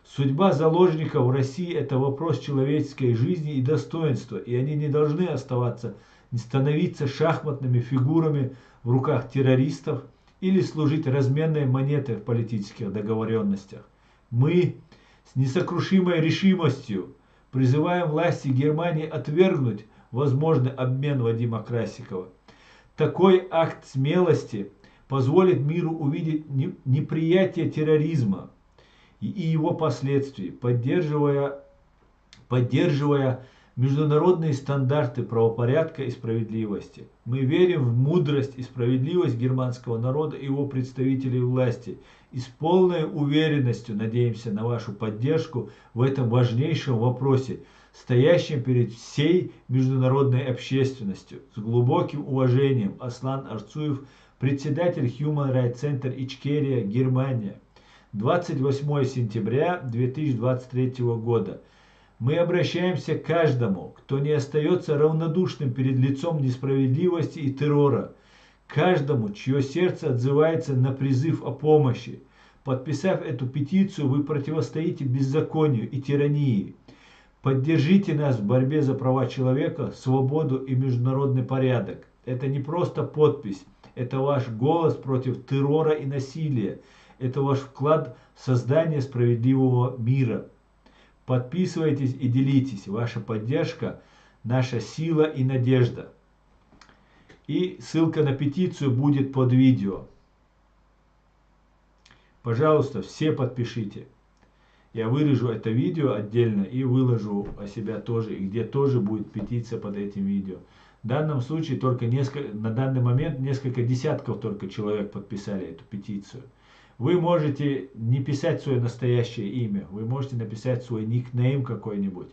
Судьба заложников в России – это вопрос человеческой жизни и достоинства, и они не должны становиться шахматными фигурами в руках террористов или служить разменной монетой в политических договоренностях. Мы с несокрушимой решимостью призываем власти Германии отвергнуть возможный обмен Вадима Красикова. Такой акт смелости позволит миру увидеть неприятие терроризма и его последствий, поддерживая международные стандарты правопорядка и справедливости. Мы верим в мудрость и справедливость германского народа и его представителей власти и с полной уверенностью надеемся на вашу поддержку в этом важнейшем вопросе, стоящем перед всей международной общественностью. С глубоким уважением, Аслан Арцуев, председатель Human Rights Center Ичкерия, Германия. 28 сентября 2023 года. Мы обращаемся к каждому, кто не остается равнодушным перед лицом несправедливости и террора, каждому, чье сердце отзывается на призыв о помощи. Подписав эту петицию, вы противостоите беззаконию и тирании. Поддержите нас в борьбе за права человека, свободу и международный порядок. Это не просто подпись, это ваш голос против террора и насилия. Это ваш вклад в создание справедливого мира. Подписывайтесь и делитесь. Ваша поддержка – наша сила и надежда. И ссылка на петицию будет под видео. Пожалуйста, все подпишите. Я вырежу это видео отдельно и выложу о себя тоже, где тоже будет петиция под этим видео. В данном случае на данный момент несколько десятков только человек подписали эту петицию. Вы можете не писать свое настоящее имя, вы можете написать свой никнейм какой-нибудь.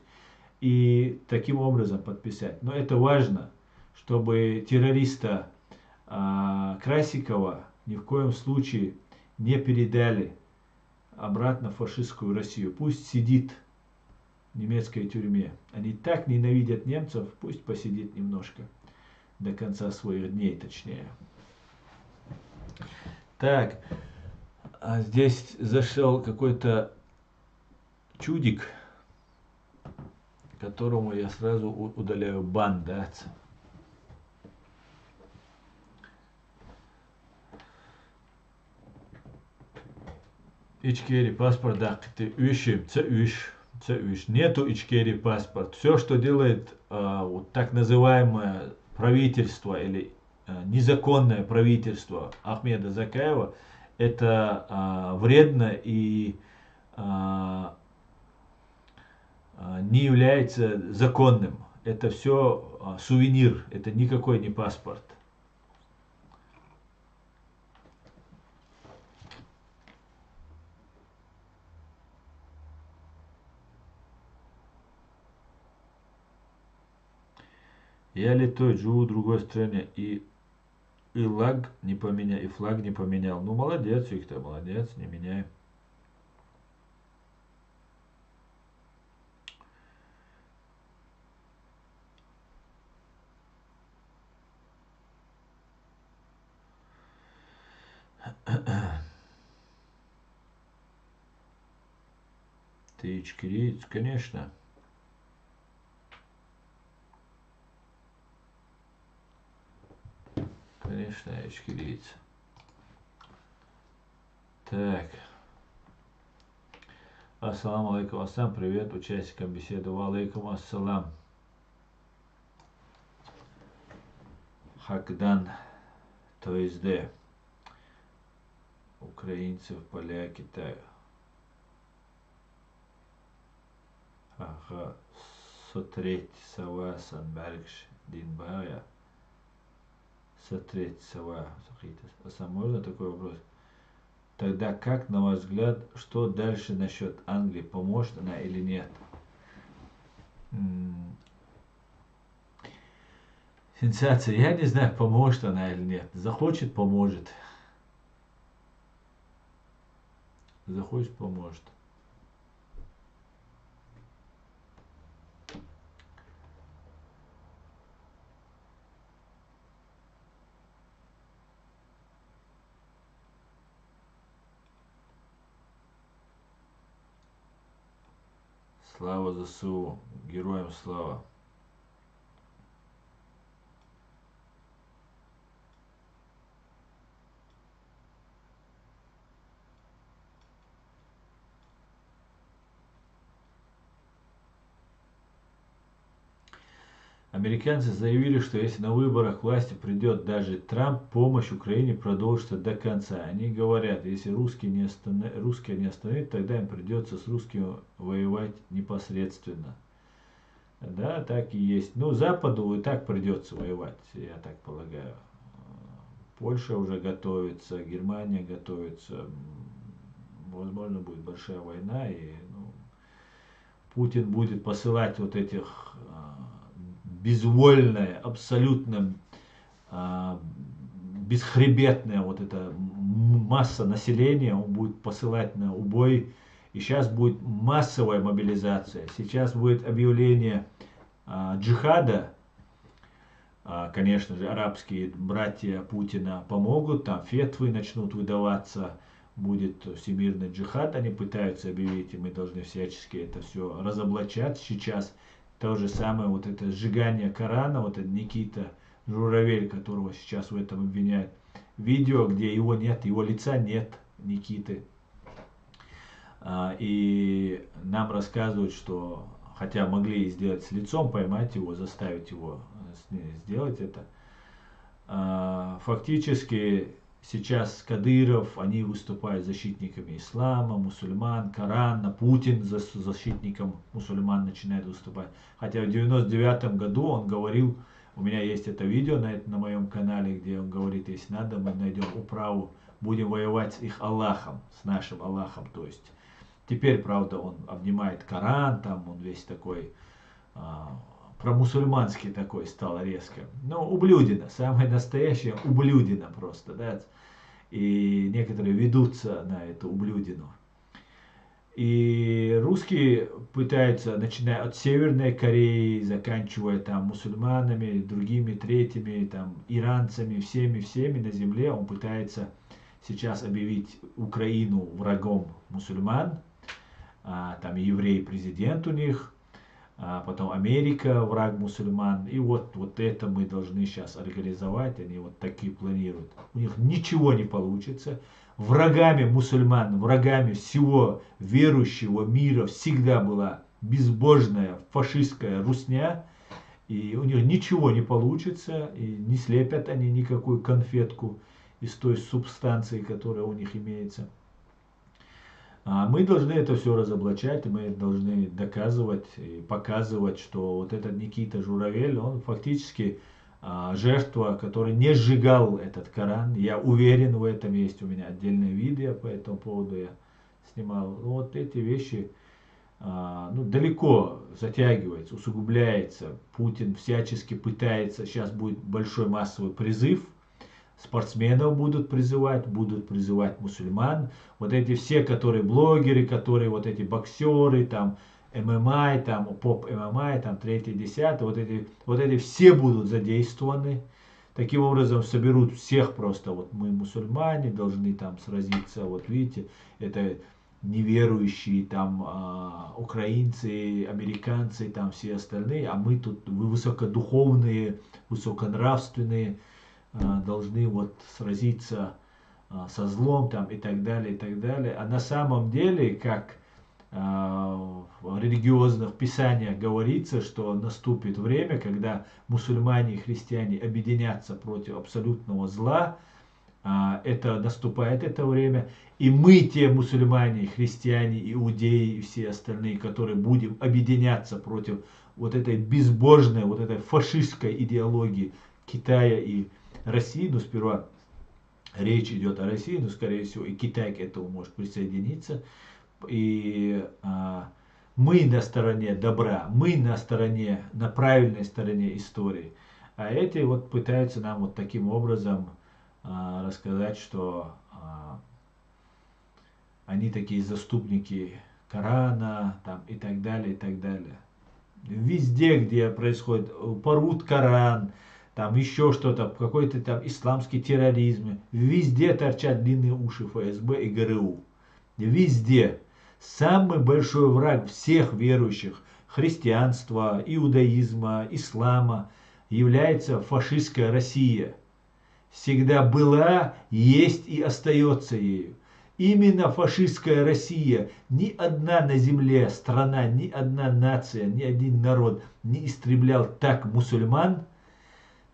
и таким образом подписать. Но это важно, чтобы террориста Красикова ни в коем случае не передали обратно в фашистскую Россию. Пусть сидит в немецкой тюрьме. Они так ненавидят немцев, пусть посидит немножко. До конца своих дней, точнее. Так, а здесь зашел какой-то чудик, которому я сразу удаляю бан, да. Ичкери паспорт, да, ты ищем, нету Ичкери паспорт. Все, что делает вот так называемое правительство или незаконное правительство Ахмеда Закаева, это вредно и не является законным. Это все сувенир, это никакой не паспорт. Я литой, живу в другой стране и флаг не поменял. Ну молодец, Виктор, молодец, не меняй. Ты ичкериец, конечно. Конечно, я ичкериец. Так. Ассаламу алейкум, ассалам, привет участникам беседы. Ва алейкум ассалам. Хакдан, то есть Д. Украинцев, поляки, так. Ага, сотреть сава санбергш динбая. Сотреть сава. А можно такой вопрос? Тогда как, на ваш взгляд, что дальше насчет Англии? Поможет она или нет? Сенсация. Я не знаю, поможет она или нет. Захочет — поможет. Захочет — поможет. Слава ЗСУ. Героям слава. Американцы заявили, что если на выборах к власти придет даже Трамп, помощь Украине продолжится до конца. Они говорят, если русские не остановят, тогда им придется с русскими воевать непосредственно. Да, так и есть. Ну, Западу и так придется воевать, я так полагаю. Польша уже готовится, Германия готовится. Возможно, будет большая война, и Путин будет посылать вот этих безвольное, абсолютно бесхребетная вот эта масса населения, он будет посылать на убой. И сейчас будет массовая мобилизация. Сейчас будет объявление джихада. Конечно же, арабские братья Путина помогут. Там фетвы начнут выдаваться. Будет всемирный джихад. Они пытаются объявить, и мы должны всячески это все разоблачать сейчас. То же самое, вот это сжигание Корана, вот этот Никита Журавель, которого сейчас в этом обвиняют. Видео, где его нет, его лица нет, Никиты. И нам рассказывают, что, хотя могли сделать с лицом, поймать его, заставить его сделать это. Фактически сейчас Кадыров, они выступают защитниками ислама, мусульман, Корана, Путин защитником мусульман начинает выступать. Хотя в 99 году он говорил, у меня есть это видео на моем канале, где он говорит, если надо, мы найдем управу, будем воевать с их Аллахом, с нашим Аллахом. То есть теперь, правда, он обнимает Коран, там он весь такой промусульманский такой стал резко. Ну, ублюдина, самая настоящая ублюдина просто, да. И некоторые ведутся на эту ублюдину. И русские пытаются, начиная от Северной Кореи, заканчивая там мусульманами, другими, третьими, там, иранцами, всеми на земле, он пытается сейчас объявить Украину врагом мусульман. Там еврей президент у них, потом Америка враг мусульман. И вот это мы должны сейчас организовать, они вот такие планируют. У них ничего не получится. Врагами мусульман, врагами всего верующего мира всегда была безбожная фашистская русня. И у них ничего не получится, и не слепят они никакую конфетку из той субстанции, которая у них имеется. Мы должны это все разоблачать, и мы должны доказывать и показывать, что вот этот Никита Журавель, он фактически жертва, который не сжигал этот Коран. Я уверен в этом, есть у меня отдельное видео по этому поводу, я снимал. Вот эти вещи далеко затягивается, усугубляется. Путин всячески пытается, сейчас будет большой массовый призыв, спортсменов будут призывать мусульман. Вот эти все, которые блогеры, которые вот эти боксеры, там ММА, там поп ММА, там 3-10, вот эти все будут задействованы. Таким образом соберут всех просто, вот мы мусульмане должны там сразиться, вот видите, это неверующие там украинцы, американцы, там все остальные, а мы тут высокодуховные, высоконравственные, должны вот сразиться со злом там и так далее, и так далее. А на самом деле, как в религиозных писаниях говорится, что наступит время, когда мусульмане и христиане объединятся против абсолютного зла. Это наступает это время. И мы, те мусульмане, христиане, иудеи и все остальные, которые будем объединяться против вот этой безбожной, вот этой фашистской идеологии Китая и России, но сперва речь идет о России, но скорее всего и Китай к этому может присоединиться. И мы на стороне добра, мы на правильной стороне истории. А эти вот пытаются нам вот таким образом рассказать, что они такие заступники Корана там, и так далее, и так далее. Везде, где происходит, порут Коран, там еще что-то, какой-то там исламский терроризм, везде торчат длинные уши ФСБ и ГРУ. Везде. Самый большой враг всех верующих христианства, иудаизма, ислама является фашистская Россия. Всегда была, есть и остается ею. Именно фашистская Россия, ни одна на земле страна, ни одна нация, ни один народ не истреблял так мусульман,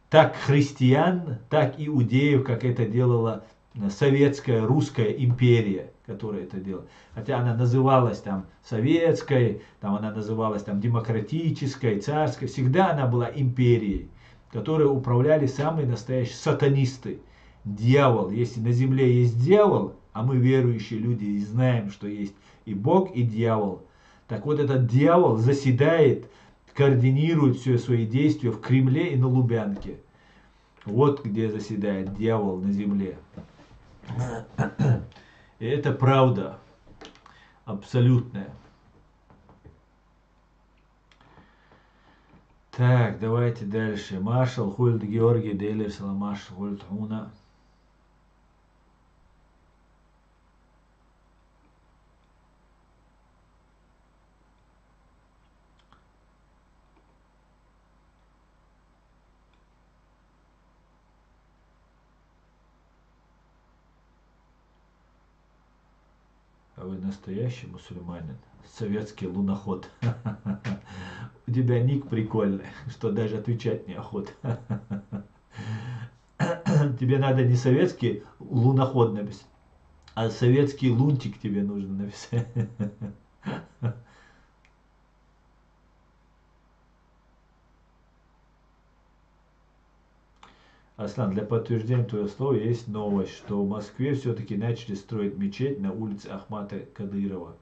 так христиан, так иудеев, как это делала советская русская империя, которая это делала. Хотя она называлась там советской, там она называлась там демократической, царской, всегда она была империей, которой управляли самые настоящие сатанисты. Дьявол, если на земле есть дьявол, а мы верующие люди и знаем, что есть и Бог, и дьявол. Так вот этот дьявол заседает, координирует все свои действия в Кремле и на Лубянке. Вот где заседает дьявол на земле. И это правда абсолютная. Так, давайте дальше. Маршал Хульт Георгий Дейлер Саламаш Хульт Хуна. А вы настоящий мусульманин? Советский луноход. У тебя ник прикольный, что даже отвечать неохота. Тебе надо не советский луноход написать, а советский лунтик тебе нужно написать. Аслан, для подтверждения твоего слова есть новость, что в Москве все-таки начали строить мечеть на улице Ахмата Кадырова.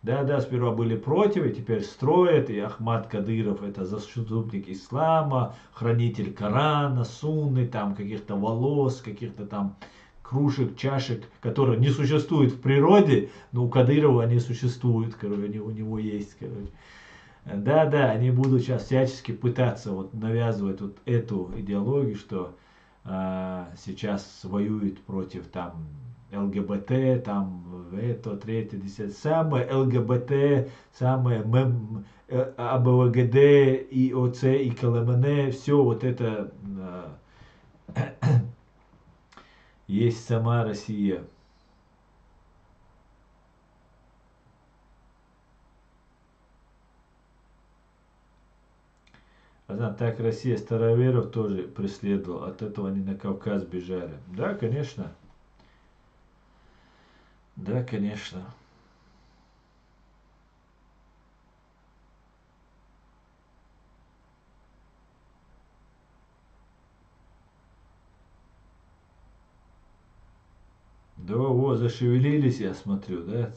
Да, сперва были против, и теперь строят, и Ахмад Кадыров это заступник ислама, хранитель Корана, сунны, там каких-то волос, каких-то там кружек, чашек, которые не существуют в природе, но у Кадырова они существуют, короче, у него есть, короче. Да, они будут сейчас всячески пытаться вот навязывать вот эту идеологию, что сейчас воюют против там ЛГБТ, там это, третье, десятое, самое ЛГБТ, самое АБВГД, ИОЦ, и КЛМН, все вот это есть сама Россия. Так Россия староверов тоже преследовала, от этого они на Кавказ бежали. Да, конечно. Да, конечно. Да, вот, зашевелились, я смотрю, да?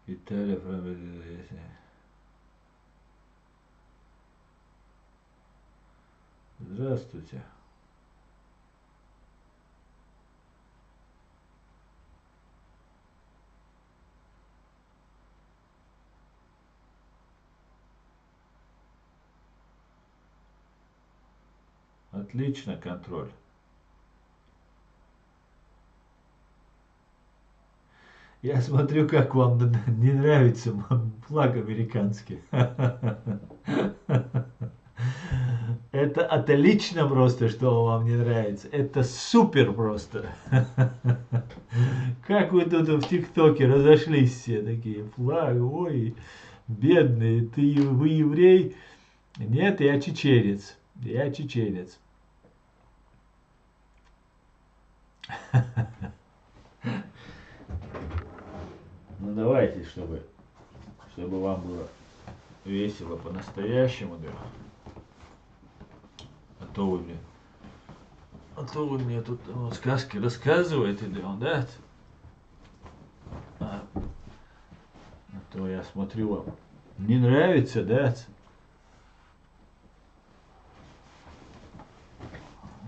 Виталий, здравствуйте. Отлично, контроль. Я смотрю, как вам не нравится флаг американский. Это отлично просто, что вам не нравится. Это супер просто. Как вы тут в ТикТоке разошлись все такие. Флаг, ой, бедный, вы еврей? Нет, я чеченец. Я чеченец. Ну давайте, чтобы вам было весело по-настоящему, да. А то вы мне тут сказки рассказываете, да? А то я смотрю, вам не нравится, да?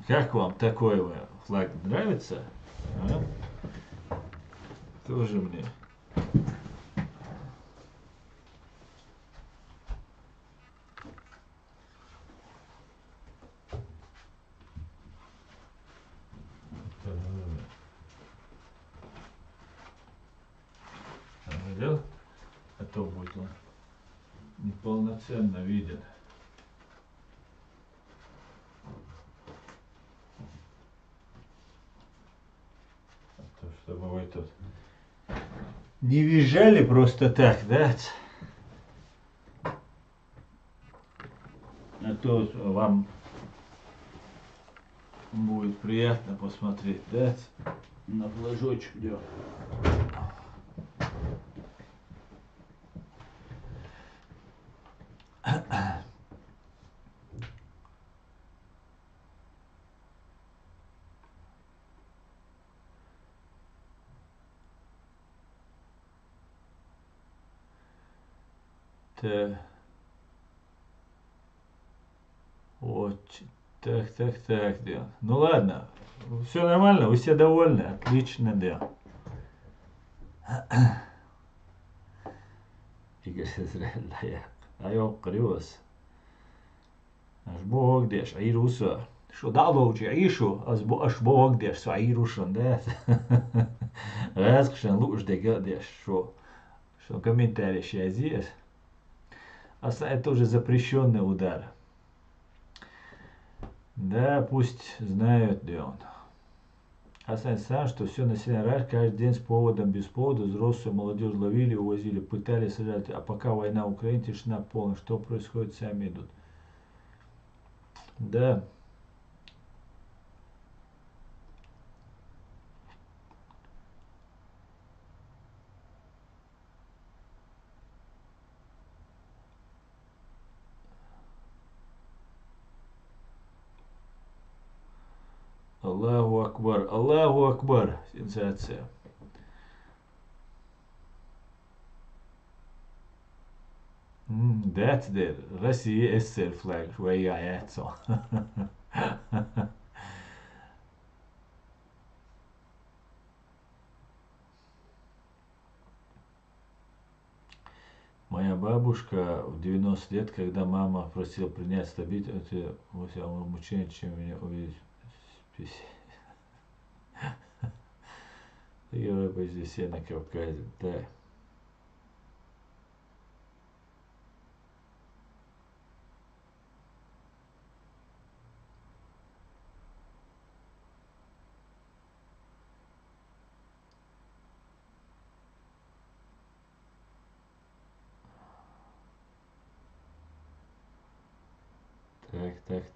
Как вам такой флаг нравится? А? Тоже мне. Видел? А то будет он неполноценно виден. А то, чтобы вы тут не визжали просто так, да? А то вам будет приятно посмотреть, да? На флажочек, да. Так. Вот. Так, да. Ну ладно. Все нормально, вы все довольны? Отлично, да. Игорь Израиль, ajoq rivas. Ashbogdies, Airusa. Šo daloģi aišu, ashbogdies, Airušan, да. Раскшен лужде гадеш, что комментарий сейчас здесь. А это уже запрещенный удар. Да, пусть знают, где он. Асан сам, что все население РАШ каждый день с поводом, без повода, взрослую молодежь ловили, увозили, пытали, сажать. А пока война в Украине, тишина полная. Что происходит, сами идут. Да, Аллаху Акбар, сенсация. That's the Russia SL flag where I at so. Моя бабушка в 90 лет, когда мама просила принять стабильность, это мучение, чем меня увидеть. Европа здесь я на Кавказе. Да.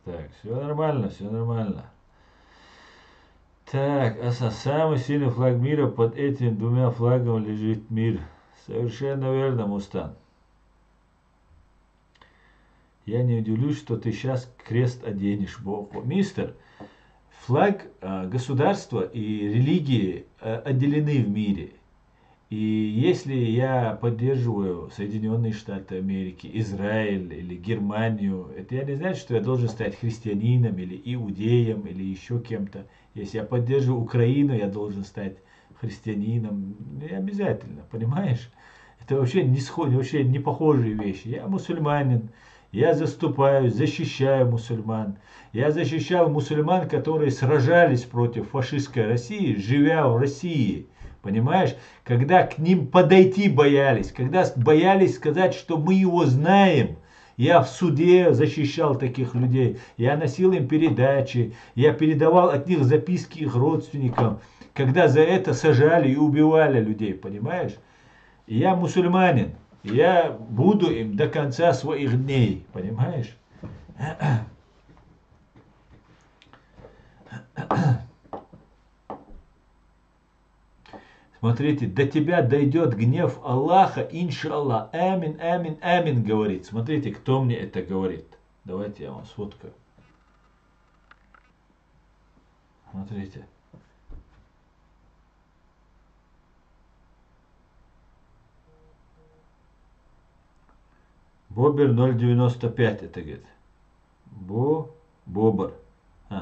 Так. Все нормально, все нормально. Так, самый сильный флаг мира, под этими двумя флагами лежит мир. Совершенно верно, Мустан. Я не удивлюсь, что ты сейчас крест оденешь, Богу. Мистер, флаг государства и религии отделены в мире. И если я поддерживаю Соединенные Штаты Америки, Израиль или Германию, это я не значит, что я должен стать христианином или иудеем или еще кем-то. Если я поддерживаю Украину, я должен стать христианином. Не обязательно, понимаешь? Это вообще не похожие вещи. Я мусульманин, я заступаю, защищаю мусульман. Я защищал мусульман, которые сражались против фашистской России, живя в России. Понимаешь, когда к ним подойти боялись, когда боялись сказать, что мы его знаем. Я в суде защищал таких людей, я носил им передачи, я передавал от них записки их родственникам, когда за это сажали и убивали людей, понимаешь? И я мусульманин, я буду им до конца своих дней, понимаешь? Смотрите, до тебя дойдет гнев Аллаха, иншаллах. Амин, амин, амин, говорит. Смотрите, кто мне это говорит. Давайте я вам сфоткаю. Смотрите. Бобер 095 это говорит. Бобер.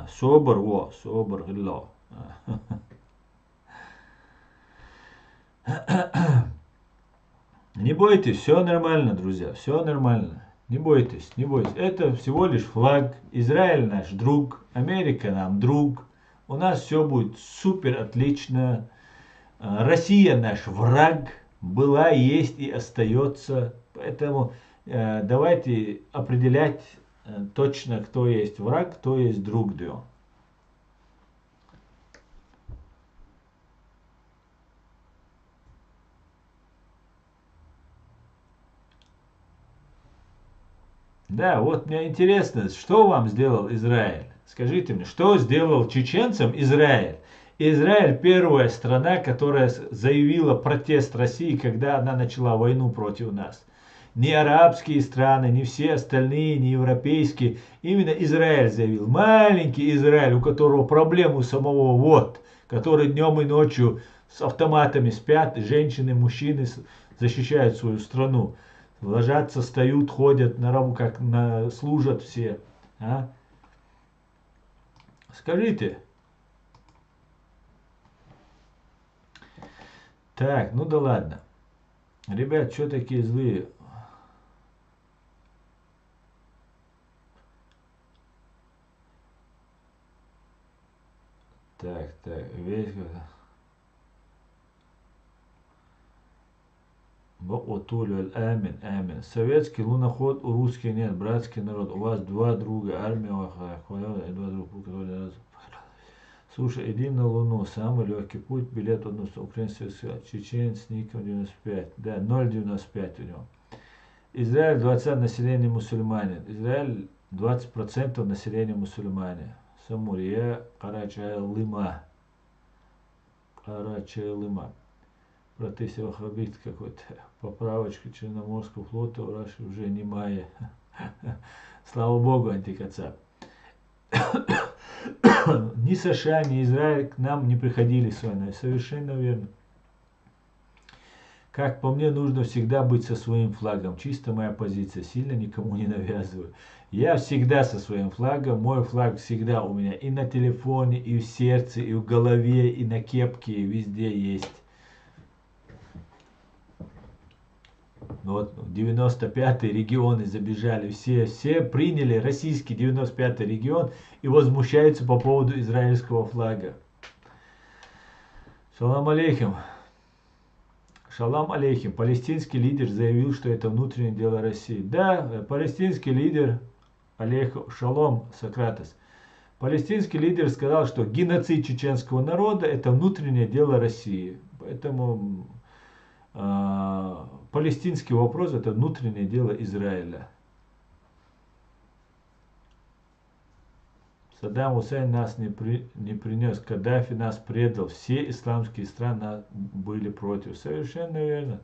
Собор, собор, гло. Не бойтесь, все нормально, друзья, все нормально. Не бойтесь, не бойтесь. Это всего лишь флаг. Израиль наш друг, Америка нам друг. У нас все будет супер отлично. Россия наш враг. Была, есть и остается. Поэтому давайте определять точно, кто есть враг, кто есть друг. Да, вот мне интересно, что вам сделал Израиль? Скажите мне, что сделал чеченцам Израиль? Израиль первая страна, которая заявила протест России, когда она начала войну против нас. Не арабские страны, не все остальные, не европейские. Именно Израиль заявил. Маленький Израиль, у которого проблемы у самого вот, который днем и ночью с автоматами спят, женщины, мужчины защищают свою страну. Ложатся, встают, ходят на работу, служат все. А? Скажите. Так, ну да ладно. Ребят, что такие злые? Так, весь... Отулю, амин, амин. Советский луноход, у русских нет, братский народ. У вас два друга, армия, два друга. Слушай, иди на Луну. Самый легкий путь. Билет в одну сторону. Украинский чеченец ником 95. Да, 0,95 у него. Израиль 20 населения мусульмане. Израиль 20% населения мусульмане. Самурия Карачайлыма. Карачайлыма. Протест ваххабит какой-то. Поправочка Черноморского флота в Раши уже не майя. Слава Богу, антикацап. Ни США, ни Израиль к нам не приходили с войной. Совершенно верно. Как по мне, нужно всегда быть со своим флагом. Чисто моя позиция. Сильно никому не навязываю. Я всегда со своим флагом. Мой флаг всегда у меня и на телефоне, и в сердце, и в голове, и на кепке, и везде есть. Вот 95-й регионы забежали, все приняли российский 95-й регион и возмущаются по поводу израильского флага. Шалам алейхим. Шалам алейхим. Палестинский лидер заявил, что это внутреннее дело России. Да, палестинский лидер, алейхим, шалом, Сократес. Палестинский лидер сказал, что геноцид чеченского народа это внутреннее дело России. Поэтому палестинский вопрос это внутреннее дело Израиля. Саддам Хусейн нас не принес, Каддафи нас предал, все исламские страны были против. Совершенно верно.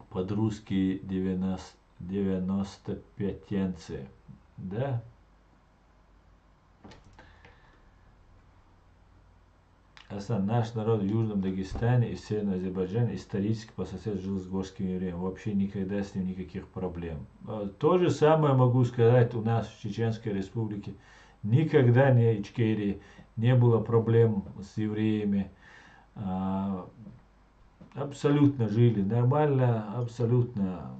Под русские 95-тенцы. Да? Наш народ в Южном Дагестане и в Северном Азербайджане исторически по соседству жил с горским евреем. Вообще никогда с ним никаких проблем. То же самое могу сказать у нас в Чеченской Республике. Никогда не Ичкерии не было проблем с евреями. Абсолютно жили нормально, абсолютно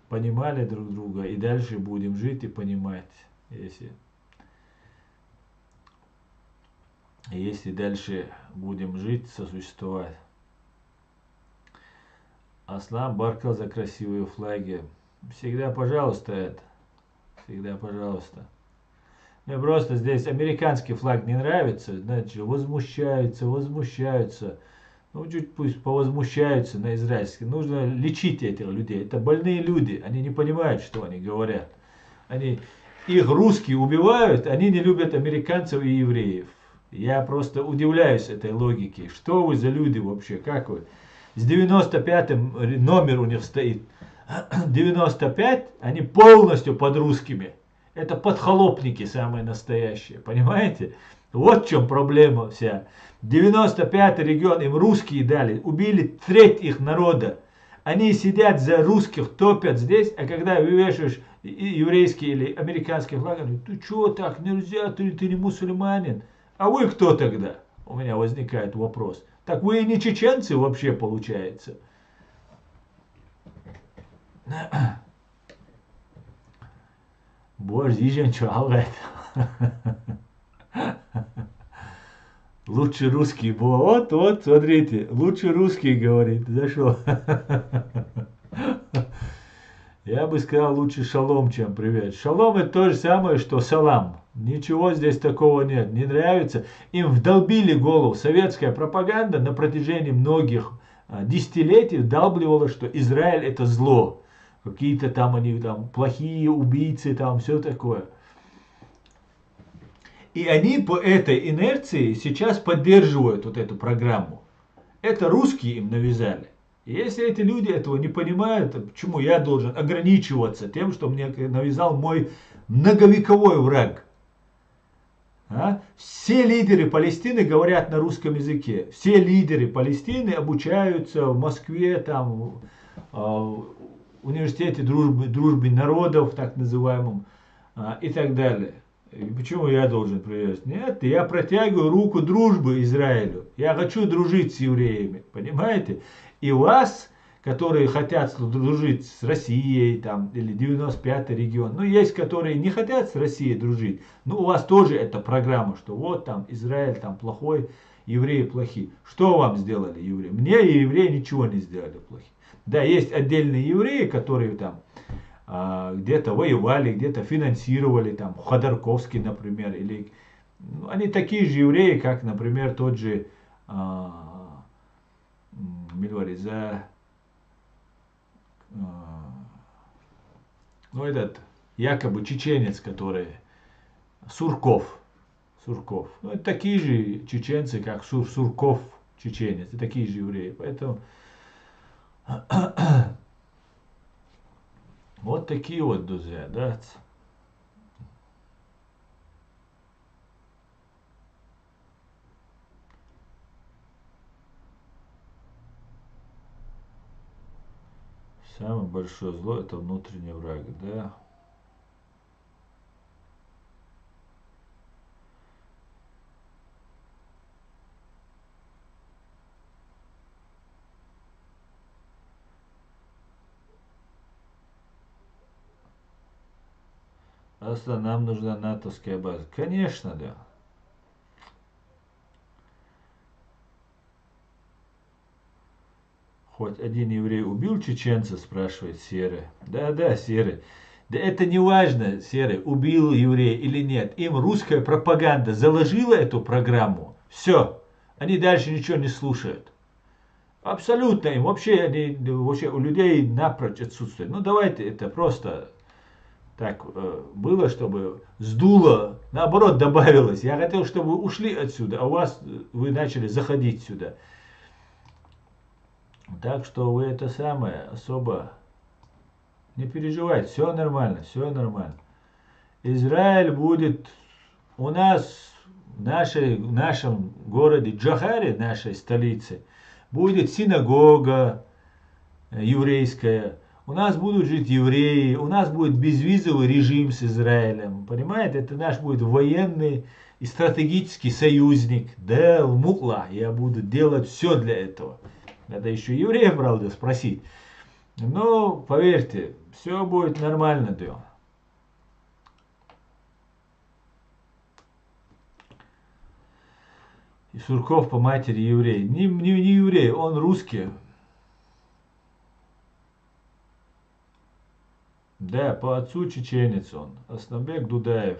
понимали друг друга. И дальше будем жить и понимать, если дальше будем жить, сосуществовать. Аслан Баркал за красивые флаги. Всегда пожалуйста это. Всегда пожалуйста. Мне просто здесь американский флаг не нравится. Значит, возмущаются. Ну, чуть пусть повозмущаются на израильский. Нужно лечить этих людей. Это больные люди. Они не понимают, что они говорят. Их русские убивают, они не любят американцев и евреев. Я просто удивляюсь этой логике. Что вы за люди вообще? Как вы? С 95-м номер у них стоит. 95, они полностью под русскими. Это подхолопники самые настоящие. Понимаете? Вот в чем проблема вся. 95-й регион им русские дали. Убили треть их народа. Они сидят за русских, топят здесь. А когда вывешиваешь еврейский или американский флаг, они говорят, ты что так нельзя, ты не мусульманин. А вы кто тогда? У меня возникает вопрос. Так вы и не чеченцы вообще получается. Боже, лучше русский был. Вот, смотрите, лучше русский говорит. Зашел. Я бы сказал лучше шалом, чем привет. Шалом это то же самое, что салам. Ничего здесь такого нет. Не нравится. Им вдолбили голову. Советская пропаганда на протяжении многих десятилетий вдалбливала, что Израиль это зло. Какие-то там они там плохие убийцы, там все такое. И они по этой инерции сейчас поддерживают вот эту программу. Это русские им навязали. И если эти люди этого не понимают, почему я должен ограничиваться тем, что мне навязал мой многовековой враг? Все лидеры Палестины говорят на русском языке. Все лидеры Палестины обучаются в Москве, там, в университете дружбы народов, так называемом, и так далее. И почему я должен приветствовать? Нет, я протягиваю руку дружбы Израилю. Я хочу дружить с евреями, понимаете? И вас, которые хотят дружить с Россией, там, или 95-й регион, ну, есть, которые не хотят с Россией дружить, но у вас тоже эта программа, что вот там Израиль там плохой, евреи плохие. Что вам сделали евреи? Мне евреи ничего не сделали плохие. Да, есть отдельные евреи, которые там где-то воевали, где-то финансировали, там Ходорковский, например, или они такие же евреи, как, например, тот же Мильвариза, ну этот якобы чеченец, который Сурков. Сурков. Ну, это такие же чеченцы, как Сурков чеченец, и такие же евреи. Поэтому вот такие вот, друзья, да. Самое большое зло это внутренний враг, да. Просто нам нужна натовская база. Конечно, да. Хоть один еврей убил чеченца, спрашивает Серый. Да, Серый. Да это не важно, Серый, убил еврея или нет. Им русская пропаганда заложила эту программу. Все. Они дальше ничего не слушают. Абсолютно им. Вообще у людей напрочь отсутствует. Ну давайте это просто так было, чтобы сдуло, наоборот добавилось. Я хотел, чтобы вы ушли отсюда, а у вас вы начали заходить сюда. Так что вы это самое особо не переживайте, все нормально, все нормально. Израиль будет у нас в нашем городе Джохаре, нашей столице, будет синагога еврейская. У нас будут жить евреи, у нас будет безвизовый режим с Израилем. Понимаете, это наш будет военный и стратегический союзник. Да, мукла, я буду делать все для этого. Надо еще евреев, правда, спросить. Но, поверьте, все будет нормально, да. И Сурков по матери еврей. Не еврей, он русский. Да, по отцу чеченец он. Аснабек Дудаев.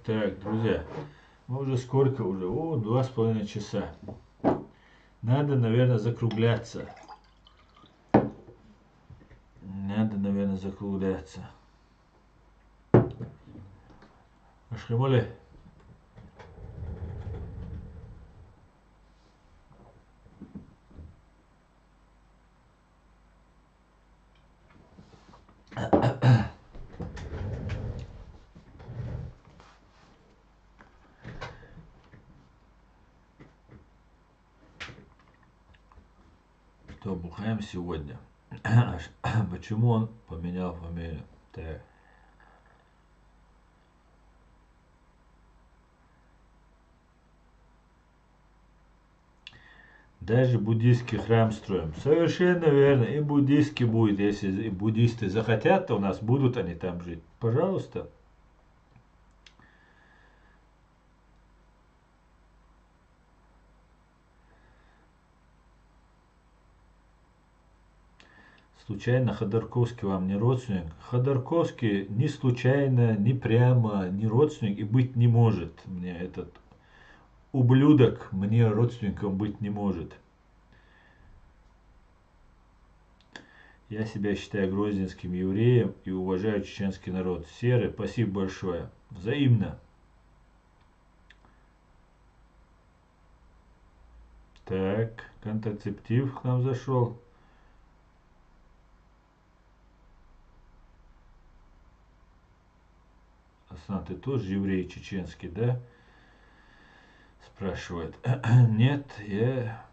Так, друзья. Мы уже сколько уже? О, 2,5 часа. Надо, наверное, закругляться. Надо, наверное, закругляться. Ашхимоле. Что бухаем сегодня? Почему он поменял фамилию? Так. Даже буддийский храм строим. Совершенно верно. И буддийский будет. Если и буддисты захотят, то у нас будут они там жить. Пожалуйста. Случайно Ходорковский вам не родственник? Ходорковский ни случайно, ни прямо, ни родственник и быть не может. Мне этот ублюдок мне родственником быть не может. Я себя считаю грузинским евреем и уважаю чеченский народ. Серый, спасибо большое. Взаимно. Так, контрацептив к нам зашел. Асан, ты тоже еврей чеченский, да? Спрашивает. Нет, я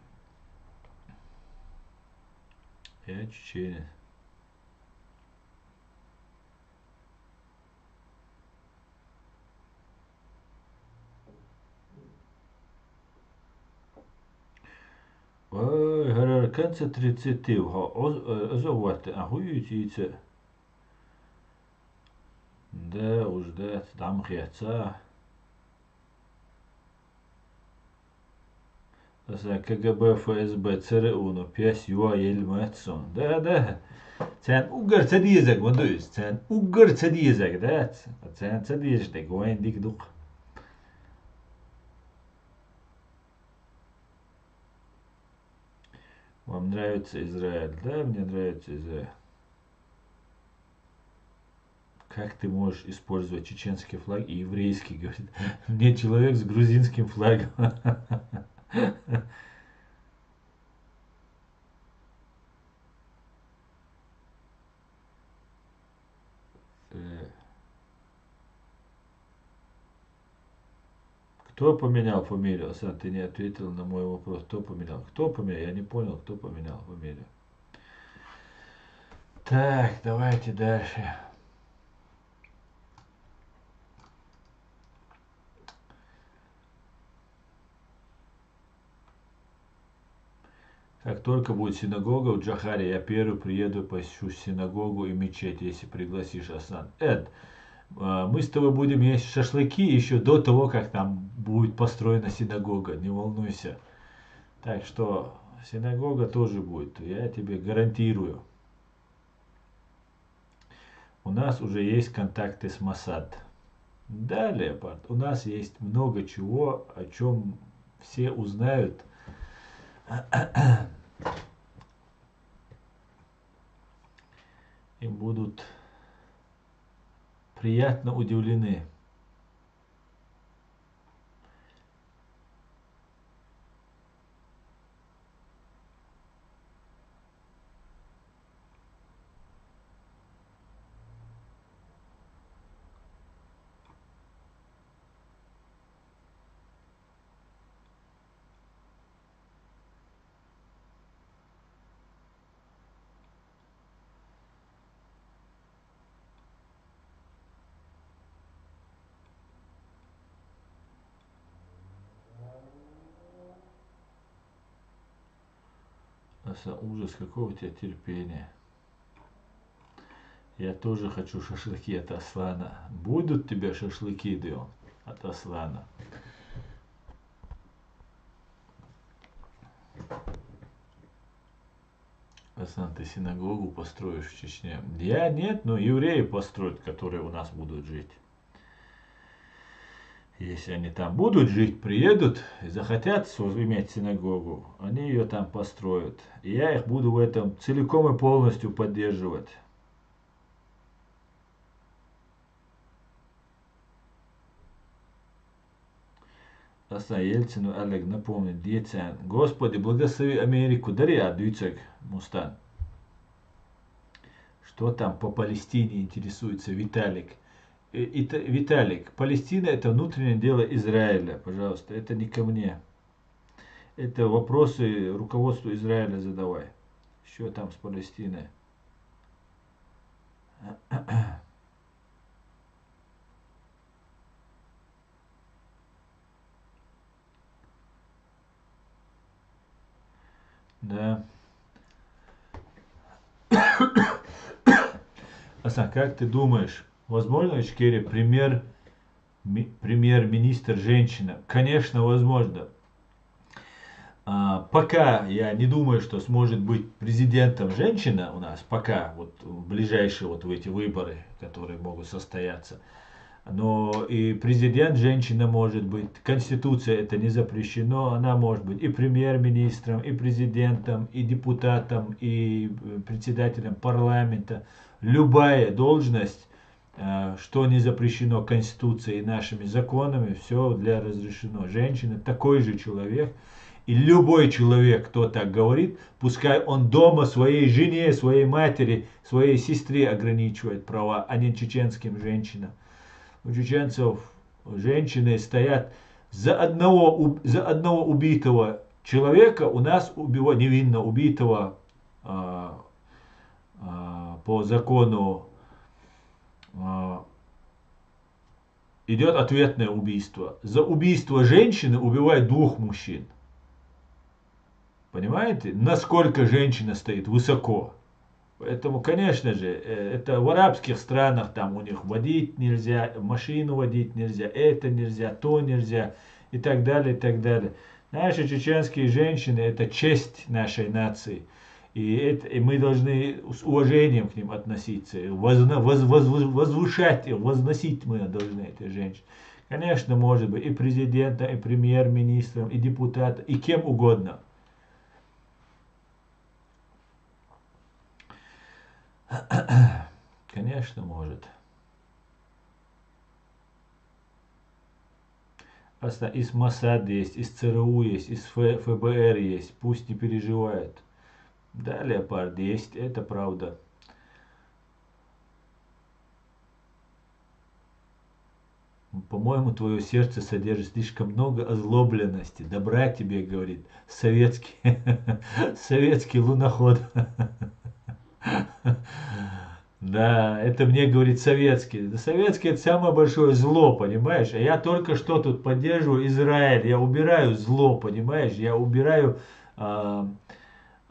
чеченец. Ой, гарарканца 30 озовате, а хуютице. Да, уж да, там хяца. КГБ, ФСБ, ЦРУ, no pies juo ilmētsun. Да. Sen uggar cedīzek, man duis. Sen uggar cedīzek, да. Sen cedīzek, goen dik duk. Вам нравится Израиль? Да, мне нравится Израиль. Как ты можешь использовать чеченский флаг и еврейский, говорит. Мне человек с грузинским флагом. Кто поменял фамилию? Асан, ты не ответил на мой вопрос. Кто поменял? Кто поменял? Я не понял, кто поменял фамилию. Так, давайте дальше. Как только будет синагога в Джахаре, я первый приеду, посещу синагогу и мечеть, если пригласишь, Асан. Эд, мы с тобой будем есть шашлыки еще до того, как там будет построена синагога, не волнуйся. Так что синагога тоже будет, я тебе гарантирую. У нас уже есть контакты с Моссад. Да, Леопард, у нас есть много чего, о чем все узнают. И будут приятно удивлены. Ужас, какого у тебя терпения. Я тоже хочу шашлыки от Аслана. Будут тебе шашлыки, Дион, от Аслана? Аслан, ты синагогу построишь в Чечне? Я нет, но евреи построят, которые у нас будут жить. Если они там будут жить, приедут и захотят иметь синагогу, они ее там построят. И я их буду в этом целиком и полностью поддерживать. Аса Ельцину Олег напомнит, Децян, Господи, благослови Америку, дарья Дюцек Мустан. Что там по Палестине интересуется Виталик? Виталик, Палестина это внутреннее дело Израиля, пожалуйста, это не ко мне. Это вопросы руководству Израиля задавай. Что там с Палестиной? Да. Асан, как ты думаешь, возможно, Ичкерия премьер-министр женщина? Конечно, возможно. Пока я не думаю, что сможет быть президентом женщина у нас, пока вот в ближайшие вот в эти выборы, которые могут состояться. Но и президент женщина может быть, конституция это не запрещено, она может быть и премьер-министром, и президентом, и депутатом, и председателем парламента. Любая должность, что не запрещено конституцией и нашими законами, все для разрешено. Женщина такой же человек. И любой человек, кто так говорит, пускай он дома своей жене, своей матери, своей сестре ограничивает права, а не чеченским женщинам. У чеченцев женщины стоят за одного убитого человека, у нас невинно убитого по закону идет ответное убийство. За убийство женщины убивают двух мужчин. Понимаете, насколько женщина стоит высоко? Поэтому, конечно же, это в арабских странах, там у них водить нельзя, машину водить нельзя, это нельзя, то нельзя, и так далее, и так далее. Наши чеченские женщины – это честь нашей нации. И мы должны с уважением к ним относиться, возвышать, возносить мы должны этих женщин. Конечно, может быть, и президентом, и премьер-министром, и депутатом, и кем угодно. Конечно, может. Из МОСАД есть, из ЦРУ есть, из ФБР есть. Пусть не переживают. Да, Леопард, есть, это правда. По-моему, твое сердце содержит слишком много озлобленности. Добра тебе, говорит, советский луноход. Да, это мне говорит советский. Да, советский это самое большое зло, понимаешь? А я только что тут поддерживаю Израиль. Я убираю зло, понимаешь? Я убираю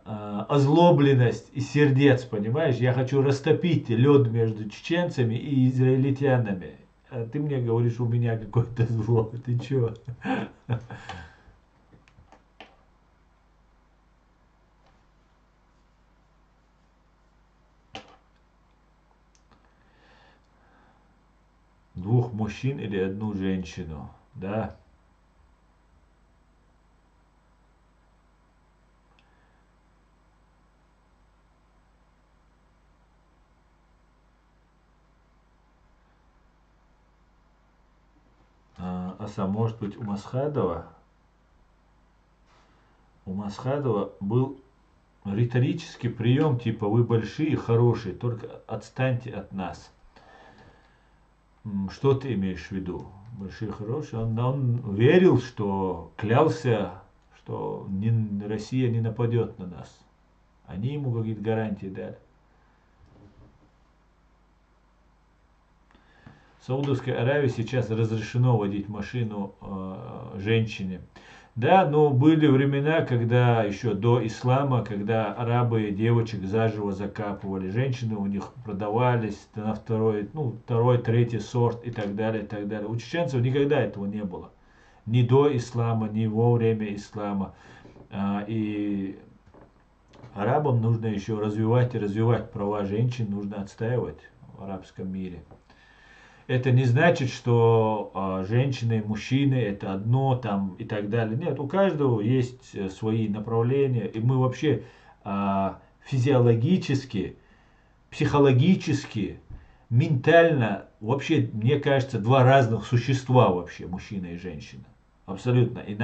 озлобленность из сердец, понимаешь? Я хочу растопить лед между чеченцами и израильтянами. А ты мне говоришь, у меня какое-то зло. Ты чё? Двух мужчин или одну женщину, да? Может быть, у Масхадова был риторический прием, типа вы большие, хорошие, только отстаньте от нас. Что ты имеешь в виду? Большие, хорошие. Он верил, что клялся, что Россия не нападет на нас. Они ему какие-то гарантии дали. В Саудовской Аравии сейчас разрешено водить машину женщине. Да, но были времена, когда еще до ислама, когда арабы девочек заживо закапывали, женщины у них продавались на второй, третий сорт и так далее, и так далее. У чеченцев никогда этого не было. Ни до ислама, ни во время ислама. И арабам нужно еще развивать и развивать права женщин, нужно отстаивать в арабском мире. Это не значит, что женщины и мужчины это одно там и так далее. Нет, у каждого есть свои направления. И мы вообще физиологически, психологически, ментально, вообще, мне кажется, два разных существа вообще, мужчина и женщина. Абсолютно. И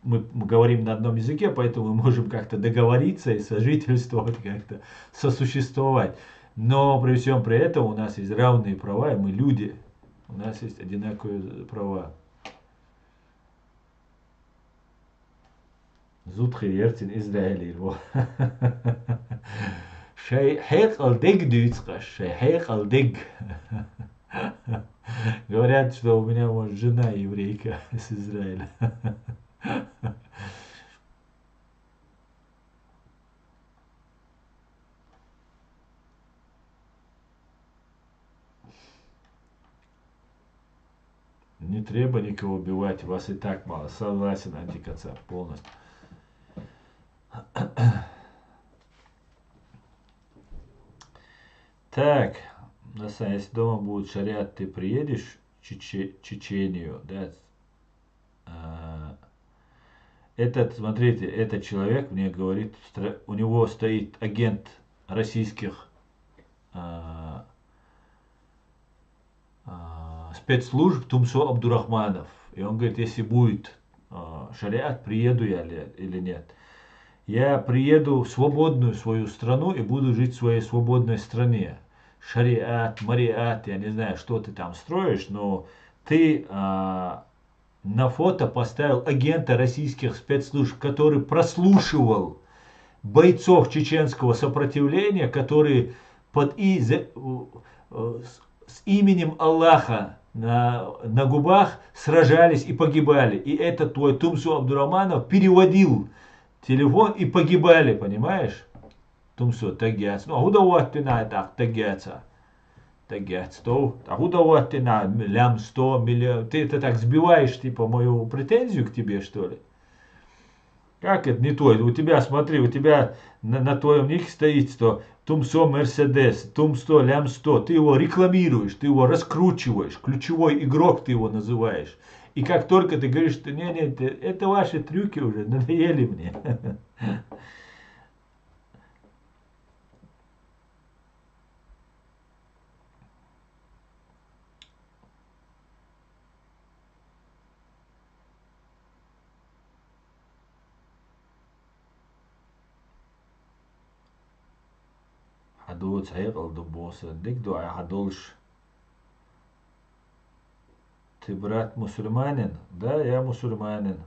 мы говорим на одном языке, поэтому мы можем как-то договориться и сожительствовать, как-то сосуществовать. Но при всем при этом у нас есть равные права, и мы люди. У нас есть одинаковые права. Зуд Хиертин Израиль. Шейх алдег дюйцкаш, шейх алдег. Говорят, что у меня может жена еврейка с Израиля. Не треба никого убивать, вас и так мало. Согласен, антикацап, полностью. Так, если дома будет шариат, ты приедешь в Чечению, да? Смотрите, этот человек мне говорит, у него стоит агент российских спецслужб Тумсо Абдурахманов. И он говорит, если будет шариат, приеду я или нет. Я приеду в свободную свою страну и буду жить в своей свободной стране. шариат, мариат, я не знаю, что ты там строишь, но ты на фото поставил агента российских спецслужб, который прослушивал бойцов чеченского сопротивления, которые с именем Аллаха на губах сражались и погибали. И этот твой Тумсу Абдурахманов переводил телефон и погибали, понимаешь? Тумсу тагец. Ну, худоват ты на это тагеца. Тагец. То, а худоват ты на лям 100 миллион. Ты это так сбиваешь, типа, мою претензию к тебе, что ли? Как это не твой? У тебя, смотри, у тебя на твоем нике стоит, что Тумсо Мерседес, Тумсто Лям 100. Ты его рекламируешь, ты его раскручиваешь, ключевой игрок ты его называешь. И как только ты говоришь, что не, это ваши трюки уже, надоели мне. Hadol sayıqıl da bolsa, dik dua hadolş. Ты брат мусульманин? Да, я мусульманин.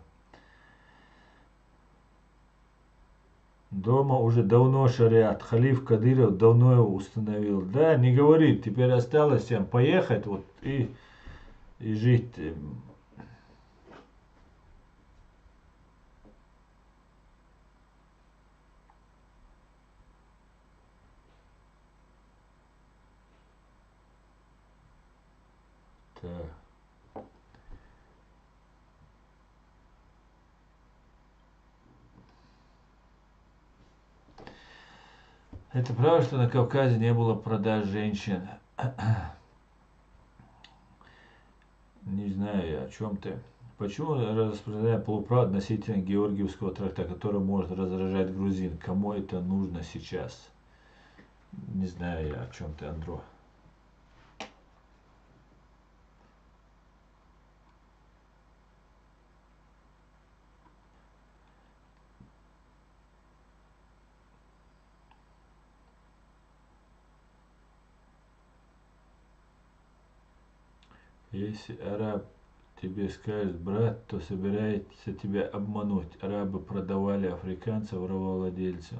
Дома уже давно шариат. Халиф Кадыров давно его установил. Да, не говори, теперь осталось всем поехать вот и жить. Так. Это правда, что на Кавказе не было продаж женщин? Не знаю я, о чем ты. Почему распространяют полуправду относительно Георгиевского тракта, который может раздражать грузин? Кому это нужно сейчас? Не знаю я, о чем ты, Андро. Если араб тебе скажет брат, то собирается тебя обмануть. Арабы продавали африканцев рабовладельцев.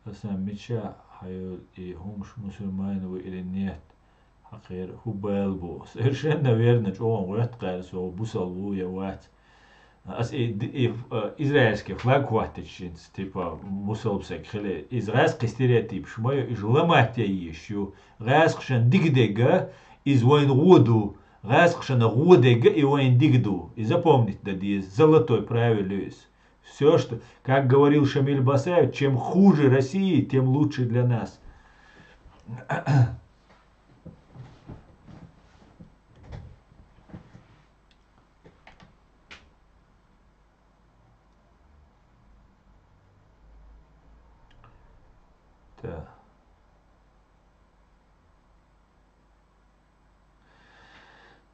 А сам меча, хайот и хумш мусульман вы или нет. Хакир хубелбу. Совершенно верно, что он говорит, что бусалбу я ват. Израильский флаг хватит, типа мусульманский хле. Израильский стереотип, что мое и жламатя еще. Разкшен дигдега из войн роду. Разкшен родега и войн дигду. И запомните, да, есть золотой правило. Все, что, как говорил Шамиль Басаев, чем хуже России, тем лучше для нас. Так.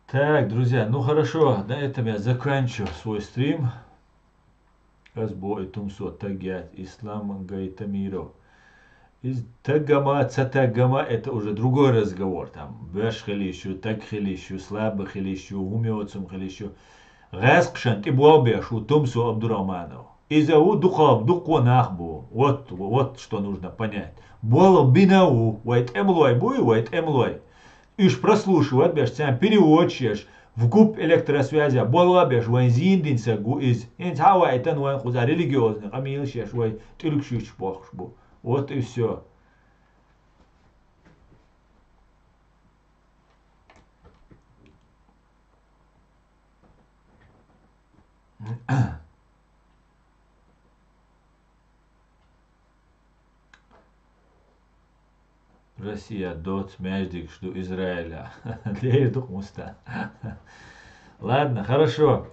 Так, друзья, ну хорошо, на этом я заканчиваю свой стрим. Разбой Тумсо Тагят, Ислам Гайтамиров. Из Тагама, Цатагама, это уже другой разговор. Там Бэш Хелищу, Так Хелищу, Слабы Хелищу, Умёцум Хелищу. Раскшан и Буабешу Тумсо Абдурахманов. И зовут Духов, Духонахбу. Вот что нужно понять. Боло Бинау, Уайт Эмлой, Буй, Уайт Эмлой. Иш прослушивать, беш, сам переводчик. В губ электросвязи было беш ванзиндинса гу из интава это нуан хуза религиозных, а милшеш вай тюркшич похшбу. Вот и все. Россия дот мяждик, что Израиля. Леjduk муста. Ладно, хорошо.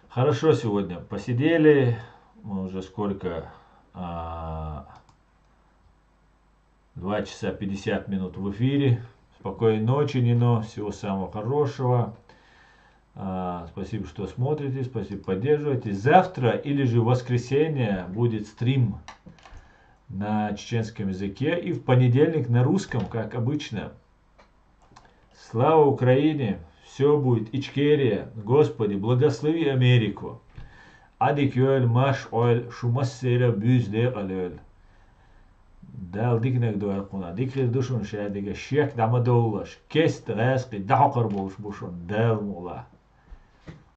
Хорошо сегодня посидели. Мы уже сколько? 2 часа 50 минут в эфире. Спокойной ночи, Нино. Всего самого хорошего. Спасибо, что смотрите. Спасибо, поддерживаете. Завтра или же в воскресенье будет стрим на чеченском языке и в понедельник на русском, как обычно. Слава Украине! Все будет Ичкерия. Господи, благослови Америку. Адик öl маш öl шумассера büzde öl. Дал дикнек дуэл куна. Дикрир душун шадига шек дама доулаш. Кест рэски дахакар болш бушун. Дал мула.